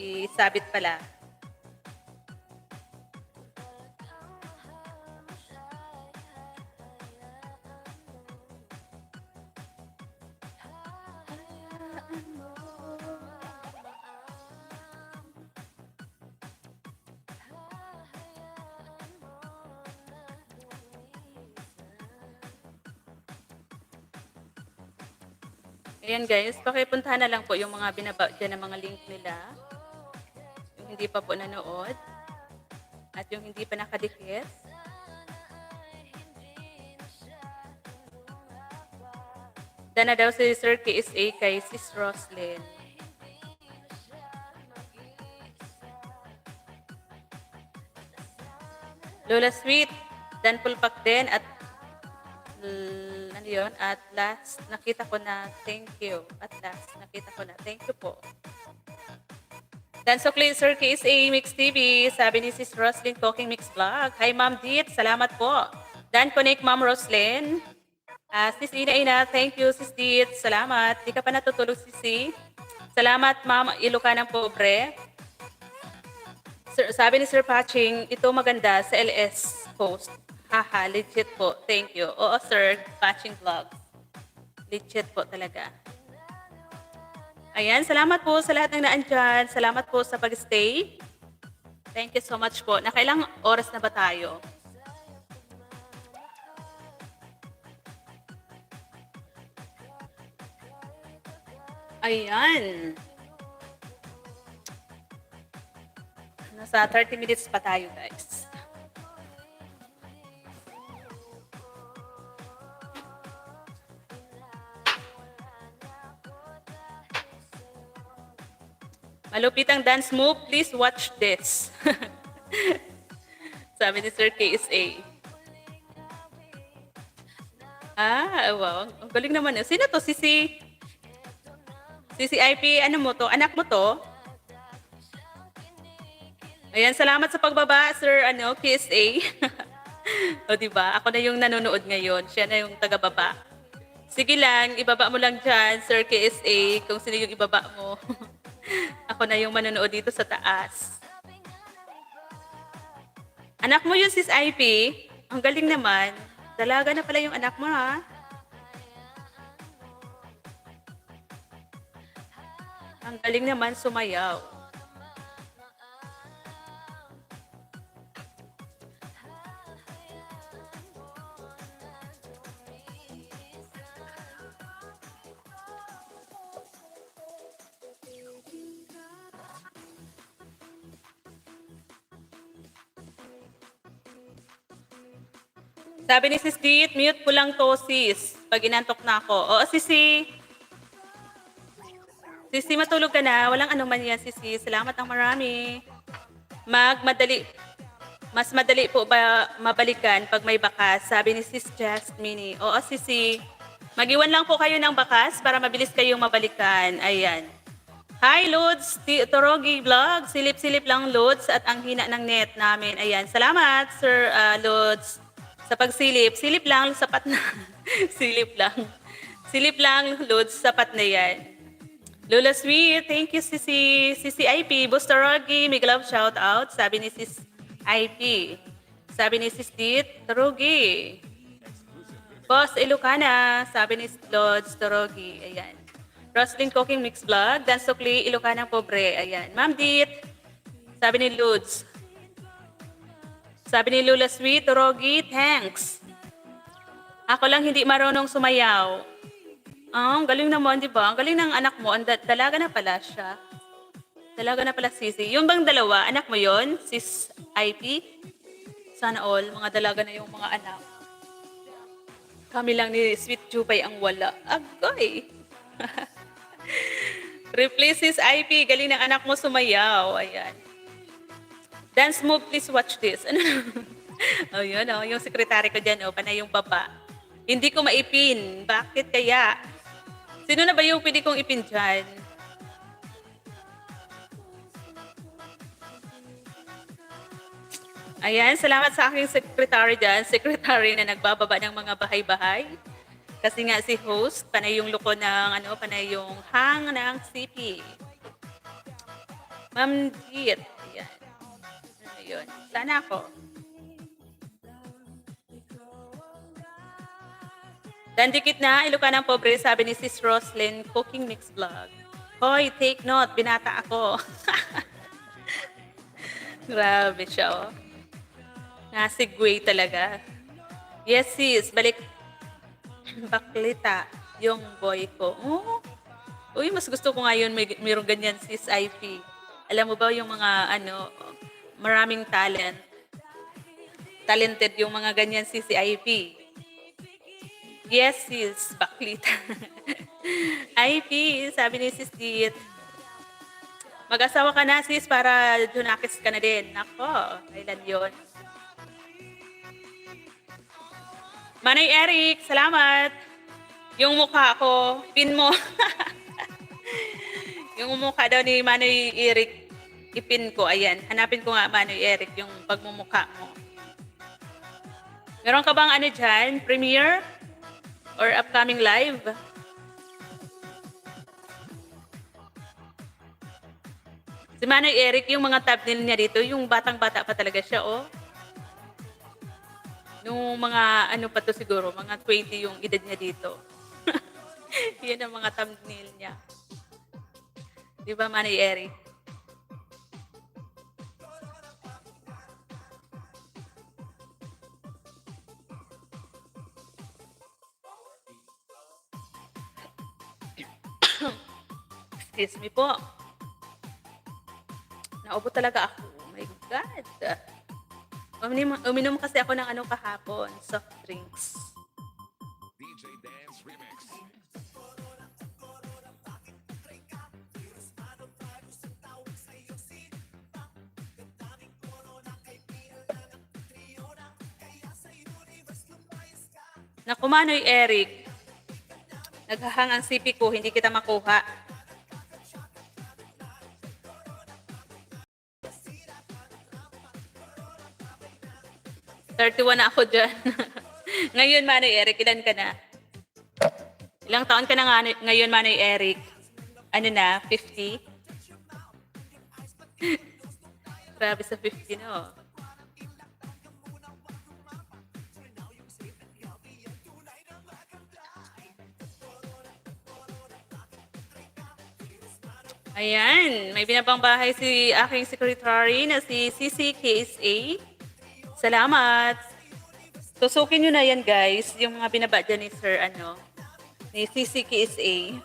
Speaker 2: Isabit pala. Ayan guys, pakipuntahan na lang po yung mga binaba dyan ng mga link nila. Yung hindi pa po nanood. At yung hindi pa nakadikit. Dana daw si Sir KSA kay Sis Roslyn. Lola Sweet, Dan Pulpak din at ano yun? At last, nakita ko na thank you. At last, nakita ko na thank you po. Dan Sokli, Sir KSA Mix TV, sabi ni Sis Roslyn Talking Mix Vlog. Hi Ma'am Dit, salamat po. Dan Connect Ma'am Roslyn. Sis Ina, thank you Sis Dit, salamat. Di ka pa natutulog Sisi. Salamat Ma'am Ilocana Pobre. Sabi ni Sir Patching, ito maganda sa LS post. Haha, legit po. Thank you. Oo, Sir Patching Vlog. Legit po talaga. Ayan, salamat po sa lahat ng naandyan. Salamat po sa pag-stay. Thank you so much po. Nakailang oras na ba tayo? Ayan. Nasa 30 minutes pa tayo, guys. Malupit ang dance move, please watch this. Sabi ni Sir KSA. Wow. Ang galing naman. Sino to? CCIP, ano mo to? Anak mo to? Ayan, salamat sa pagbaba, Sir KSA. O, diba? Ako na yung nanonood ngayon. Siya na yung taga-baba. Sige lang, ibaba mo lang dyan, Sir KSA, kung sino yung ibaba mo. Ako na yung manonood dito sa taas. Anak mo yun, Sis IP. Ang galing naman. Dalaga na pala yung anak mo, ha? Ang galing naman sumayaw. Sabi ni Sis Dit, mute ko lang to, sis. Pag inantok na ako. Oo, Sisi. Sisi, matulog ka na. Walang anuman yan, Sisi. Salamat ng marami. Mas madali po ba mabalikan pag may bakas? Sabi ni Sis Jasmine. Oo, Sisi. Mag-iwan lang po kayo ng bakas para mabilis kayong mabalikan. Ayan. Hi, Lods. Torogi Vlog. Silip-silip lang, Lods. At ang hina ng net namin. Ayan. Salamat, Sir Lods. Sa pagsilip. Silip lang, sapat na. Silip lang. Silip lang, Lods. Sapat na yan. Lola Sweet. Thank you, Sisi. Sisi IP. Buster Rogi. Big love shout out. Sabi ni Sis IP. Sabi ni Sis Dit. Torogi. Boss Ilocana. Sabi ni Lods Torogi. Ayan. Roslyn Cooking Mix Vlog. Dan Sukli, Ilocana Pobre. Ayan. Ma'am Dit. Sabi ni Lods. Sabi ni Lola Sweet, Torogi, thanks. Ako lang hindi marunong sumayaw. Ang galing naman, di ba? Ang galing ng anak mo. Dalaga na pala siya. Dalaga na pala, Sisi. Yung bang dalawa, anak mo yon, Sis IP? Sana all, mga dalaga na yung mga anak. Kami lang ni Sweet Jupay ang wala. Agoy! Replace Sis IP. Galing ng anak mo sumayaw. Ayan. Dance move, please watch this. Ano? Oh, yun, oh. Yung sekretary ko dyan, oh, panay yung baba. Hindi ko maipin. Bakit kaya? Sino na ba yung pwede kong ipin dyan? Ayan, salamat sa aking secretary dyan. Secretary na nagbababa ng mga bahay-bahay. Kasi nga si host, panay yung luko ng, panay yung hang ng CP. Ma'am Diet. Ayan. Ayun. Sana ako. Dandikit na, Ilocana Pobre, sabi ni Sis Roslyn, Cooking Mix Vlog. Hoy, take note, binata ako. Grabe siya, oh. Nasigway talaga. Yes, sis, balik. Baklita, yung boy ko. Oh. Uy, mas gusto ko ngayon mayroong ganyan, Sis IP. Alam mo ba yung mga, maraming talent. Talented yung mga ganyan, Sis IP. Yes, sis. Baklita. IP, sabi ni Sis Dit. Mag-asawa ka na, sis, para junakis ka na din. Nako, kailan yun? Manay Eric, salamat. Yung mukha ko, pin mo. Yung mukha daw ni Manay Eric, ipin ko. Ayan, hanapin ko nga, Manay Eric, yung pagmumukha mo. Meron ka bang dyan? Premiere? Or upcoming live? Si Manay Eric, yung mga thumbnail niya dito, yung batang-bata pa talaga siya, oh. Nung mga, pa to siguro, mga 20 yung edad niya dito. Yan ang mga thumbnail niya. Di ba, Manay Eric? Excuse me po. Naubo talaga ako. Oh my God. Uminom kasi ako ng kahapon. Soft drinks.
Speaker 4: DJ Dance Remix.
Speaker 2: Naku, Manoy Eric. Naghahang ang CP ko, hindi kita makuha. $31 na ako dyan. Ngayon, Manoy Eric, ilan ka na? Ilang taon ka na ngayon, Manoy Eric? Ano na, 50? Grabe sa 50, no? Ayan, may binabang bahay si aking secretary na si CCKSA. Salamat. Tusukin nyo na yan, guys. Yung mga binaba dyan ni Sir, ni CCKSA.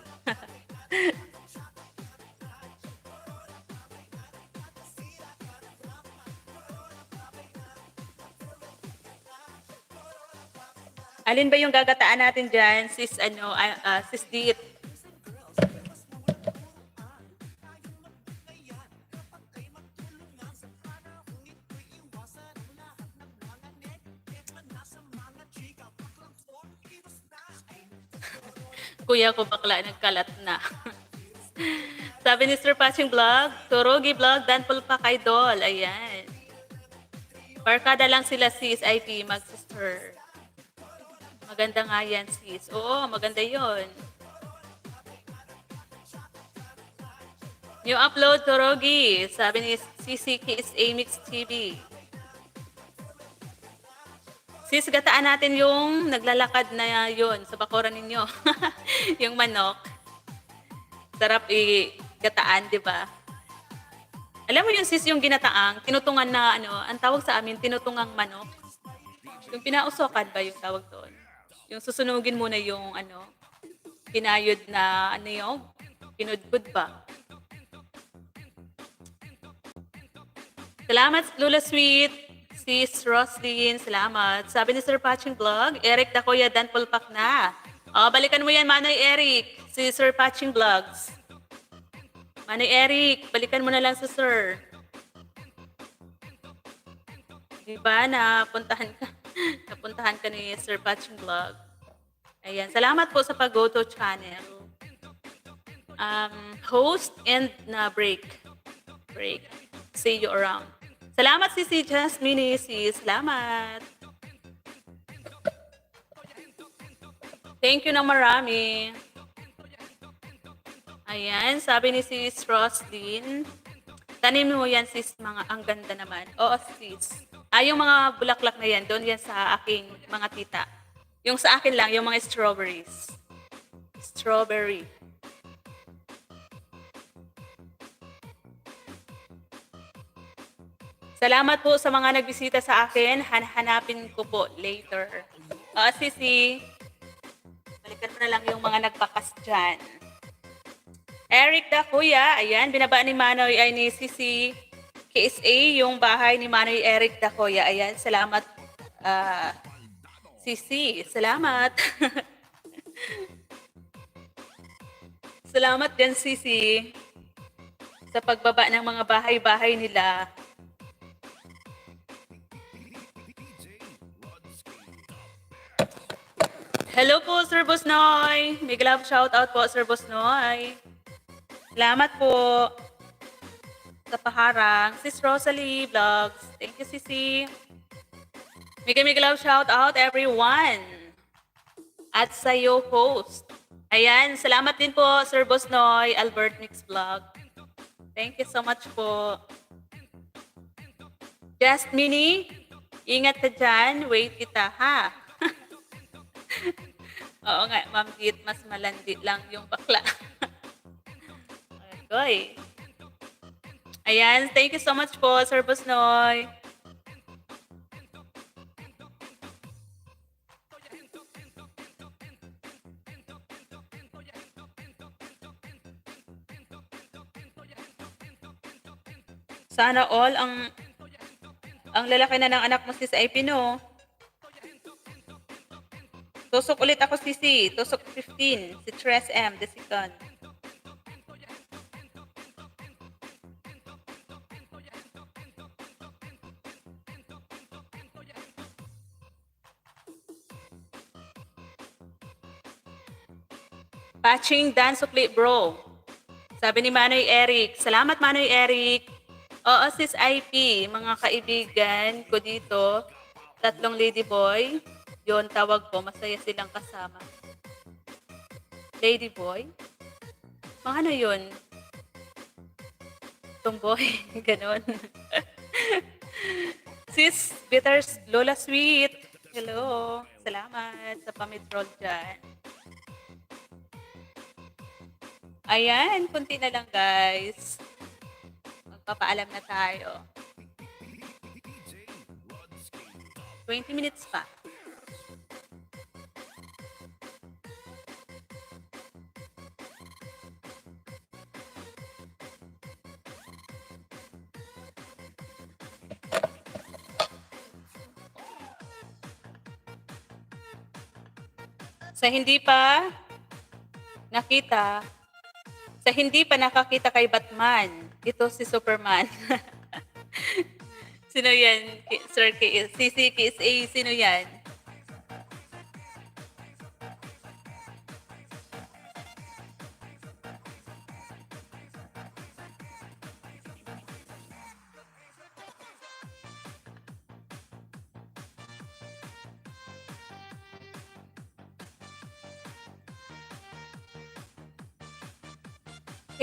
Speaker 2: Alin ba yung gagataan natin dyan, sis, sis Dit? Kuya ko bakla, nagkalat na. Sabi ni Sir Patching Vlog, Turogi Vlog, Danpol Pak Idol. Ayan. Barkada lang sila sis, IP, mag-sister. Maganda nga yan sis. Oo, maganda yon. New upload, Turogi. Sabi ni CCK is Amix TV. Sis, gataan natin yung naglalakad na yun sa bakuran ninyo. Yung manok. Sarap gataan, di ba? Alam mo yung sis, yung ginataang, tinutungan na ang tawag sa amin, tinutungang manok. Yung pinausokan ba yung tawag doon? Yung susunugin muna yung kinayod na yung pinudbud ba? Salamat, Lula Sweet. Sis Roslyn, salamat. Sabi ni Sir Patching Vlog, Eric Dakoya Dan Pulpak na. Balikan mo yan, Manoy Eric. Si Sir Patching Vlogs. Manoy Eric, balikan mo na lang sa Sir. Di ba, napuntahan ka ni Sir Patching Vlog. Ayan, salamat po sa pag-go to channel. Host and na break. See you around. Salamat si Jasmine, sis. Salamat. Thank you na marami. Ayan, sabi ni sis Roslyn, tanim mo yan sis, ang ganda naman. Oo sis. Yung mga bulaklak na yan, doon yan sa aking mga tita. Yung sa akin lang, yung mga strawberries. Strawberry. Salamat po sa mga nagbisita sa akin. Hanapin ko po later. Sisi, balikan mo na lang yung mga nagpakas dyan. Eric da Kuya, ayan, binabaan ni Manoy ay ni Sisi KSA, yung bahay ni Manoy Eric da Kuya. Ayan, salamat Sisi, salamat. Salamat din Sisi sa pagbaba ng mga bahay-bahay nila. Hello po, Sir Bosnoy. Big love shout out po, Sir Bosnoy. Salamat po sa paharang. Sis Rosalie Vlogs. Thank you, Sisi. Big love shout out, everyone. At sa'yo, host. Ayan, salamat din po, Sir Bosnoy, Albert Mix Vlog. Thank you so much po. Just Mini, ingat ka dyan. Wait kita, ha? Oo nga, Ma'am Git, mas malandi lang yung bakla. Okay. Ayan, thank you so much po, Sir Bosnoy. Sana all ang lalaki na ng anak mo sis ay Pino. Tusok ulit ako sisi. Tusok 15. Si Tres M. The second. Patching Dan Sukli Bro. Sabi ni Manoy Eric. Salamat Manoy Eric. Oo sis IP. Mga kaibigan ko dito. 3 ladyboy. Yon tawag ko, masaya silang kasama. Ladyboy? Mga ano yun? Tomboy? Ganon. Sis, Bitters, Lola Sweet. Hello. Salamat sa pamitrol dyan. Ayan, kunti na lang guys. Magpapaalam na tayo. 20 minutes pa. Sa hindi pa nakita, sa hindi pa nakakita kay Batman, ito si Superman. Sino yan? Sir CC Kiss A, sino yan?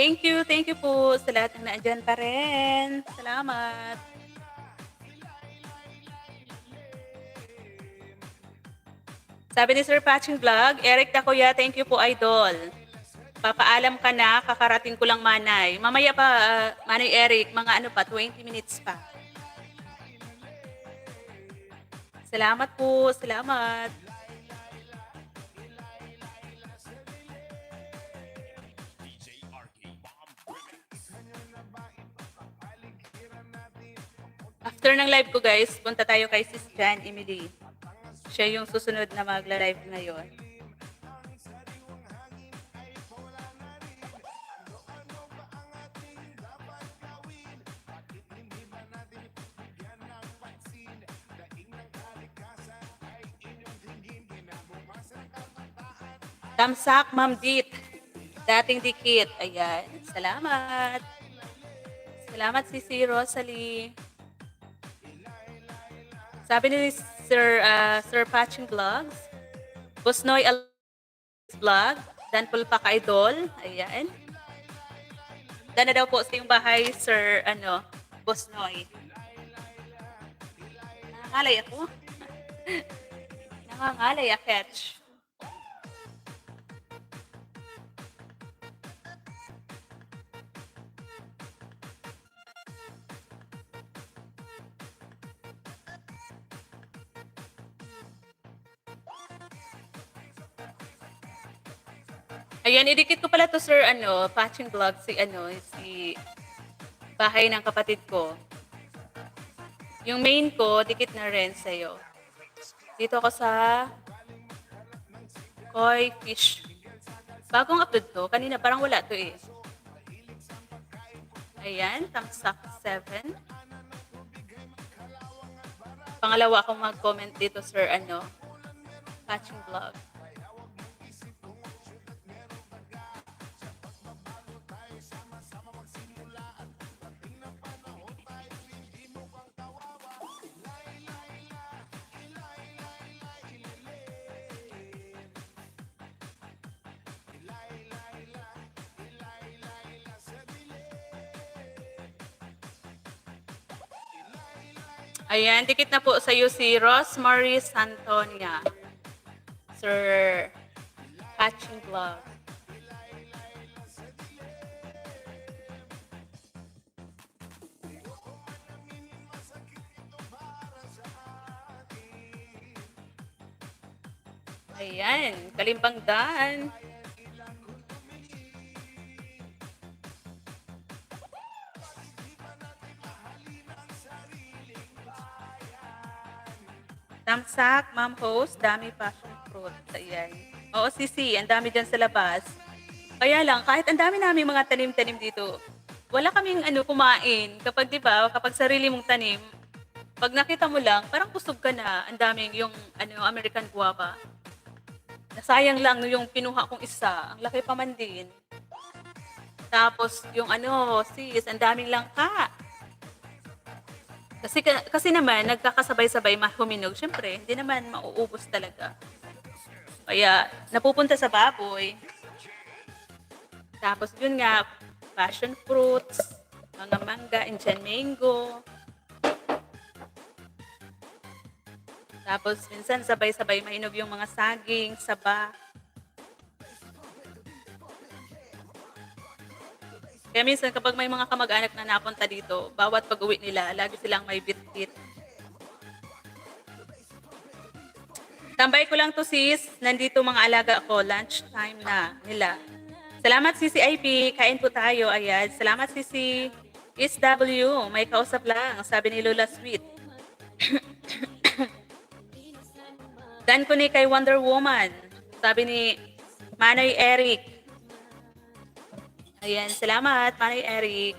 Speaker 2: Thank you po sa lahat ng naandyan pa rin. Salamat. Sabi ni Sir Patching Vlog, Eric Takoya, thank you po, idol. Papaalam ka na, kakarating ko lang Manay. Mamaya pa, Manay Eric, mga ano pa, 20 minutes pa. Salamat po, salamat. After ng live ko guys, punta tayo kay Sis Jan Emily. Siya yung susunod na magla-live ngayon. Tamsak, Ma'am Dit. Dating dikit. Ayan. Salamat. Salamat si Rosalie. Sabi ni Sir Patching Vlogs, Busnoy Vlog, Danpul pa ka idol. Ayan. Dana daw po sa yung bahay, Sir Busnoy. Nangangalay ako. Nangangalay, Ketch. Ayan, idikit ko pala to Sir Patching Vlog si bahay ng kapatid ko. Yung main ko, dikit na rin sa'yo. Dito ako sa Koi Fish. Bagong upload to. Kanina parang wala to eh. Ayan, Tamsak 7. Pangalawa akong mag-comment dito Sir Patching Vlog. Ayan, dikit na po sa iyo si Rosemary Santonia. Sir Patching Vlog. Ayan, Kalimbang Dan. Tamsak, Ma'am Host, dami passion fruit. Ayan. Oo, Sisi, ang dami dyan sa labas. Kaya lang, kahit ang dami namin mga tanim-tanim dito, wala kaming kumain. Kapag, di ba, kapag sarili mong tanim, pag nakita mo lang, parang kusog ka na. Ang daming yung American guava. Nasayang lang yung pinuha kong isa. Ang laki pa man din. Tapos yung sis, ang daming langka. Kasi naman, nagkakasabay-sabay mahuminog. Siyempre, hindi naman mauubos talaga. Kaya, napupunta sa baboy. Tapos yun nga, passion fruits, mga mangga, Indian mango. Tapos minsan sabay-sabay mainog yung mga saging, saba. Kaya minsan kapag may mga kamag-anak na napunta dito, bawat pag-uwi nila, lagi silang may bit-bit. Tambay ko lang to sis, nandito mga alaga ako, lunch time na nila. Salamat CCIP, kain po tayo, ayan. Salamat CC SW, may kausap lang, sabi ni Lola Sweet. Dan ko ni kay Wonder Woman. Sabi ni Manoy Eric. Ayan, salamat Manoy Eric.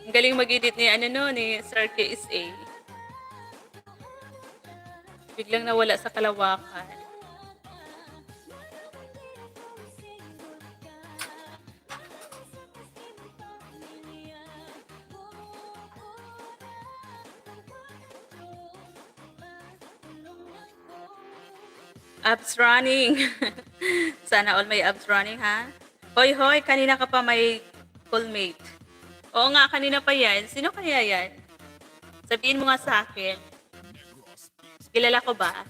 Speaker 2: Ang galing mag-edit ni ano no, ni Sir KSA. Biglang nawala sa kalawakan. Abs running. Sana all may abs running, ha? Hoy, hoy, kanina ka pa may callmate. Oo nga, kanina pa yan. Sino kaya yan? Sabihin mo nga sa akin. Kilala ko ba?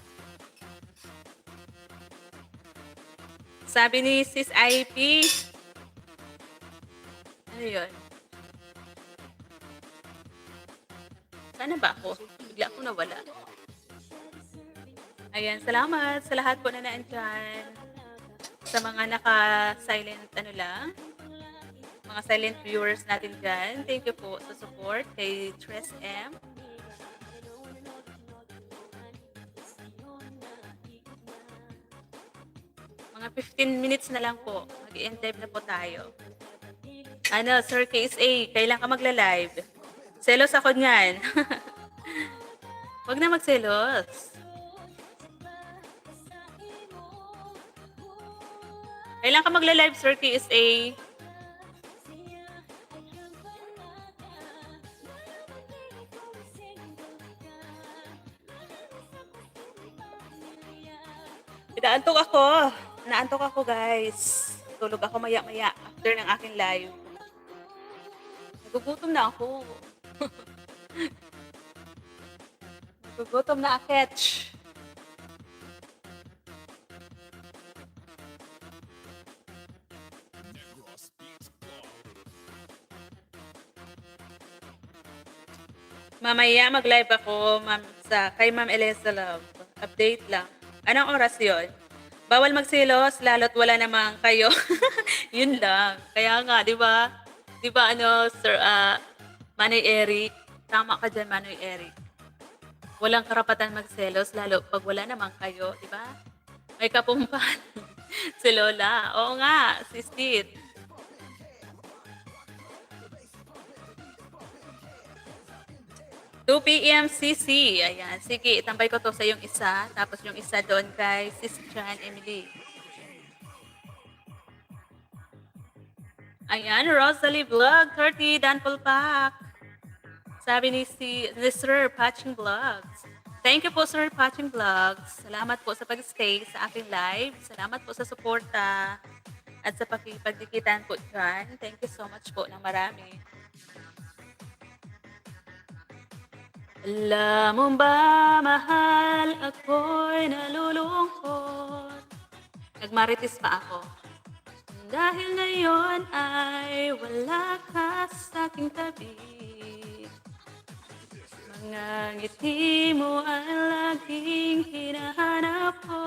Speaker 2: Sabi ni Sis IP. Ano yun? Sana ba ako? Bigla akong nawala. Ayan, salamat sa lahat po na naandyan. Sa mga naka-silent ano lang. Mga silent viewers natin dyan. Thank you po sa support kay Tres M. Mga 15 minutes na lang po. Mag-end live na po tayo. Ano, Sir KSA, kailan ka magla-live? Selos ako niyan. Huwag na magselos. Kailan ka magla-live, Sir KSA? Naantok ako. Naantok ako, guys. Tulog ako maya-maya after ng aking live. Nagugutom na ako. Nagugutom na aketch. Mamaya mag-live ako kay Ma'am Elisa Love. Update lang. Anong oras yon? Bawal magsilos, lalo't wala namang kayo. Yun lang. Kaya nga, di ba? Di ba Sir Manoy Eric? Tama ka dyan, Manoy Eric. Walang karapatan magselos, lalo pag wala namang kayo, di ba? May kapumpan. Si Lola. Oo nga, si Steve. 2 p.m. CC. Ayan. Sige, itambay ko to sa yung isa. Tapos yung isa doon kay Sis Jan Emily. Ayan, Rosalie Vlog 30, Dan Pulpak. Sabi ni Sir Patching Vlogs. Thank you po, Sir Patching Vlogs. Salamat po sa pag-stay sa aking live. Salamat po sa suporta at sa pagkikitan po dyan. Thank you so much po ng marami. Alam mo ba, mahal, ako'y nalulungkot. Nagmarites pa ako. Dahil ngayon ay wala ka sa aking tabi. Mga ngiti mo ay laging hinahanap ko.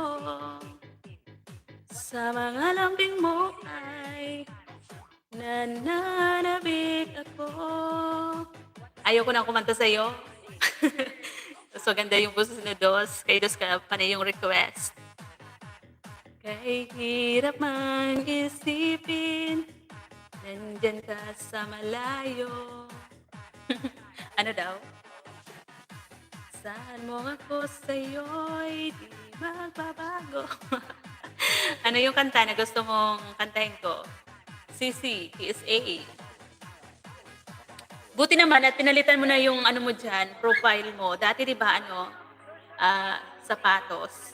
Speaker 2: Sa mga lambing mo ay nananabik ako. Ayoko nang kumanta sa'yo. So, ganda yung boses na Dos. Kay Dos ka pa na yung request. Kahit hirap mang isipin, nandyan ka sa malayo. Ano daw? Saan mo ako sa'yo'y di magbabago. Ano yung kanta na gusto mong kantahin ko? CC, KSA. Buti naman at pinalitan mo na yung ano mo dyan, profile mo. Dati di ba sapatos.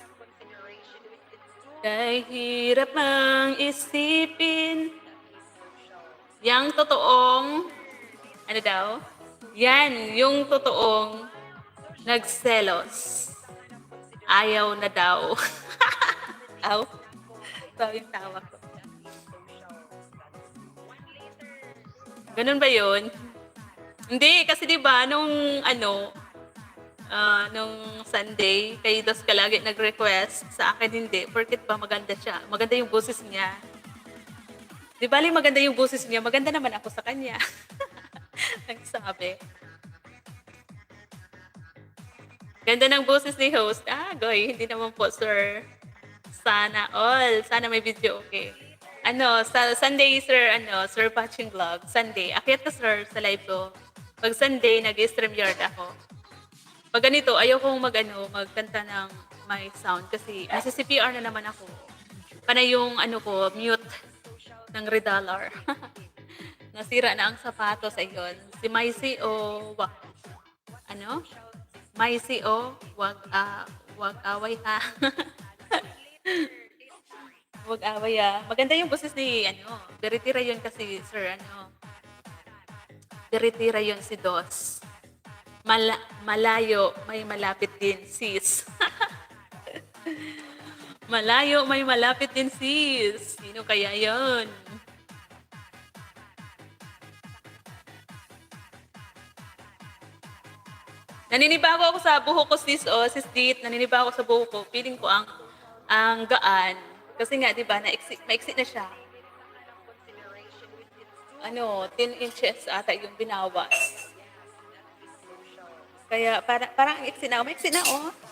Speaker 2: Kahit hirap mang isipin, yang totoong, ano daw? Yan, yung totoong nagselos. Ayaw na daw. Aw, tawing tawa ko. Ganun ba yun? Hindi, kasi di ba nung Sunday, kay Dos ka lagi nag-request, sa akin hindi, porket pa maganda siya. Maganda yung boses niya. Di bali maganda yung boses niya, maganda naman ako sa kanya. Nagsabi. Ganda ng boses ni host. Ah, goy, hindi naman po, sir. Sana all. Sana may video, okay. Ano, sa Sunday, sir, sir Patching Vlog. Sunday. Akyat ka, sir, sa live ko. Pag Sunday, nag-stream yard ako. Pag ganito, ayaw kong magkanta ng may sound kasi nasa-CPR na naman ako. Panay yung, mute ng Redollar. Nasira na ang sapatos, ayun. Si Maisy Maisy wag away ha. Wag away ha. Maganda yung boses ni, Beritira yun kasi, sir, Beritira yun si Dos. Malayo, may malapit din, sis. Malayo, may malapit din, sis. Sino kaya yun? Naninibago ako sa buhok ko, sis, sis Dit. Naninibago ako sa buhok ko. Feeling ko ang gaan. Kasi nga, di ba, maiksi na siya. 10 inches ata yung binawas. Kaya parang iksi na. Maiksi na,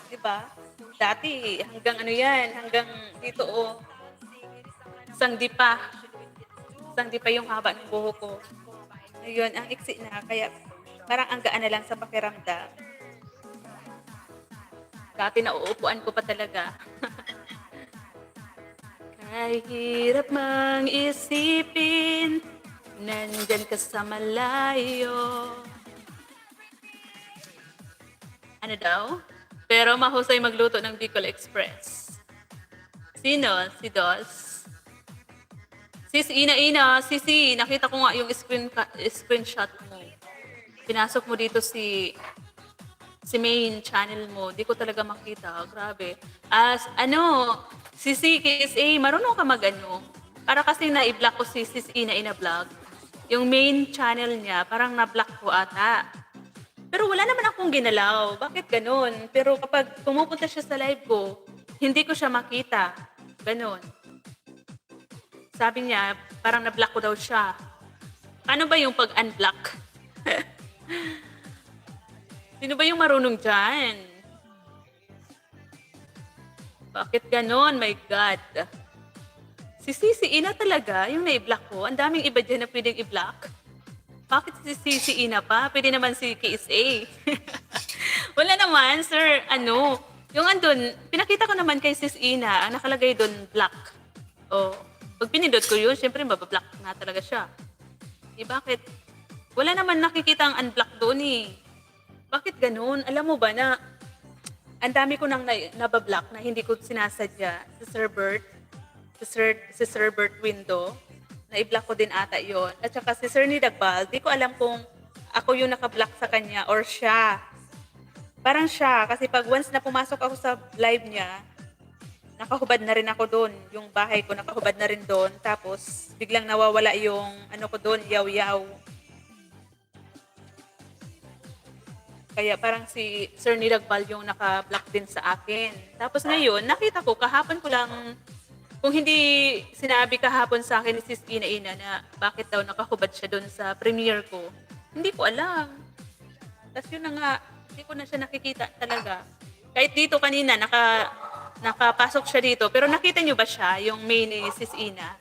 Speaker 2: di ba? Dati, hanggang hanggang dito, Sangdi pa yung haba ng buhok ko. Ngayon, ang iksi na. Kaya parang ang gaan na lang sa pakiramdam. Dati nauupuan ko pa talaga. Kahirap mang isipin, nandyan ka sa malayo. Ano daw? Pero mahusay magluto ng Bicol Express. Sino? Si Dos? Sis Ina, Sisi, nakita ko nga yung screenshot mo. Pinasok mo dito si main channel mo. Di ko talaga makita. Grabe. Sisi KSA, marunong ka para kasi na-i-block ko si Sis Ina Vlog. Yung main channel niya, parang na-block ko ata. Pero wala naman akong ginalaw. Bakit ganun? Pero kapag pumupunta siya sa live ko, hindi ko siya makita. Ganun. Sabi niya, parang na-block ko daw siya. Paano ba yung pag-unblock? Sino ba yung marunong dyan? Bakit ganon? My God. Si Ina talaga, yung na-i-block ko. Ang daming iba dyan na pwedeng i-block. Bakit si Ina pa? Pwede naman si KSA. Wala naman, sir. Yung andun, pinakita ko naman kay Sis Ina, ang nakalagay doon, block. Pag pinindot ko yun, syempre mabablock na talaga siya. Bakit? Wala naman nakikita ang unblock doon Bakit ganun? Alam mo ba na ang dami ko nang nabablock na hindi ko sinasadya si Sir Bert, si Sir Bert Window. Na-i-block ko din ata yon. At saka si Sir Nidagbal, di ko alam kung ako yung nakablock sa kanya or siya. Parang siya, kasi pag once na pumasok ako sa live niya, nakahubad na rin ako doon. Yung bahay ko, nakahubad na rin doon. Tapos, biglang nawawala yung ko doon, yaw-yaw. Kaya parang si Sir Nidagbal yung naka-block din sa akin. Tapos ngayon, nakita ko, kahapon ko lang, kung hindi sinabi kahapon sa akin ni Sis Ina na bakit daw nakahubad siya doon sa premiere ko, hindi ko alam. Tapos yun na nga, hindi ko na siya nakikita talaga. Kahit dito kanina, nakapasok siya dito. Pero nakita niyo ba siya, yung main ni Sis Ina?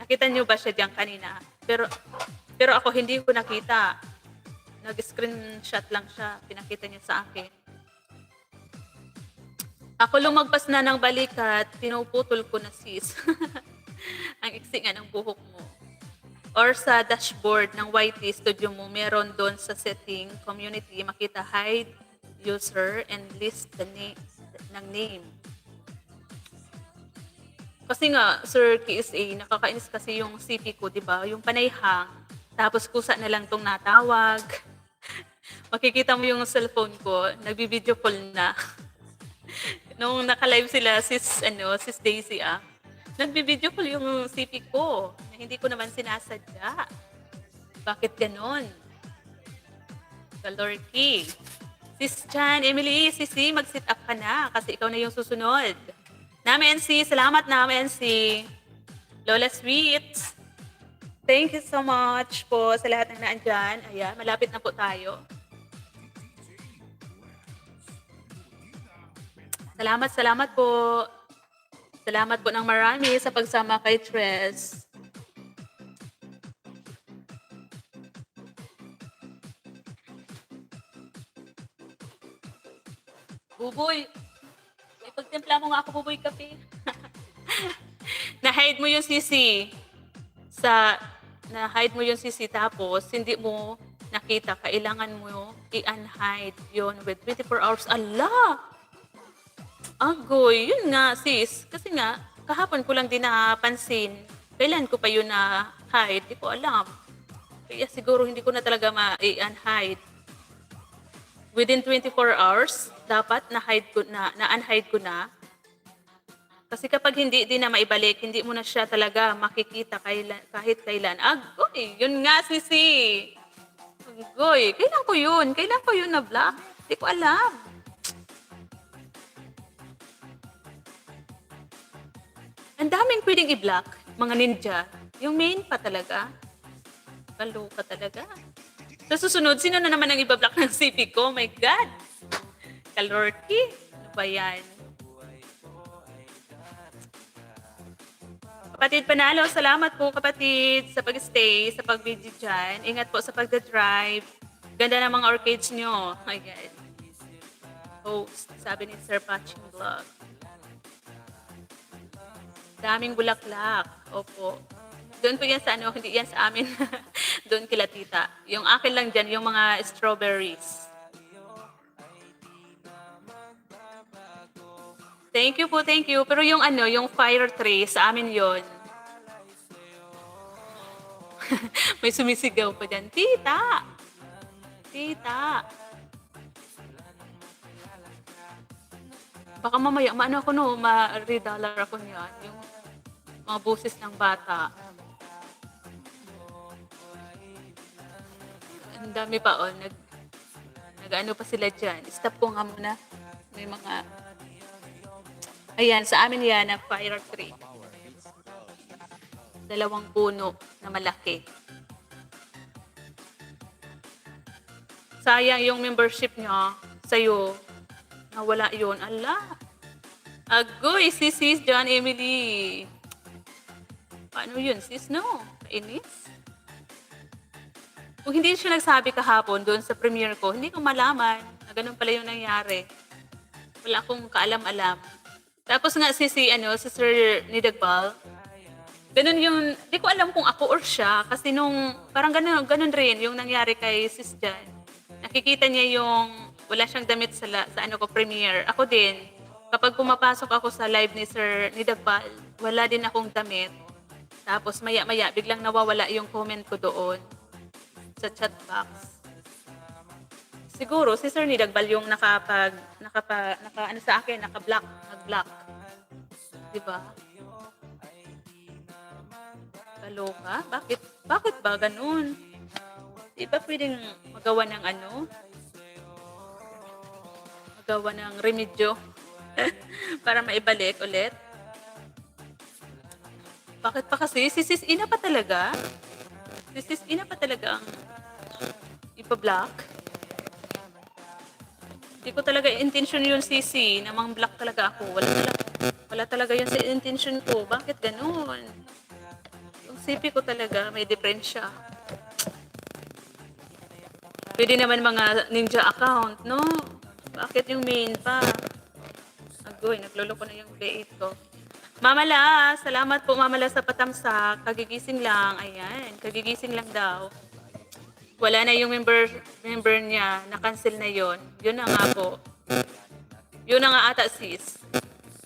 Speaker 2: Nakita niyo ba siya diyan kanina? Pero ako hindi ko nakita. Nag-screenshot lang siya. Pinakita niya sa akin. Ako lumagpas na ng balikat, pinuputol ko na, sis. Ang iksi nga ng buhok mo. Or sa dashboard ng YT studio mo, meron doon sa setting, community, makita hide user and list the name. Kasi nga, Sir KSA, nakakainis kasi yung CP ko, di ba? Yung panayhang. Tapos kusa na lang tong natawag. Makikita mo yung cellphone ko, nagbi-video call na. Nung naka-live sila, sis Daisy, nagbi-video call yung CP ko, na hindi ko naman sinasadya. Bakit ganon? Kalorky. Sis Chan, Emily, Sisi, mag-sit up ka na kasi ikaw na yung susunod. Nami NC, salamat Nami NC. Lola Sweets. Thank you so much po sa lahat ng naandyan. Ayan, malapit na po tayo. Salamat po. Salamat po ng marami sa pagsama kay Tres. Buboy, ipagtimpla mo nga ako, Buboy, kape. Na-hide mo yung sisi. Na-hide mo yung sisi tapos hindi mo nakita. Kailangan mo i-unhide yun with 24 hours. Allah! Agoy, yun nga sis. Kasi nga, kahapon ko lang din napansin. Kailan ko pa yun na-hide? Di ko alam. Kaya siguro hindi ko na talaga ma-unhide. Within 24 hours, dapat na-unhide ko na. Kasi kapag hindi din na maibalik, hindi mo na siya talaga makikita kahit kailan. Agoy, yun nga sisi. Agoy, kailan ko yun na-block? Di ko alam. Ang daming pwedeng i-block, mga ninja. Yung main pa talaga. Kaloka talaga. Sa susunod, sino na naman ang ibablock ng CP ko? Oh my God! Kalorky? Ano ba yan? Kapatid Panalo, salamat po kapatid sa pag-stay, sa pag-video dyan. Ingat po sa pagda-drive. Ganda ng mga orchids nyo. Ayan. Host, sabi ni Sir Patching Vlog. Daming bulaklak. Opo. Doon po yan sa hindi yan sa amin. Doon kila tita. Yung akin lang dyan, yung mga strawberries. Thank you po, thank you. Pero yung yung fire tree, sa amin yon. May sumisigaw pa dyan. Tita! Tita! Baka mamaya, ma-redollar ako niyan. Yung mga boses ng bata. Ang dami pa, nag-ano pa sila dyan. Stop ko nga muna. May mga, ayan, sa amin yan, na fire tree. 2 puno na malaki. Sayang yung membership niya sa'yo. Nawala yun. Allah. Agoy, sis John Emily. Paano yun, sis? No. Kainis. Kung hindi siya nagsabi kahapon doon sa premiere ko, hindi ko malaman na ganun pala yung nangyari. Wala akong kaalam-alam. Tapos nga si Sir Nidagbal, ganun yung, di ko alam kung ako or siya, kasi parang ganun rin yung nangyari kay Sis Jan. Nakikita niya yung, wala siyang damit sa premiere. Ako din, kapag pumapasok ako sa live ni Sir Nidagbal, wala din akong damit. Tapos maya-maya, biglang nawawala yung comment ko doon sa chat box. Siguro si Sir Nidagbal yung naka sa akin, nag-block. 'Di ba? Kaloka? Bakit ba ganun? Di ba pwedeng magawa ng remedyo para maibalik ulit? Bakit pa kasi? Si Sis Ina pa talaga? Si Sis Ina pa talaga ang ipa-block? Hindi ko talaga intention yun, Sisi, na mang-block talaga ako. Wala talaga yun sa intention ko. Bakit ganun? Yung CP ko talaga, may diferensya. Pwede naman mga ninja account, no? Bakit yung main pa? Agoy, nagluloko na yung B8 ko. Mamala, salamat po Mamala sa patamsak. Kagigising lang. Ayan, kagigising lang daw. Wala na yung member niya. Na-cancel na yon. Yun na nga po. Yun na nga ata, sis.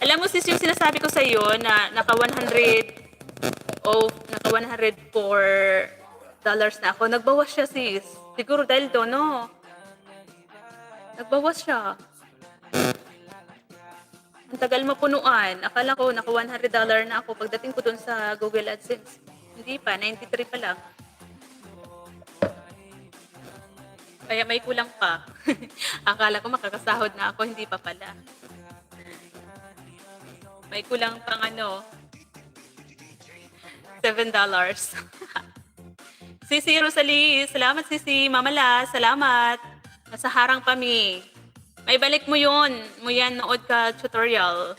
Speaker 2: Alam mo, sis, yung sinasabi ko sa iyo na naka $104 na ako. Nagbawas siya, sis. Siguro dahil doon, no? Nagbawas siya. Ang tagal mapunuan. Akala ko naka $100 na ako pagdating ko doon sa Google AdSense. Hindi pa, 93 pa lang. Kaya may kulang pa. Akala ko makakasahod na ako, hindi pa pala. May kulang pang $7. Sisi Rosalie, salamat Sisi. Mamala, salamat. Nasa harang kami. May balik mo yun. Mo yan, nood ka tutorial.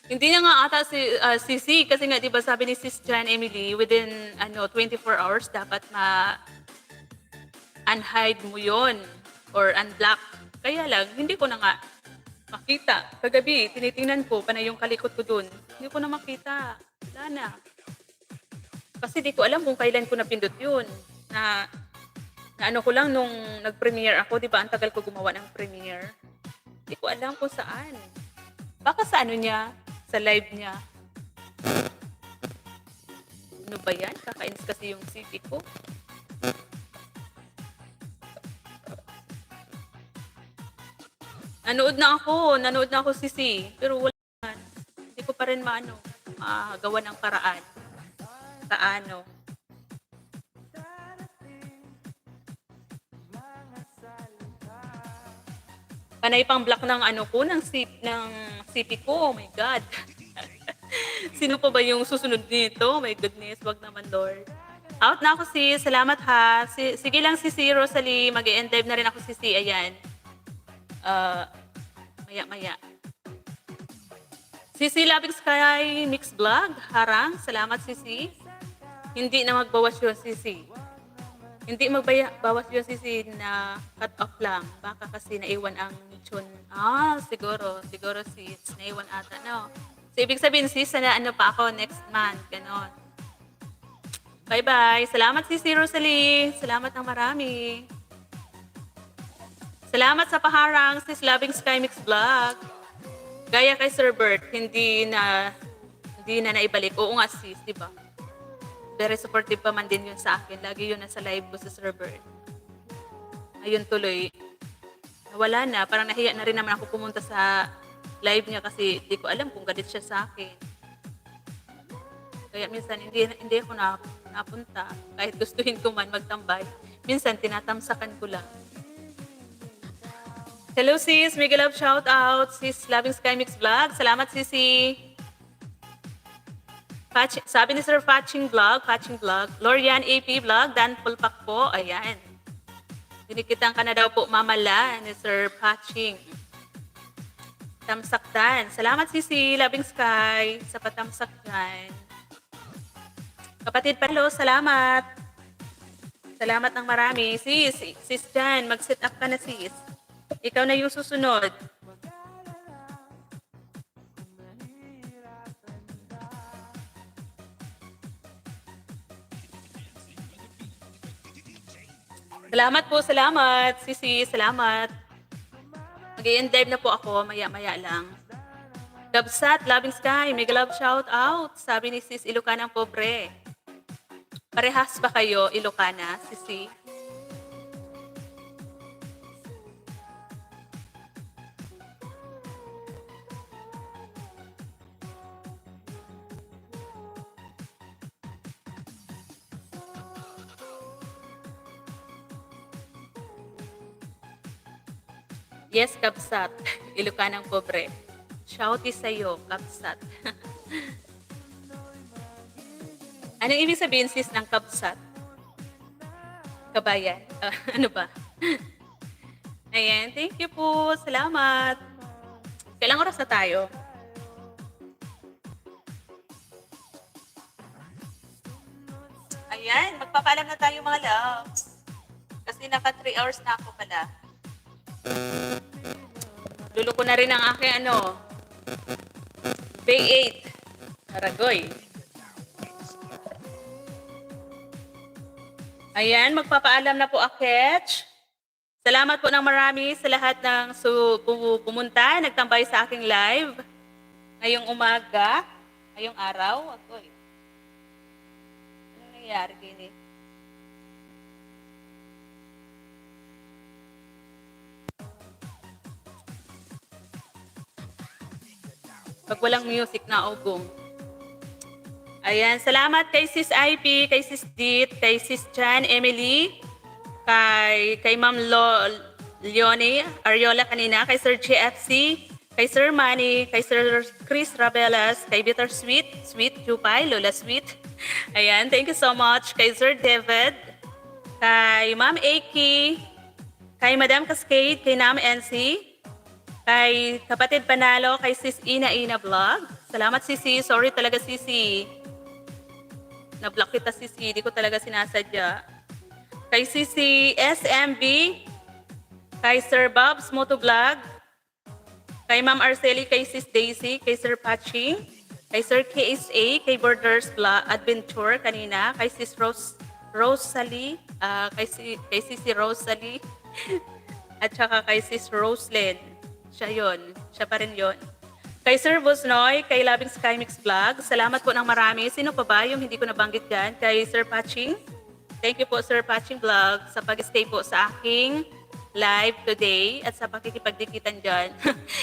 Speaker 2: Hindi na nga ata si Sisi kasi nga 'di ba sabi ni Sis Jan Emily within 24 hours dapat unhide mo 'yon or unblock. Kaya lang hindi ko na nga makita. Kagabi tinitingnan ko panay yung kalikot ko dun. Hindi ko na makita. Wala na. Kasi di ko alam kung kailan ko napindot 'yun. Na ano ko lang nung nag-premiere ako, 'di ba? Ang tagal ko gumawa ng premiere. Hindi ko alam kung saan. Baka sa ano niya, sa live niya. Ano ba yan? Kakainis kasi yung city ko. Nanood na ako Sisi. Pero wala. Hindi ko pa rin magawa ng paraan. Paano? Panay pang block ng ng CP ko. Oh my God. Sino pa ba yung susunod nito? My goodness, wag naman Lord. Out na ako sis. Salamat ha. Sige lang si Rosalie. Mag-e-end live na rin ako sis. Ayan. Maya. Sisi Labing Sky Mix Vlog. Harang. Salamat Sisi. Hindi na magbawas yun Sisi. Hindi magbawas yun Sisi na cut off lang. Baka kasi naiwan ang tune. Siguro sis. Naiwan ata, no? So, ibig sabihin sis, na pa ako next month. Ganon. Bye-bye. Salamat Sisi Rosalie. Salamat ng marami. Salamat sa paharang sis Labing Sky Mix Vlog. Gaya kay Sir Bert, hindi na naibalik. Oo nga sis, di ba? Very supportive pa man din yun sa akin. Lagi yun nasa live ko sa Sir Bert. Ayun tuloy. Wala na. Parang nahiya na rin naman ako pumunta sa live niya kasi di ko alam kung galit siya sa akin. Kaya minsan hindi ako napunta. Kahit gustuhin ko man magtambay. Minsan tinatamsakan ko lang. Hello sis, mega love shout out. Sis Labing Sky Mix Vlog. Salamat Sisi. Sabi ni Sir Patching Vlog. Lorian AP Vlog. Dan Pulpak po. Ayan. Dinikitan ka na daw po mamala ni Sir Patching. Tamsaktan. Salamat Sisi Labing Sky sa patamsak dyan. Kapatid Palo, salamat. Salamat ng marami. Sis Jan, mag-set up ka na sis. Ikaw na yung susunod. Salamat po, salamat. Sisi, salamat. Mag-i-end live na po ako, maya-maya lang. Gabsat, Labing Sky, mega love shout out. Sabi ni Sis Ilocana Pobre. Parehas ba kayo, Ilocana, Sisi? Yes, Kapsat. Ilocanang Pobre. Shouty sa'yo, Kapsat. Anong ibig sabihin, sis, ng Kapsat? Kabayan. Ano ba? Ayan, thank you po. Salamat. Kailang oras na tayo? Ayan, magpapaalam na tayo mga loves. Kasi naka 3 hours na ako pala. Dulo ko na rin ang aking Bay 8. Aragoy. Ayan, magpapaalam na po Aketch. Salamat po ng marami sa lahat ng pumunta, nagtambay sa aking live. Ngayong umaga, ngayong araw. Agoy. Ano nangyayari kini? Pag walang music na ugong. Ayan, salamat kay Sis IP, kay Sis Dit, kay Sis Jan, Emily, kay Ma'am Leonie Ariola kanina, kay Sir GFC, kay Sir Manny, kay Sir Chris Rabelas, kay Bitter Sweet, Sweet Jupay, Lola Sweet. Ayan, thank you so much. Kay Sir David, kay Ma'am Aki, kay Madam Cascade, kay Nam NC, kay Kapatid Panalo, kay Sis Ina Ina Vlog. Salamat Sisi, sorry talaga Sisi. Na-block kita Sisi, di ko talaga sinasadya. Kay Sisi SMB, kay Sir Bob's Motovlog, kay Ma'am Arceli, kay Sis Daisy, kay Sir Patching, kay Sir KSA, kay Borders Adventure kanina, kay Sis Rosalie, kay Sisi Rosalie, at saka kay Sis Roslyn. Siya yun. Siya pa rin yun. Kay Sir Busnoy, kay Loving Sky Mix Vlog, salamat po ng marami. Sino pa ba yung hindi ko nabanggit dyan? Kay Sir Patching. Thank you po Sir Patching Vlog sa pag-stay po sa aking live today at sa pakikipagdikitan dyan.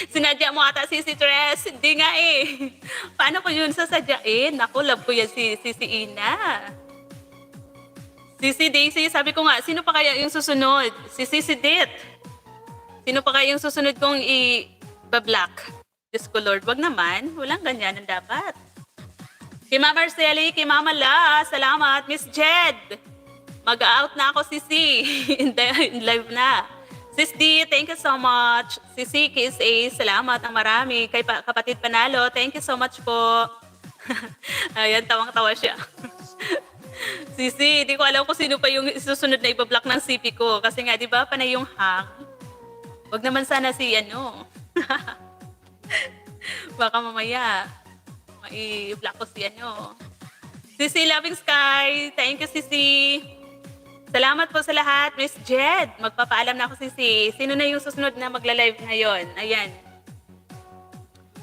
Speaker 2: Sinadya mo ata si Tres. Hindi nga eh. Paano ko yun sasadyain? Naku, love ko yan si Ina. Sisi Daisy, sabi ko nga, sino pa kaya yung susunod? Si Sisi Dit. Sino pa kaya yung susunod kong i-black? Diyos ko Lord, wag naman. Walang ganyan ang dapat. Kay Mama Marceli, kay Mama La, salamat. Miss Jed, mag-out na ako, Sisi. in live na. Sis D, thank you so much. Sisi KSA, salamat ang marami. Kay Kapatid Panalo, thank you so much po. Ayan, tawang-tawa siya. Sisi, di ko alam kung sino pa yung susunod na ibablock ng CP ko. Kasi nga, di ba, panay yung hang. Wag naman sana si baka mamaya, mai-block ko si Sisi Loving Sky, thank you Sisi. Salamat po sa lahat. Miss Jed, magpapaalam na ako Sisi. Sino na yung susunod na magla-live ngayon? Ayan.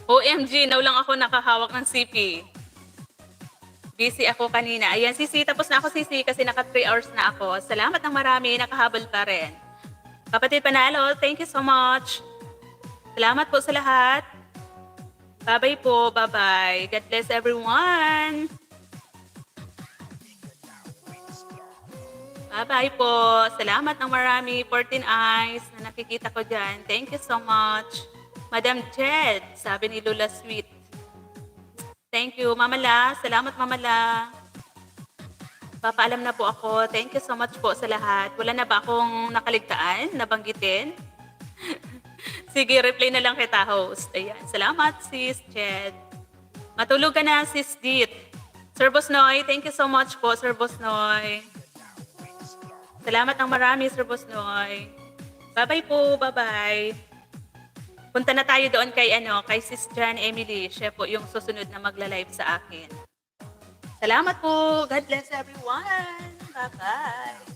Speaker 2: OMG, now lang ako nakahawak ng CP. Busy ako kanina. Ayan, Sisi, tapos na ako Sisi kasi naka 3 hours na ako. Salamat ng marami, nakahabol pa rin. Kapatid Panalo, thank you so much. Salamat po sa lahat. Bye-bye po. Bye-bye. God bless everyone. Bye-bye po. Salamat ng marami. 14 eyes na nakikita ko dyan. Thank you so much. Madam Jed, sabi ni Lola Sweet. Thank you. Mama La, salamat Mama La. Papaalam na po ako. Thank you so much po sa lahat. Wala na ba akong nakaligtaan, nabanggitin? Sige, replay na lang kita, host. Ayan. Salamat, Sis Jed. Matulog ka na, Sis Dit. Sir Bosnoy, thank you so much po, Sir Bosnoy. Salamat ng marami, Sir Bosnoy. Bye-bye po, bye-bye. Punta na tayo doon kay Sis Jan Emily. Siya po yung susunod na magla-live sa akin. Salamat po. God bless everyone. Bye-bye.